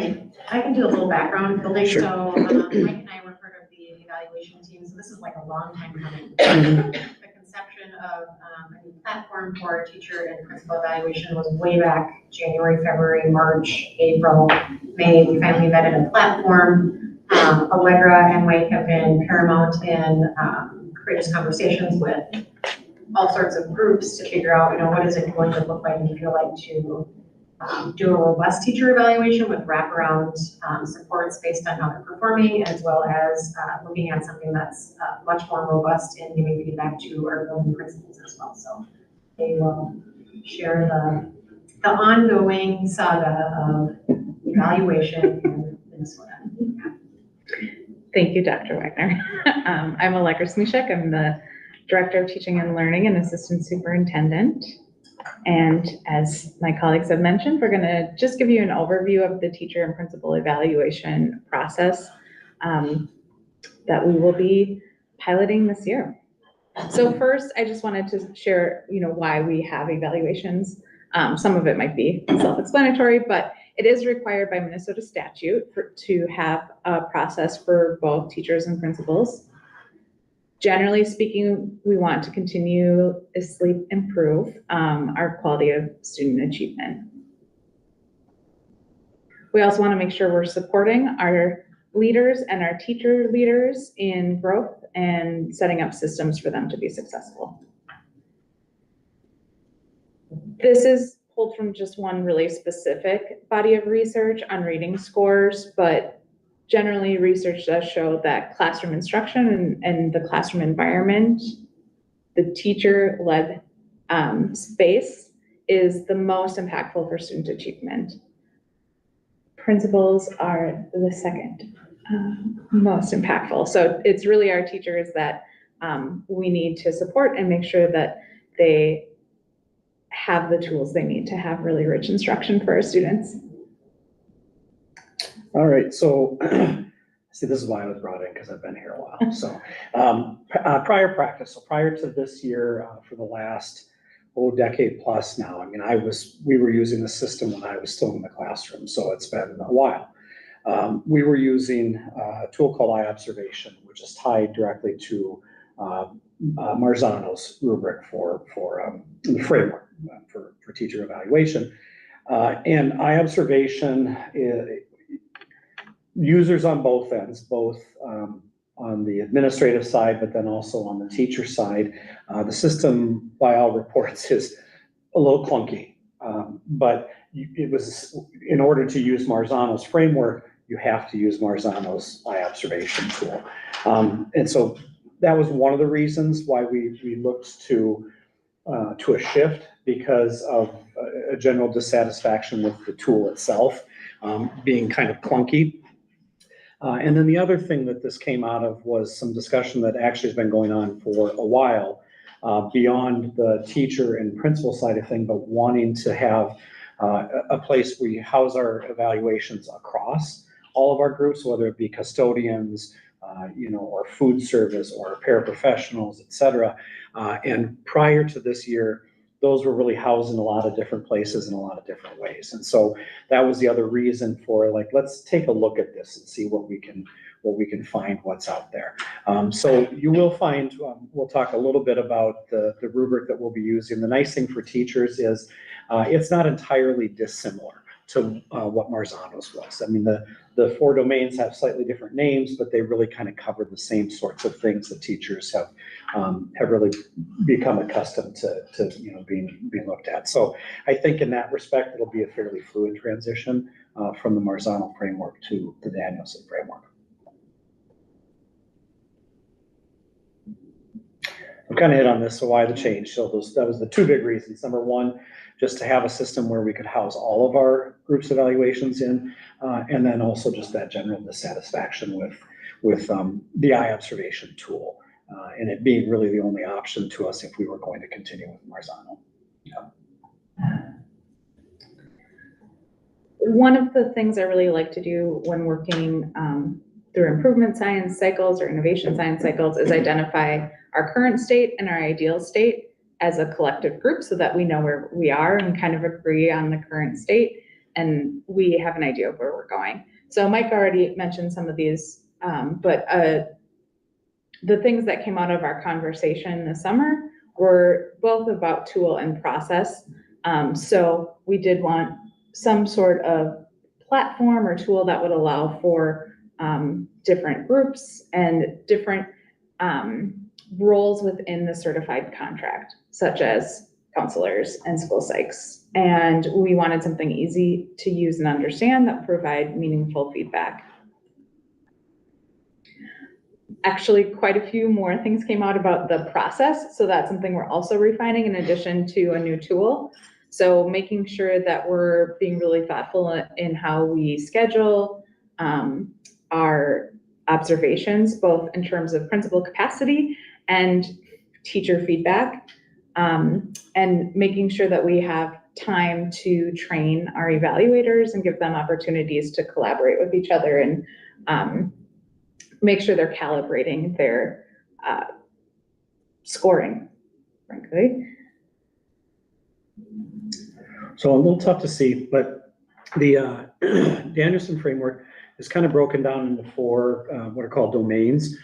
can do a little background building. Sure. So Mike and I were part of the evaluation team, so this is like a long time coming. The conception of a new platform for teacher and principal evaluation was way back January, February, March, April, May. We finally vetted a platform. Allegra and Mike have been paramount in courageous conversations with all sorts of groups to figure out, what is it going to look like and feel like to do a robust teacher evaluation with wraparound supports based on how they're performing, as well as looking at something that's much more robust in giving feedback to our building principals as well. So they will share the ongoing saga of evaluation in Minnesota. Thank you, Dr. Wagner. I'm Allegra Smishek. I'm the Director of Teaching and Learning and Assistant Superintendent. And as my colleagues have mentioned, we're going to just give you an overview of the teacher and principal evaluation process that we will be piloting this year. So first, I just wanted to share, why we have evaluations. Some of it might be self-explanatory, but it is required by Minnesota statute to have a process for both teachers and principals Generally speaking, we want to continuously improve our quality of student achievement. We also want to make sure we're supporting our leaders and our teacher leaders in growth and setting up systems for them to be successful. This is pulled from just one really specific body of research on reading scores, but generally research does show that classroom instruction and the classroom environment, the teacher-led space is the most impactful for student achievement. Principals are the second most impactful. So it's really our teachers that we need to support and make sure that they have the tools they need to have really rich instruction for our students. All right, so see, this is why I was brought in, because I've been here a while. So prior practice, so prior to this year, for the last decade plus now, I mean, we were using the system when I was still in the classroom, so it's been a while. We were using a tool called iObservation, which is tied directly to Marzano's rubric for the framework for teacher evaluation. And iObservation, users on both ends, both on the administrative side, but then also on the teacher side. The system, by all reports, is a little clunky, but it was, in order to use Marzano's framework, you have to use Marzano's iObservation tool. And so that was one of the reasons why we looked to a shift, because of a general dissatisfaction with the tool itself being kind of clunky. And then the other thing that this came out of was some discussion that actually has been going on for a while, beyond the teacher and principal side of thing, but wanting to have a place where we house our evaluations across all of our groups, whether it be custodians, or food service or paraprofessionals, et cetera. And prior to this year, those were really housed in a lot of different places in a lot of different ways. And so that was the other reason for, like, let's take a look at this and see what we can find, what's out there. So you will find, we'll talk a little bit about the rubric that we'll be using. The nice thing for teachers is it's not entirely dissimilar to what Marzano's was. I mean, the 4 domains have slightly different names, but they really kind of cover the same sorts of things that teachers have really become accustomed to being looked at. So I think in that respect, it'll be a fairly fluid transition from the Marzano framework to the Danielson framework. I've kind of hit on this, so why the change? So that was the 2 big reasons. Number 1, just to have a system where we could house all of our groups evaluations in, and then also just that general dissatisfaction with the iObservation tool, and it being really the only option to us if we were going to continue with Marzano. Yeah. One of the things I really like to do when working through improvement science cycles or innovation science cycles is identify our current state and our ideal state as a collective group, so that we know where we are and kind of agree on the current state, and we have an idea of where we're going. So Mike already mentioned some of these, but the things that came out of our conversation this summer were both about tool and process. So we did want some sort of platform or tool that would allow for different groups and different roles within the certified contract, such as counselors and school psychs. And we wanted something easy to use and understand that provide meaningful feedback. Actually, quite a few more things came out about the process. So that's something we're also refining in addition to a new tool. So making sure that we're being really thoughtful in how we schedule our observations, both in terms of principal capacity and teacher feedback, and making sure that we have time to train our evaluators and give them opportunities to collaborate with each other and make sure they're calibrating their scoring, frankly. So a little tough to see, but the Danielson framework is kind of broken down into four, what are called domains.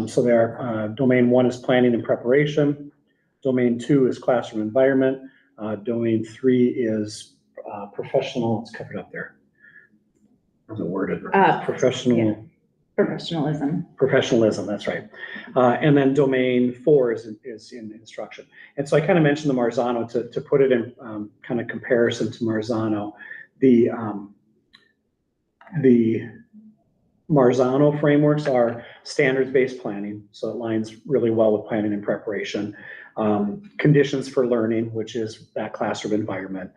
So there are, domain 1 is planning and preparation. Domain 2 is classroom environment. Domain 3 is professional, it's covered up there. How's it worded? Professional. Professionalism, that's right. And then domain 4 is in instruction. And so I kind of mentioned the Marzano to put it in kind of comparison to Marzano. The Marzano frameworks are standards-based planning, so it aligns really well with planning and preparation. Conditions for learning, which is that classroom environment,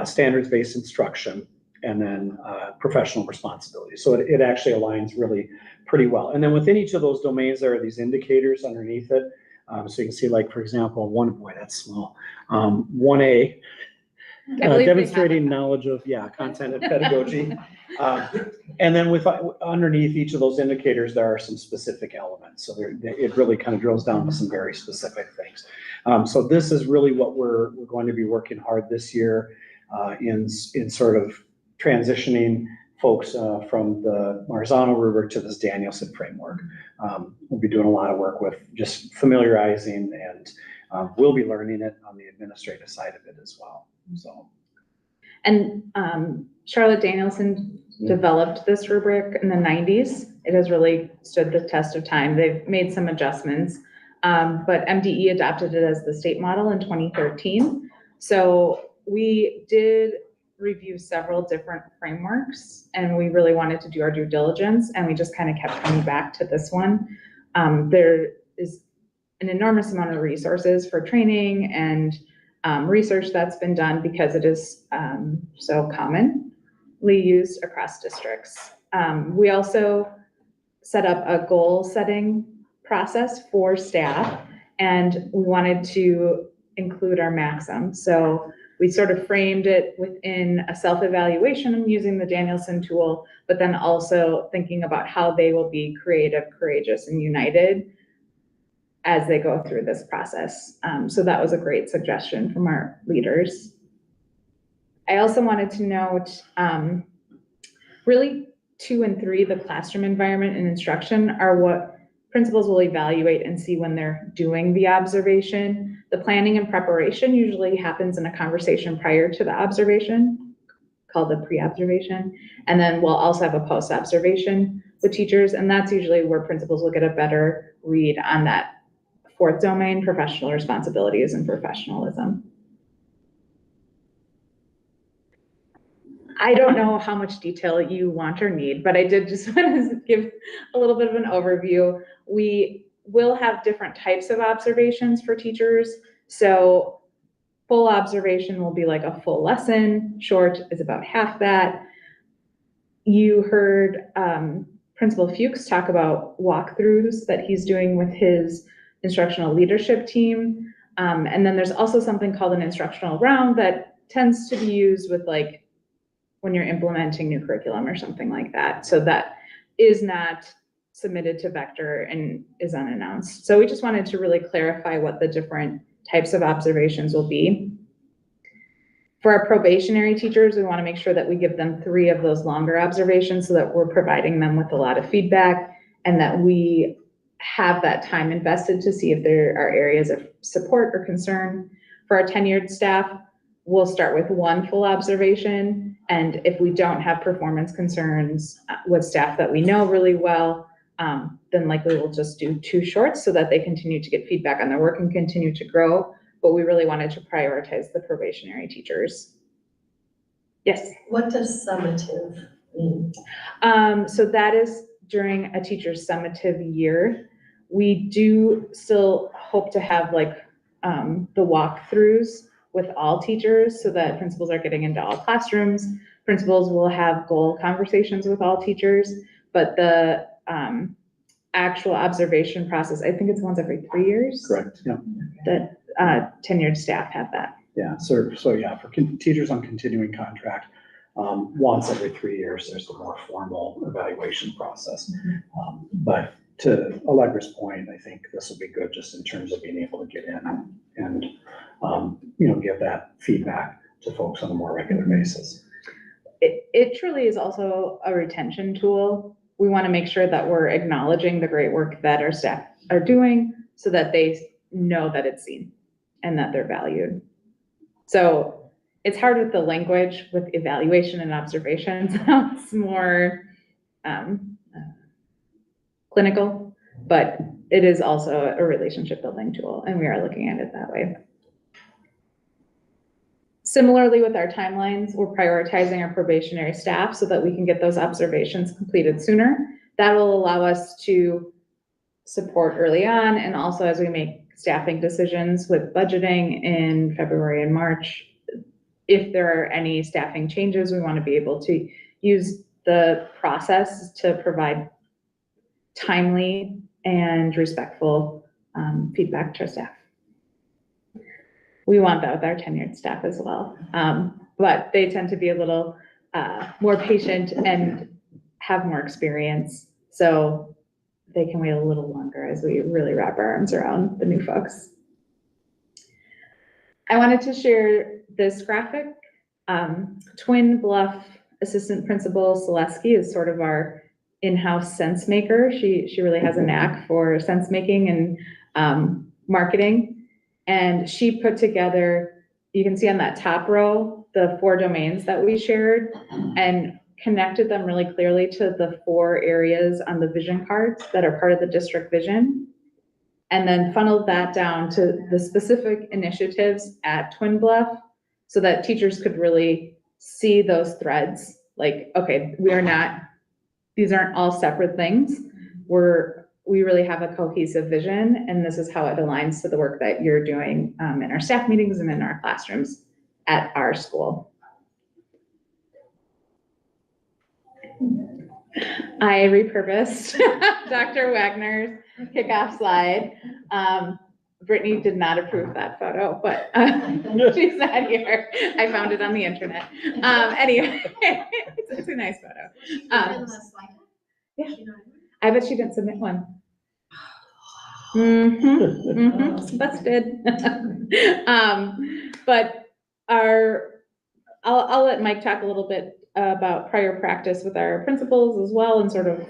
standards-based instruction, and then professional responsibility. So it actually aligns really pretty well. And then within each of those domains, there are these indicators underneath it. So you can see, like, for example, boy, that's small. 1A, demonstrating knowledge of, content and pedagogy. And then underneath each of those indicators, there are some specific elements. So it really kind of drills down to some very specific things. So this is really what we're going to be working hard this year in sort of transitioning folks from the Marzano rubric to this Danielson framework. We'll be doing a lot of work with just familiarizing, and we'll be learning it on the administrative side of it as well. So. And Charlotte Danielson developed this rubric in the 90s. It has really stood the test of time. They've made some adjustments, but MDE adopted it as the state model in 2013. So we did review several different frameworks, and we really wanted to do our due diligence, and we just kind of kept coming back to this one. There is an enormous amount of resources for training and research that's been done because it is so commonly used across districts. We also set up a goal setting process for staff, and we wanted to include our maxim. So we sort of framed it within a self-evaluation using the Danielson tool, but then also thinking about how they will be creative, courageous, and united as they go through this process. So that was a great suggestion from our leaders. I also wanted to note, really 2 and 3, the classroom environment and instruction, are what principals will evaluate and see when they're doing the observation. The planning and preparation usually happens in a conversation prior to the observation, called the pre-observation. And then we'll also have a post-observation with teachers, and that's usually where principals will get a better read on that 4th domain, professional responsibilities and professionalism. I don't know how much detail you want or need, but I did just want to give a little bit of an overview. We will have different types of observations for teachers. So full observation will be like a full lesson. Short is about half that. You heard Principal Fuchs talk about walkthroughs that he's doing with his instructional leadership team. And then there's also something called an instructional round that tends to be used with, like, when you're implementing new curriculum or something like that. So that is not submitted to Vector and is unannounced. So we just wanted to really clarify what the different types of observations will be. For our probationary teachers, we want to make sure that we give them 3 of those longer observations so that we're providing them with a lot of feedback and that we have that time invested to see if there are areas of support or concern. For our tenured staff, we'll start with 1 full observation. And if we don't have performance concerns with staff that we know really well, then likely we'll just do 2 shorts so that they continue to get feedback on their work and continue to grow. But we really wanted to prioritize the probationary teachers. Yes? What does summative mean? So that is during a teacher's summative year. We do still hope to have, like, the walkthroughs with all teachers so that principals are getting into all classrooms. Principals will have goal conversations with all teachers, but the actual observation process, I think it's once every 3 years. Correct, yeah. That tenured staff have that. Yeah, so yeah, for teachers on continuing contract, once every 3 years, there's a more formal evaluation process. But to Allegra's point, I think this will be good just in terms of being able to get in and give that feedback to folks on a more regular basis. it truly is also a retention tool. We want to make sure that we're acknowledging the great work that our staff are doing so that they know that it's seen and that they're valued. So it's hard with the language with evaluation and observation. Sounds more clinical, but it is also a relationship building tool, and we are looking at it that way. Similarly, with our timelines, we're prioritizing our probationary staff so that we can get those observations completed sooner. That will allow us to support early on, and also as we make staffing decisions with budgeting in February and March. If there are any staffing changes, we want to be able to use the process to provide timely and respectful feedback to our staff. We want that with our tenured staff as well. But they tend to be a little more patient and have more experience. So they can wait a little longer as we really wrap our arms around the new folks. I wanted to share this graphic. Twin Bluff Assistant Principal Selesky is sort of our in-house sense maker. She really has a knack for sense making and marketing. And she put together, you can see on that top row, the 4 domains that we shared and connected them really clearly to the 4 areas on the vision cards that are part of the district vision. And then funneled that down to the specific initiatives at Twin Bluff so that teachers could really see those threads. Like, okay, these aren't all separate things. We really have a cohesive vision, and this is how it aligns to the work that you're doing in our staff meetings and in our classrooms at our school. I repurposed Dr. Wagner's kickoff slide. Brittany did not approve that photo, but she's not here. I found it on the internet. Anyway, it's a nice photo. Yeah, I bet she didn't submit one. Busted. But I'll let Mike talk a little bit about prior practice with our principals as well and sort of.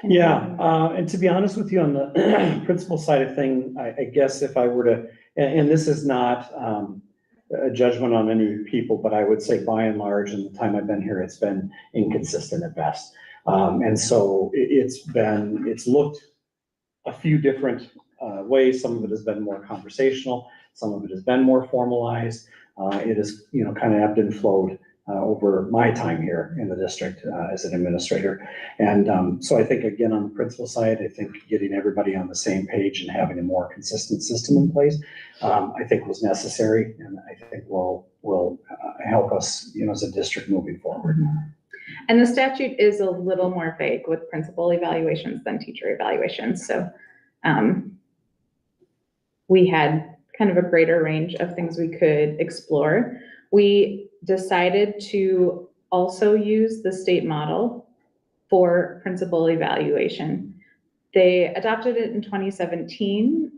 Yeah, and to be honest with you, on the principal side of thing, I guess if I were to, and this is not a judgment on any people, but I would say by and large, in the time I've been here, it's been inconsistent at best. And so it's looked a few different ways. Some of it has been more conversational. Some of it has been more formalized. It is, kind of ebbed and flowed over my time here in the district as an administrator. And so I think, again, on the principal side, I think getting everybody on the same page and having a more consistent system in place, I think was necessary, and I think will help us, as a district moving forward. And the statute is a little more vague with principal evaluations than teacher evaluations. So we had kind of a greater range of things we could explore. We decided to also use the state model for principal evaluation. They adopted it in 2017.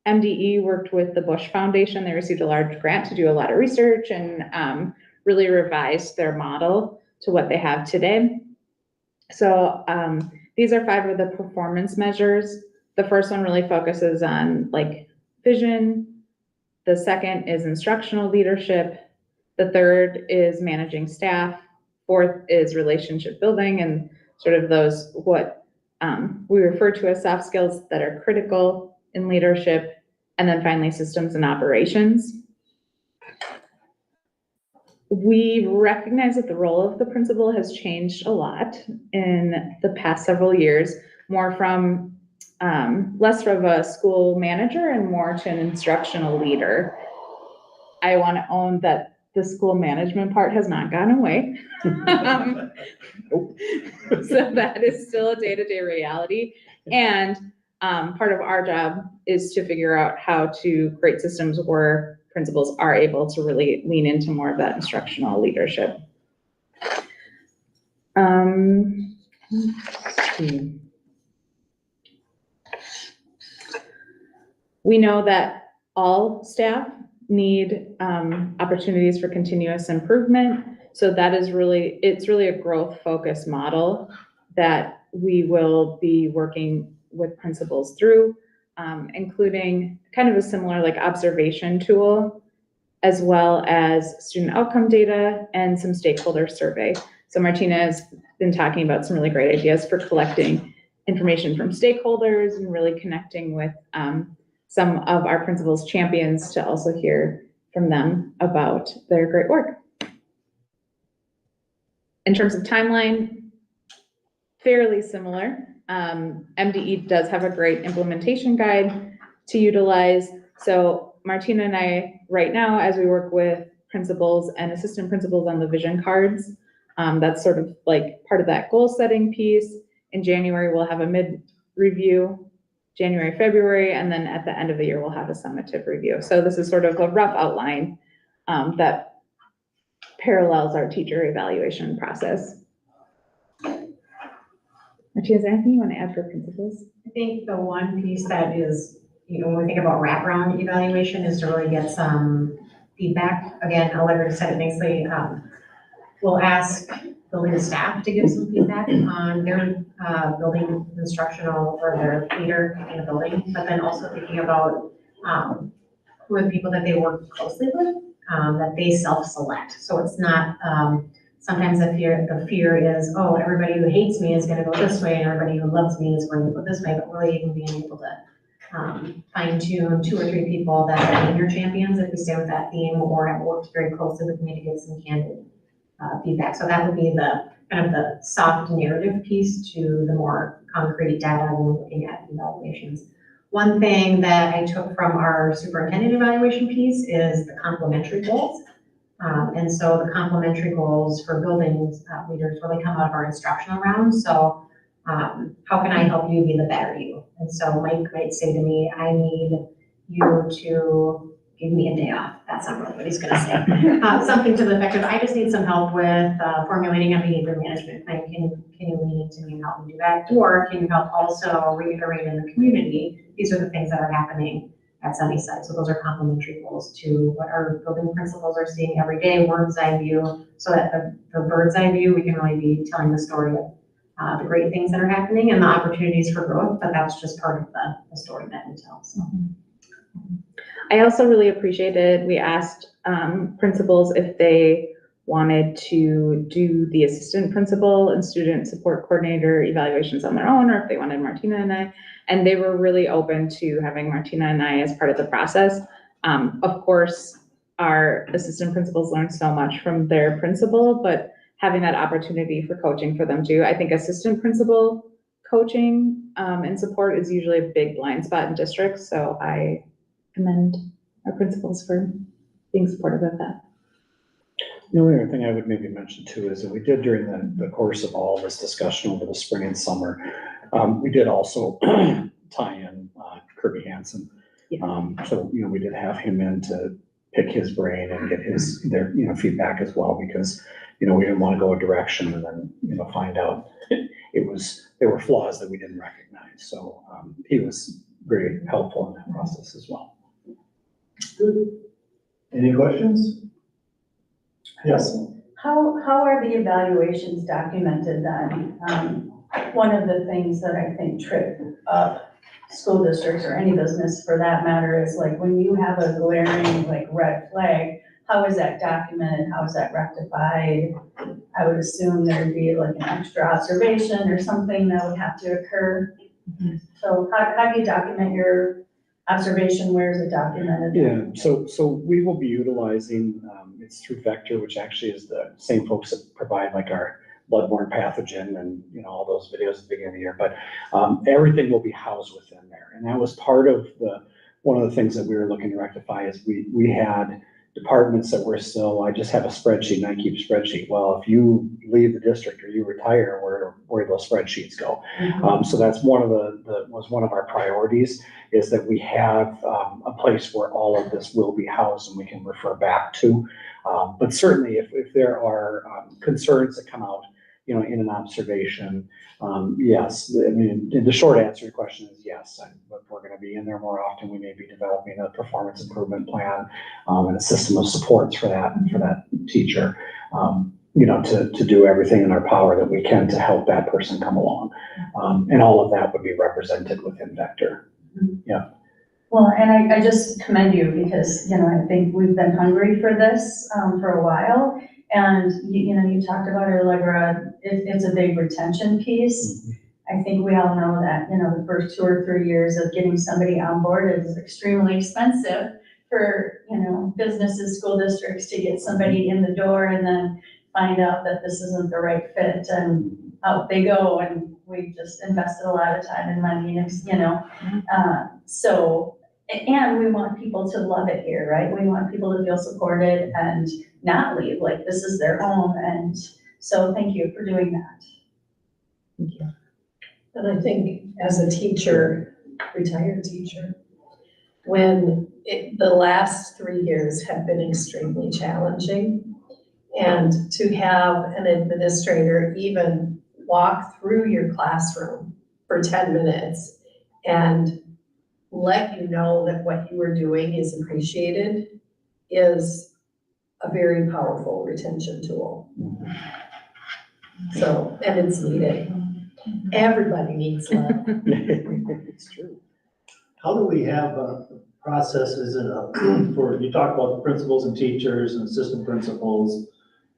MDE worked with the Bush Foundation. They received a large grant to do a lot of research and really revised their model to what they have today. So these are 5 of the performance measures. The first one really focuses on vision. The second is instructional leadership. The third is managing staff. 4th is relationship building and sort of those what we refer to as soft skills that are critical in leadership. And then finally, systems and operations. We recognize that the role of the principal has changed a lot in the past several years, more from less of a school manager and more to an instructional leader. I want to own that the school management part has not gone away. So that is still a day-to-day reality. And part of our job is to figure out how to create systems where principals are able to really lean into more of that instructional leadership. Let's see. We know that all staff need opportunities for continuous improvement. So that is really, it's really a growth focused model that we will be working with principals through, including kind of a similar like observation tool, as well as student outcome data and some stakeholder survey. So Martina has been talking about some really great ideas for collecting information from stakeholders and really connecting with some of our principals' champions to also hear from them about their great work. In terms of timeline, fairly similar. MDE does have a great implementation guide to utilize. So Martina and I, right now, as we work with principals and assistant principals on the vision cards, that's sort of like part of that goal setting piece. In January, we'll have a mid-review, January, February, and then at the end of the year, we'll have a summative review. So this is sort of a rough outline that parallels our teacher evaluation process. Martina, is there anything you want to add for principals? I think the one piece that is, when we think about wraparound evaluation is to really get some feedback. Again, Allegra said it nicely. We'll ask building staff to give some feedback on their building instructional or their leader in the building, but then also thinking about who are the people that they work closely with, that they self-select. So it's not, sometimes the fear is, oh, everybody who hates me is gonna go this way and everybody who loves me is going to go this way, but really even being able to fine tune 2 or 3 people that are being your champions, if we stay with that theme, or have worked very closely with me to get some candid feedback. So that would be the kind of the soft narrative piece to the more concrete data when we're looking at evaluations. One thing that I took from our superintendent evaluation piece is the complementary goals. And so the complementary goals for building leaders really come out of our instructional round. So how can I help you be the better you? And so Mike might say to me, I need you to give me a day off. That's not really what he's gonna say. Something to the effect of, I just need some help with formulating a behavior management plan. Can you lean into me and help me do that? Or can you help also reiterate in the community, these are the things that are happening at Sunnyside. So those are complementary goals to what our building principals are seeing every day, bird's eye view. So that the bird's eye view, we can really be telling the story of the great things that are happening and the opportunities for growth, but that's just part of the story that we tell. So. I also really appreciated, we asked principals if they wanted to do the assistant principal and student support coordinator evaluations on their own, or if they wanted Martina and I, and they were really open to having Martina and I as part of the process. Of course, our assistant principals learn so much from their principal, but having that opportunity for coaching for them too. I think assistant principal coaching and support is usually a big blind spot in districts, so I commend our principals for being supportive of that. The only other thing I would maybe mention too is that we did during the course of all this discussion over the spring and summer, we did also tie in Kirby Hansen. So, we did have him in to pick his brain and get their feedback as well, because, we didn't want to go a direction and then, find out there were flaws that we didn't recognize. So he was very helpful in that process as well. Good. Any questions? Yes. How are the evaluations documented then? One of the things that I think trip up school districts or any business for that matter is like when you have a glaring like red flag, how is that documented? How is that rectified? I would assume there'd be like an extra observation or something that would have to occur. So how do you document your observation? Where is it documented? Yeah, so we will be utilizing, it's through Vector, which actually is the same folks that provide like our bloodborne pathogen and, all those videos at the beginning of the year, but everything will be housed within there. And that was part of one of the things that we were looking to rectify is we had departments that were still, I just have a spreadsheet and I keep a spreadsheet. Well, if you leave the district or you retire, where do those spreadsheets go? So that's one of our priorities, is that we have a place where all of this will be housed and we can refer back to. But certainly if there are concerns that come out, in an observation, yes. I mean, the short answer to your question is yes. If we're going to be in there more often, we may be developing a performance improvement plan and a system of supports for that teacher. to do everything in our power that we can to help that person come along. And all of that would be represented within Vector. Well, and I just commend you because, I think we've been hungry for this, for a while. And, you talked about it, Allegra, it's a big retention piece. I think we all know that, the first 2 or 3 years of getting somebody on board is extremely expensive for, businesses, school districts to get somebody in the door and then find out that this isn't the right fit and out they go. And we just invested a lot of time and money, so, and we want people to love it here, right? We want people to feel supported and not leave, like this is their home. And so thank you for doing that. Thank you. And I think as a teacher, retired teacher, when the last 3 years have been extremely challenging, and to have an administrator even walk through your classroom for 10 minutes and let you know that what you are doing is appreciated is a very powerful retention tool. So, and it's needed. Everybody needs love. It's true. How do we have processes for, you talk about the principals and teachers and assistant principals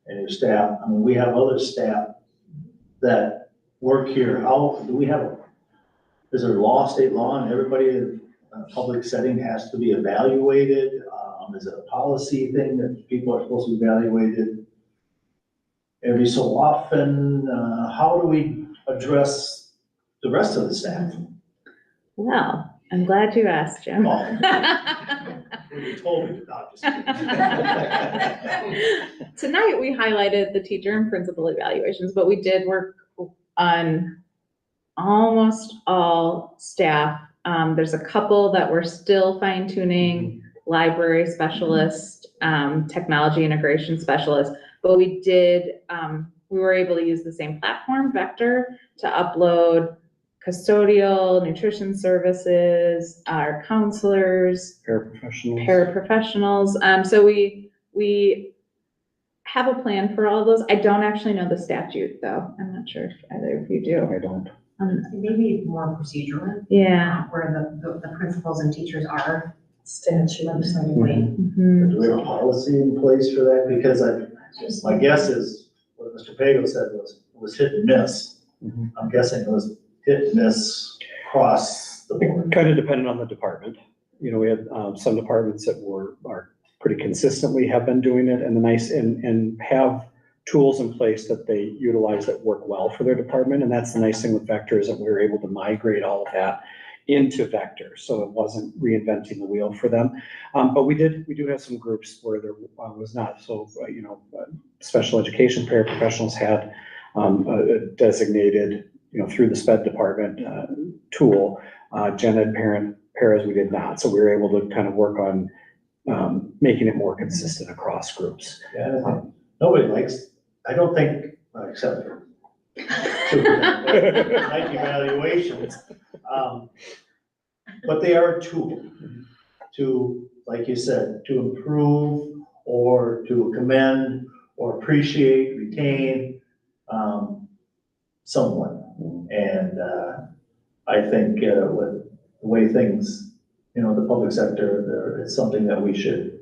and your staff. I mean, we have other staff that work here. How do we have, is there state law, and everybody in a public setting has to be evaluated? Is it a policy thing that people are supposed to be evaluated every so often? How do we address the rest of the staff? Well, I'm glad you asked, Jim. You told me not just. Tonight, we highlighted the teacher and principal evaluations, but we did work on almost all staff. There's a couple that we're still fine tuning, library specialist, technology integration specialist, but we were able to use the same platform, Vector, to upload custodial, nutrition services, our counselors, paraprofessionals. So we have a plan for all those. I don't actually know the statute though. I'm not sure if either of you do. I don't. Maybe more procedural. Yeah. Where the principals and teachers are Statute. legislatively. Do we have a policy in place for that? Because my guess is what Mr. Pago said was hit and miss. I'm guessing it was hit and miss across the board. Kind of dependent on the department. We had some departments that are pretty consistently have been doing it, and have tools in place that they utilize that work well for their department. And that's the nice thing with Vector, is that we were able to migrate all of that into Vector, so it wasn't reinventing the wheel for them. But we do have some groups where there was not. So special education paraprofessionals had a designated, through the SPED department tool. Gen Ed paras we did not. So we were able to kind of work on making it more consistent across groups. Yeah, nobody likes, I don't think, except for like evaluations. But they are a tool to, like you said, to improve or to commend or appreciate, retain someone. And I think with the way things, the public sector, it's something that we should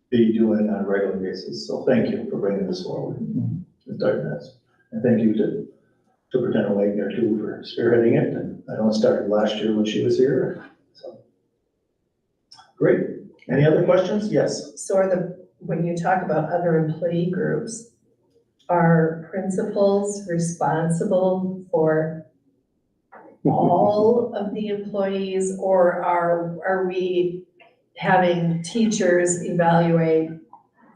be doing on a regular basis. So thank you for bringing this forward and starting this. And thank you to Superintendent Wagner too for spearheading it. And I know it started last year when she was here. So great. Any other questions? Yes. So when you talk about other employee groups, are principals responsible for all of the employees, or are we having teachers evaluate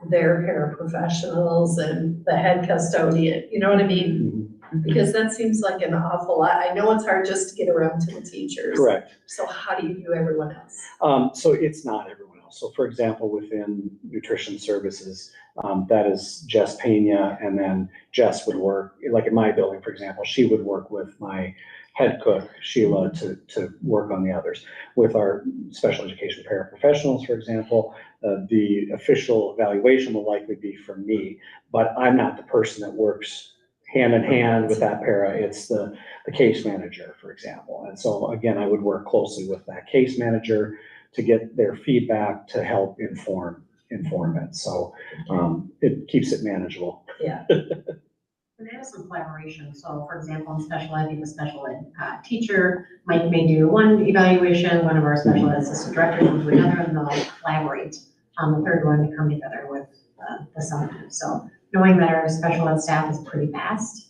their paraprofessionals and the head custodian? You know what I mean? Because that seems like an awful lot. I know it's hard just to get around to the teachers. Correct. So how do you do everyone else? So it's not everyone else. So for example, within nutrition services, that is Jess Pena, and then Jess would work, like in my building, for example, she would work with my head cook, Sheila, to work on the others. With our special education paraprofessionals, for example, the official evaluation will likely be from me, but I'm not the person that works hand in hand with that para. It's the case manager, for example. And so again, I would work closely with that case manager to get their feedback to help inform it. So it keeps it manageable. And there is some collaboration. So for example, in special ed, the special ed teacher, Mike may do one evaluation, one of our special ed assistant directors will do another, and they'll collaborate on the third one to come together with the summative. So knowing that our special ed staff is pretty vast,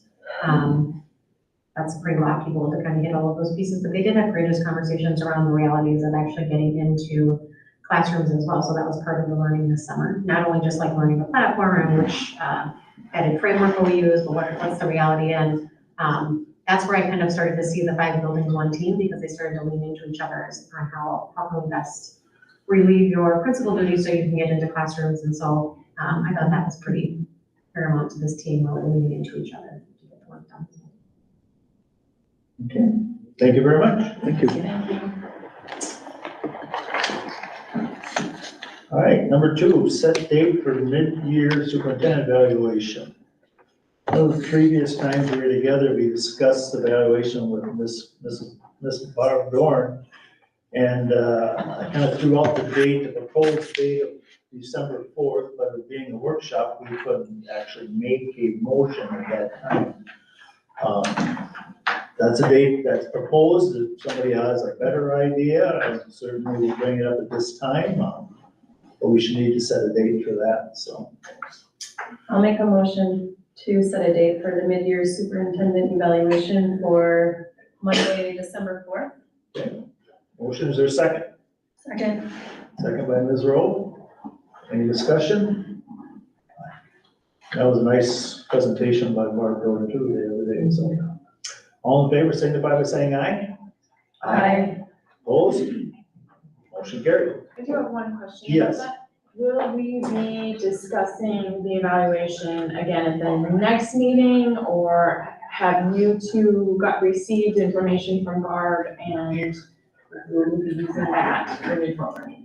that's a pretty lot of people to kind of get all of those pieces. But they did have courageous conversations around the realities of actually getting into classrooms as well. So that was part of the learning this summer. Not only just like learning the platform and which guided framework will we use, but what's the reality. And that's where I kind of started to see the 5 buildings one team, because they started to lean into each other on how can we best relieve your principal duties so you can get into classrooms. And so I thought that was pretty paramount to this team, really leaning into each other to get the work done. Okay, thank you very much. Thank you. All right, number 2, set date for mid-year superintendent evaluation. Those previous times we were together, we discussed evaluation with Miss Barb Dorn. And I kind of threw out the date, the proposed date of December 4th, but it being a workshop, we couldn't actually make a motion at that time. That's a date that's proposed. If somebody has a better idea, I certainly will bring it up at this time. But we should need to set a date for that, so. I'll make a motion to set a date for the mid-year superintendent evaluation for Monday, December 4th. Okay. Motion, is there a second? Second. Second by Ms. Rowe. Any discussion? That was a nice presentation by Mark Dorn too the other day, so. All in favor, signify by saying aye. Aye. Opposed? Motion carried. I do have one question. Yes. Will we be discussing the evaluation again at the next meeting, or have you two received information from Barb and will we be using that for new programming?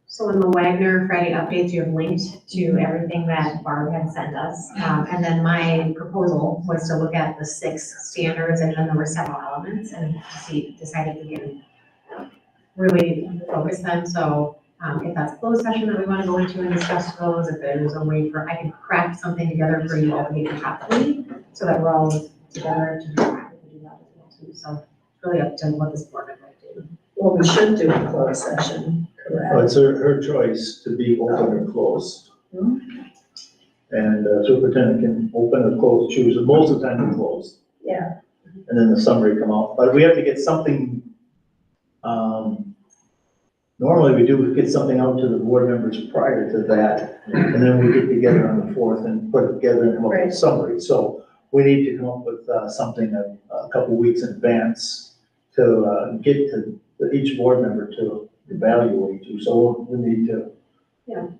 So in the Wagner Friday updates, you have linked to everything that Barb had sent us. And then my proposal was to look at the 6 standards, and then there were several elements, and decided to get really focus them. So if that's a closed session that we want to go into and discuss those, if there's a way I can craft something together for you all to get your top 3, so that we're all together to do that as well too. So it's really up to what this board would like to do. Well, we should do a closed session, correct? It's her choice to be open or closed. And superintendent can open or close, choose, and most of the time it's closed. Yeah. And then the summary come out, but we have to get something, normally we do get something out to the board members prior to that, and then we get together on the 4th and put it together and come up with a summary. So we need to come up with something a couple weeks in advance to get to each board member to evaluate you. So we need to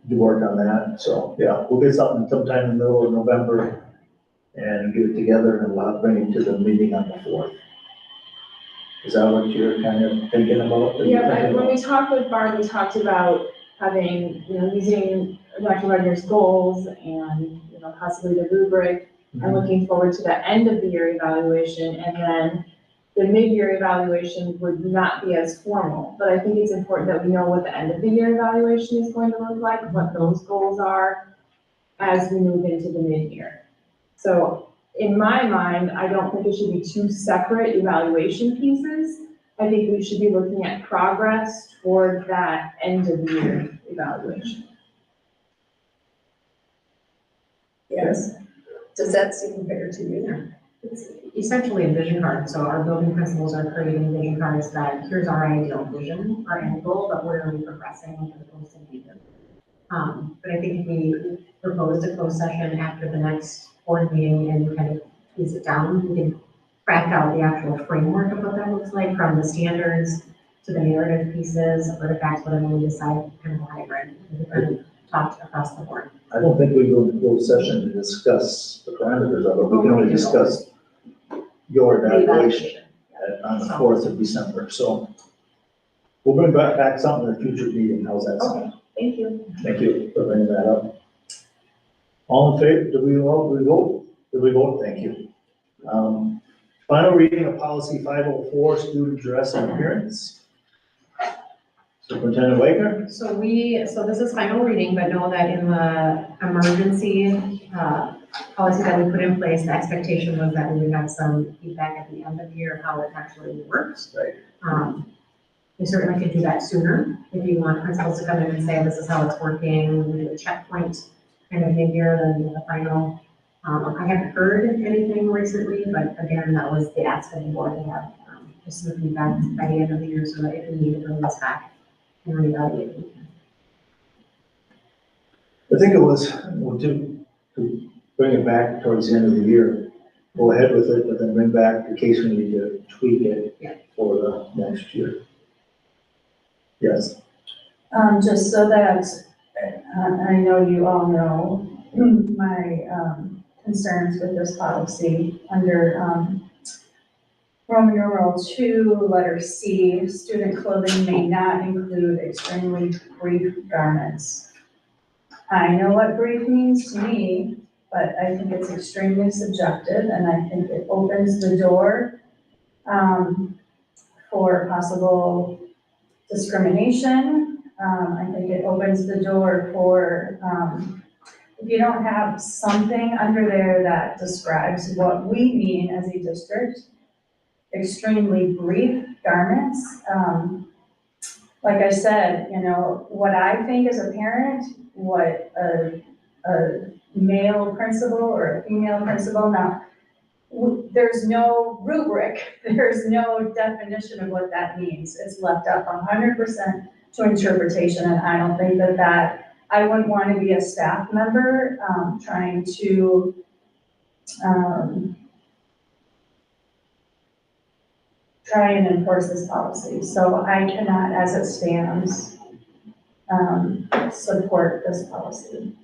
do work on that. So, yeah, we'll get something sometime in the middle of November and get it together and bring it to the meeting on the 4th. Is that what you're kind of thinking about? Yeah, when we talked with Barb, we talked about having, using Dr. Wagner's goals and, possibly the rubric, and looking forward to the end of the year evaluation. And then the mid-year evaluation would not be as formal, but I think it's important that we know what the end of the year evaluation is going to look like, what those goals are as we move into the mid-year. So in my mind, I don't think it should be 2 separate evaluation pieces. I think we should be looking at progress toward that end of the year evaluation. Yes. Does that seem fair to you? It's essentially a vision card. So our building principals are creating vision cards that here's our ideal vision, our end goal, but where are we progressing as opposed to future. But I think if we proposed a closed session after the next board meeting and kind of piece it down, we can craft out the actual framework of what that looks like, from the standards to the narrative pieces, artifacts, whatever we decide, kind of a hybrid, and talked across the board. I don't think we go into closed session to discuss the parameters of it. We can only discuss your evaluation on the 4th of December. So we'll bring back something in a future meeting. How's that sound? Okay, thank you. Thank you for bringing that up. All in favor? Did we vote? Did we vote? Thank you. Final reading of policy 504, student dress and appearance. Superintendent Wagner? So this is final reading, but know that in the emergency, policy that we put in place, the expectation was that we would have some feedback at the end of the year of how it actually works. Right. We certainly could do that sooner if you want principals to come in and say, this is how it's working, we do a checkpoint kind of mid-year, then do the final. I haven't heard anything recently, but again, that was the ask of the board to have just some feedback by the end of the year so that if we need to bring this back and reevaluate. we can. I think it was, well, to bring it back towards the end of the year, go ahead with it, but then bring back in case we need to tweak it for the next year. Yes. Just so that, I know you all know my concerns with this policy under Roman numeral 2, letter C, student clothing may not include extremely brief garments. I know what brief means to me, but I think it's extremely subjective, and I think it opens the door for possible discrimination. I think it opens the door for, if you don't have something under there that describes what we mean as a district, extremely brief garments. Like I said, you know, what I think as a parent, what a male principal or a female principal, now, there's no rubric, there's no definition of what that means. It's left up 100% to interpretation, and I don't think that I wouldn't want to be a staff member trying to try and enforce this policy. So I cannot, as it stands, support this policy.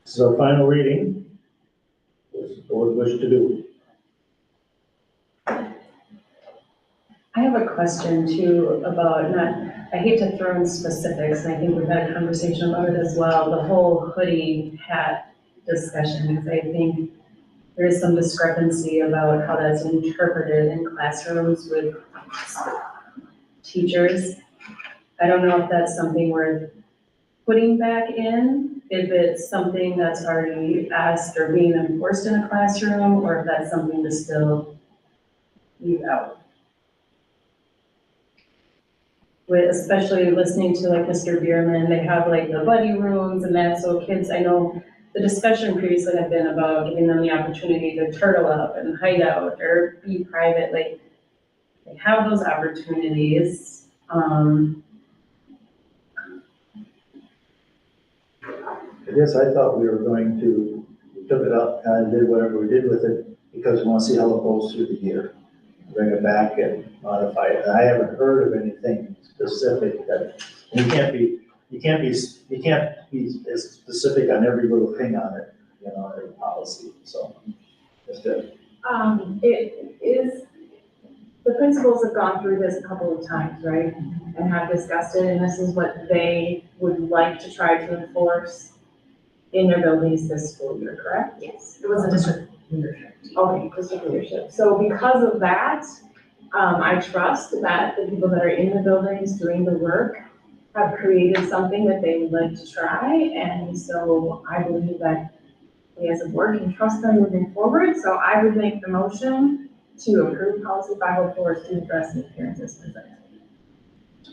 This is our final reading. What does the board wish to do? I have a question too about I hate to throw in specifics, and I think we've had a conversation about it as well, the whole hoodie hat discussion, because I think there is some discrepancy about how that's interpreted in classrooms with teachers. I don't know if that's something worth putting back in, if it's something that's already asked or being enforced in a classroom, or if that's something to still leave out. With especially listening to like Mr. Bierman, they have like the buddy rooms and that, so kids, I know the discussion previously had been about giving them the opportunity to turtle up and hide out or be private, like they have those opportunities. I guess I thought we were going to, we took it up and did whatever we did with it because we want to see how it goes through the year. Bring it back and modify it. And I haven't heard of anything specific that, you can't be as specific on every little thing on it, you know, every policy, so that's good. It is, the principals have gone through this a couple of times, right? And have discussed it, and this is what they would like to try to enforce in their buildings this school year, correct? Yes, it was a district leadership. Okay, district leadership. So because of that, I trust that the people that are in the buildings doing the work have created something that they would like to try. And so I believe that we as a board can trust them moving forward. So I would make the motion to approve policy 504, student dress and appearance as presented.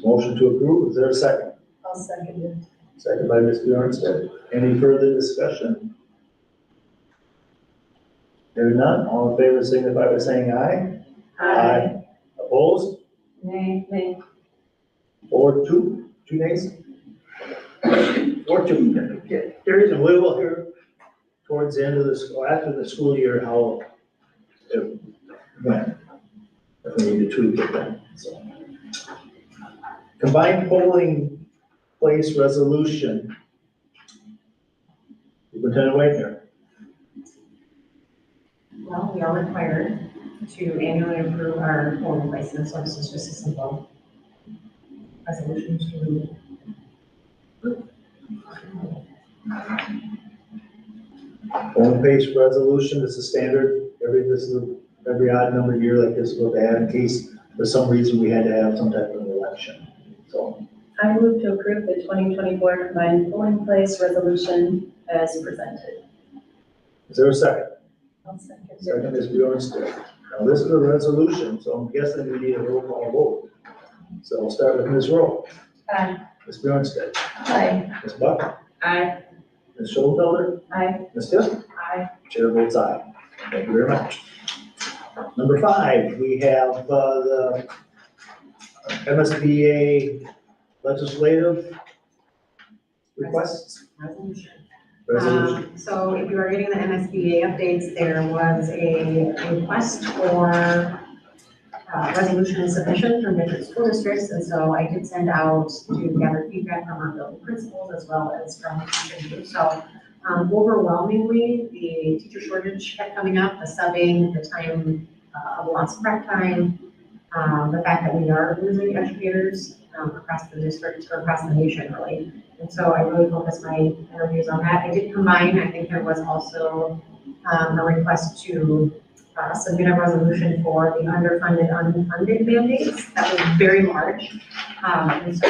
Motion to approve, is there a second? I'll second it. Second by Ms. Bjornstad. Any further discussion? Hearing none, all in favor signify by saying aye. Aye. Opposed? Nay. 4-2, 2 nays? 4-2, okay, there is a will here. towards the end of the school, after the school year, how it went. If we need to tweak it then, so. Combined polling place resolution. Superintendent Wagner. Well, we are required to annually approve our polling places, so this is just a simple resolution to. Polling place resolution, this is standard, every odd number year like this, what they have in case for some reason we had to have some type of election, so. I move to approve the 2024 combined polling place resolution as presented. Is there a second? I'll second it. Second is Bjornstead. Now, this is a resolution, so I'm guessing we need a roll call vote. So I'll start with Ms. Rowe. Aye. Ms. Bjornstead. Aye. Ms. Buck. Aye. Ms. Schoenfelder. Aye. Ms. Tiff. Aye. Chair votes aye. Thank you very much. Number 5, we have the MSBA legislative requests. Resolution. So if you are getting the MSBA updates, there was a request for resolution and submission from different school districts, and so I did send out to gather feedback from our building principals as well as from the teacher group. So overwhelmingly, the teacher shortage kept coming up, the subbing, the time of lots of prep time, the fact that we are losing educators across the district or across the nation, really. And so I really focused my interviews on that. I did combine, I think there was also a request to submit a resolution for the underfunded, unfunded mandates. That was very large. And so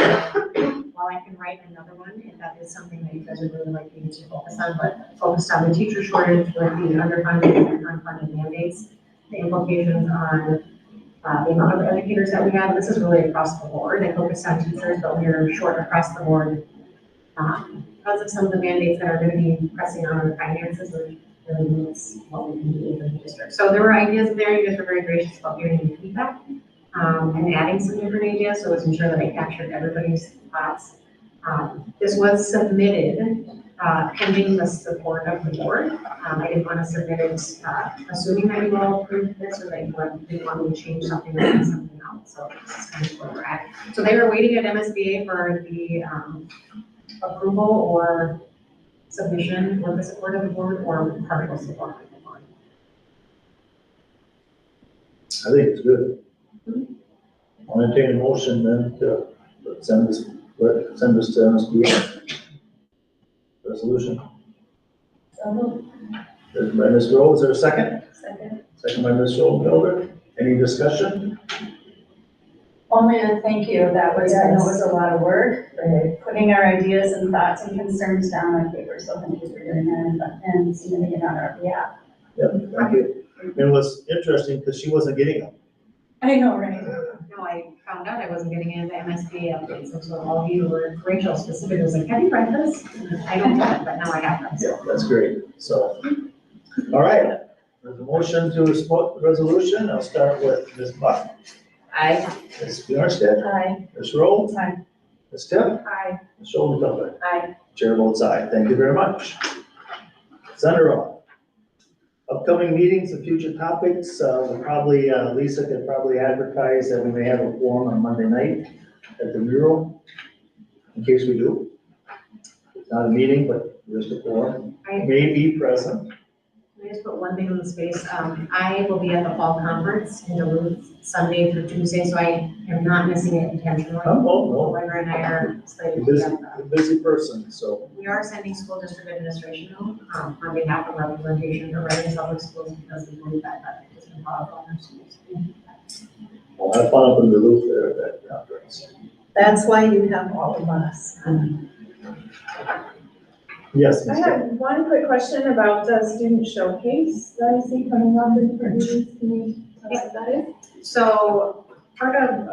while I can write another one, if that is something that you guys would really like me to focus on, but focused on the teacher shortage with the underfunded and unfunded mandates, the implications on the amount of educators that we have. This is really across the board. I focused on teachers, but we're short across the board because of some of the mandates that are going to be pressing on our finances, which really limits what we can do within the district. So there were ideas there. You guys were very gracious about giving me feedback and adding some different ideas. So I was ensuring that I captured everybody's thoughts. This was submitted pending the support of the board. I didn't want to submit it assuming that you all approved this or that you didn't want me to change something or do something else. So this is kind of where we're at. So they were waiting at MSBA for the approval or submission or the support of the board or partial support of the board. I think it's good. I'll entertain a motion then to send this to MSBA. Resolution. There's by Ms. Rowe, is there a second? Second. Second by Ms. Schoenfelder. Any discussion? Only a thank you. That was, I know it was a lot of work, putting our ideas and thoughts and concerns down on paper. So thank you for doing that and submitting it on our behalf. Yep, thank you. It was interesting because she wasn't getting them. I know, right? No, I found out I wasn't getting any of the MSBA updates, and so all of you were, Rachel specifically was like, have you read this? I don't have it, but now I have them. Yeah, that's great. So, all right. There's a motion to support the resolution. I'll start with Ms. Buck. Aye. Ms. Bjornstead. Aye. Ms. Rowe. Aye. Ms. Tiff. Aye. Ms. Schoenfelder. Aye. Chair votes aye. Thank you very much. Senator, upcoming meetings and future topics, we'll probably, Lisa could probably advertise that we may have a forum on Monday night at the Mural, in case we do. It's not a meeting, but just a forum. May be present. Can I just put one thing in the space? I will be at the fall conference in Duluth Sunday through Tuesday, so I am not missing it intentionally. Oh, no, Weber and I are slated You're to busy, be at you're a busy person, so. We are sending school district administration out on behalf of representation for Reading Public Schools because we believe that that is involved on our schools. We'll have fun up in Duluth there at that conference. That's why you have all of us. Yes, I Ms. have one quick question about the student showcase that I see coming up in Purdue. Can you tell us what that is? So part of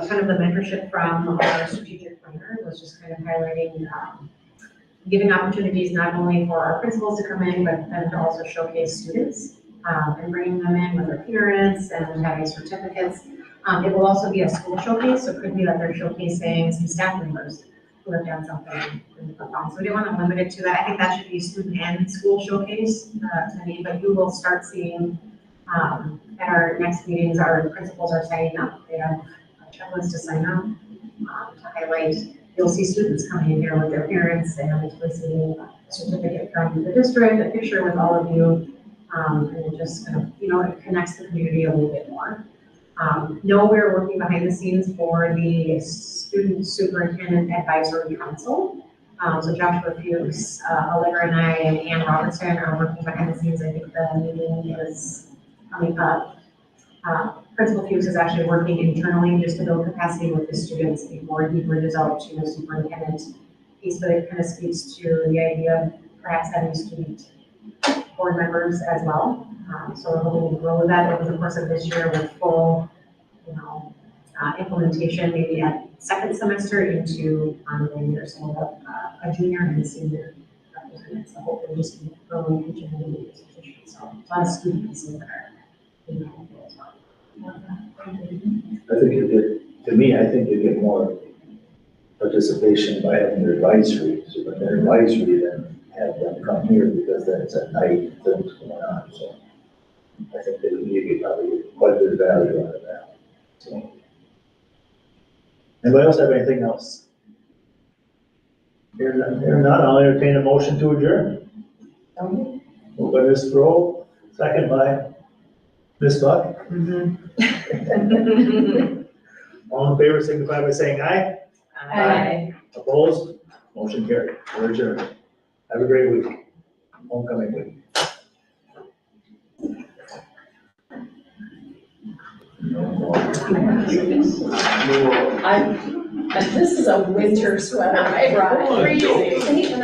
kind of the mentorship from our strategic planner was just kind of highlighting, giving opportunities not only for our principals to come in, but then to also showcase students and bringing them in with their parents and having certificates. It will also be a school showcase, so it could be that they're showcasing some staff members who have done something really profound. So we didn't want to limit it to that. I think that should be student and school showcase to me, but you will start seeing at our next meetings, our principals are signing up. They have a checklist to sign up to highlight. You'll see students coming in here with their parents and receiving a certificate from the district, a picture with all of you. And it just kind of, it connects the community a little bit more. No, we're working behind the scenes for the Student Superintendent Advisory Council. So Joshua Fuchs, Oliver and I, and Ann Robertson are working behind the scenes. I think the meeting is coming up. Principal Fuchs is actually working internally just to build capacity with the students before he bridges out to the superintendent piece, but it kind of speaks to the idea of perhaps having student board members as well. So we're hoping to grow that over the course of this year with full, implementation maybe at second semester into ongoing years. So we'll have a junior and a senior representatives. So hopefully just keep growing each of the institutions. So a lot of student pieces that are being helpful as well. I think I think you get more participation by having your advisory, superintendent advisory, than have them come here, because then it's at night, things going on, so. I think that you get probably quite a bit of value out of that, so. Anybody else have anything else? Here none, I'll entertain a motion to adjourn. Moved by Ms. Rowe, second by Ms. Buck. All in favor, signify by saying aye. Aye. Opposed? Motion carried. We're adjourned. Have a great week. Homecoming week. This is a winter sweater I brought. Freezing.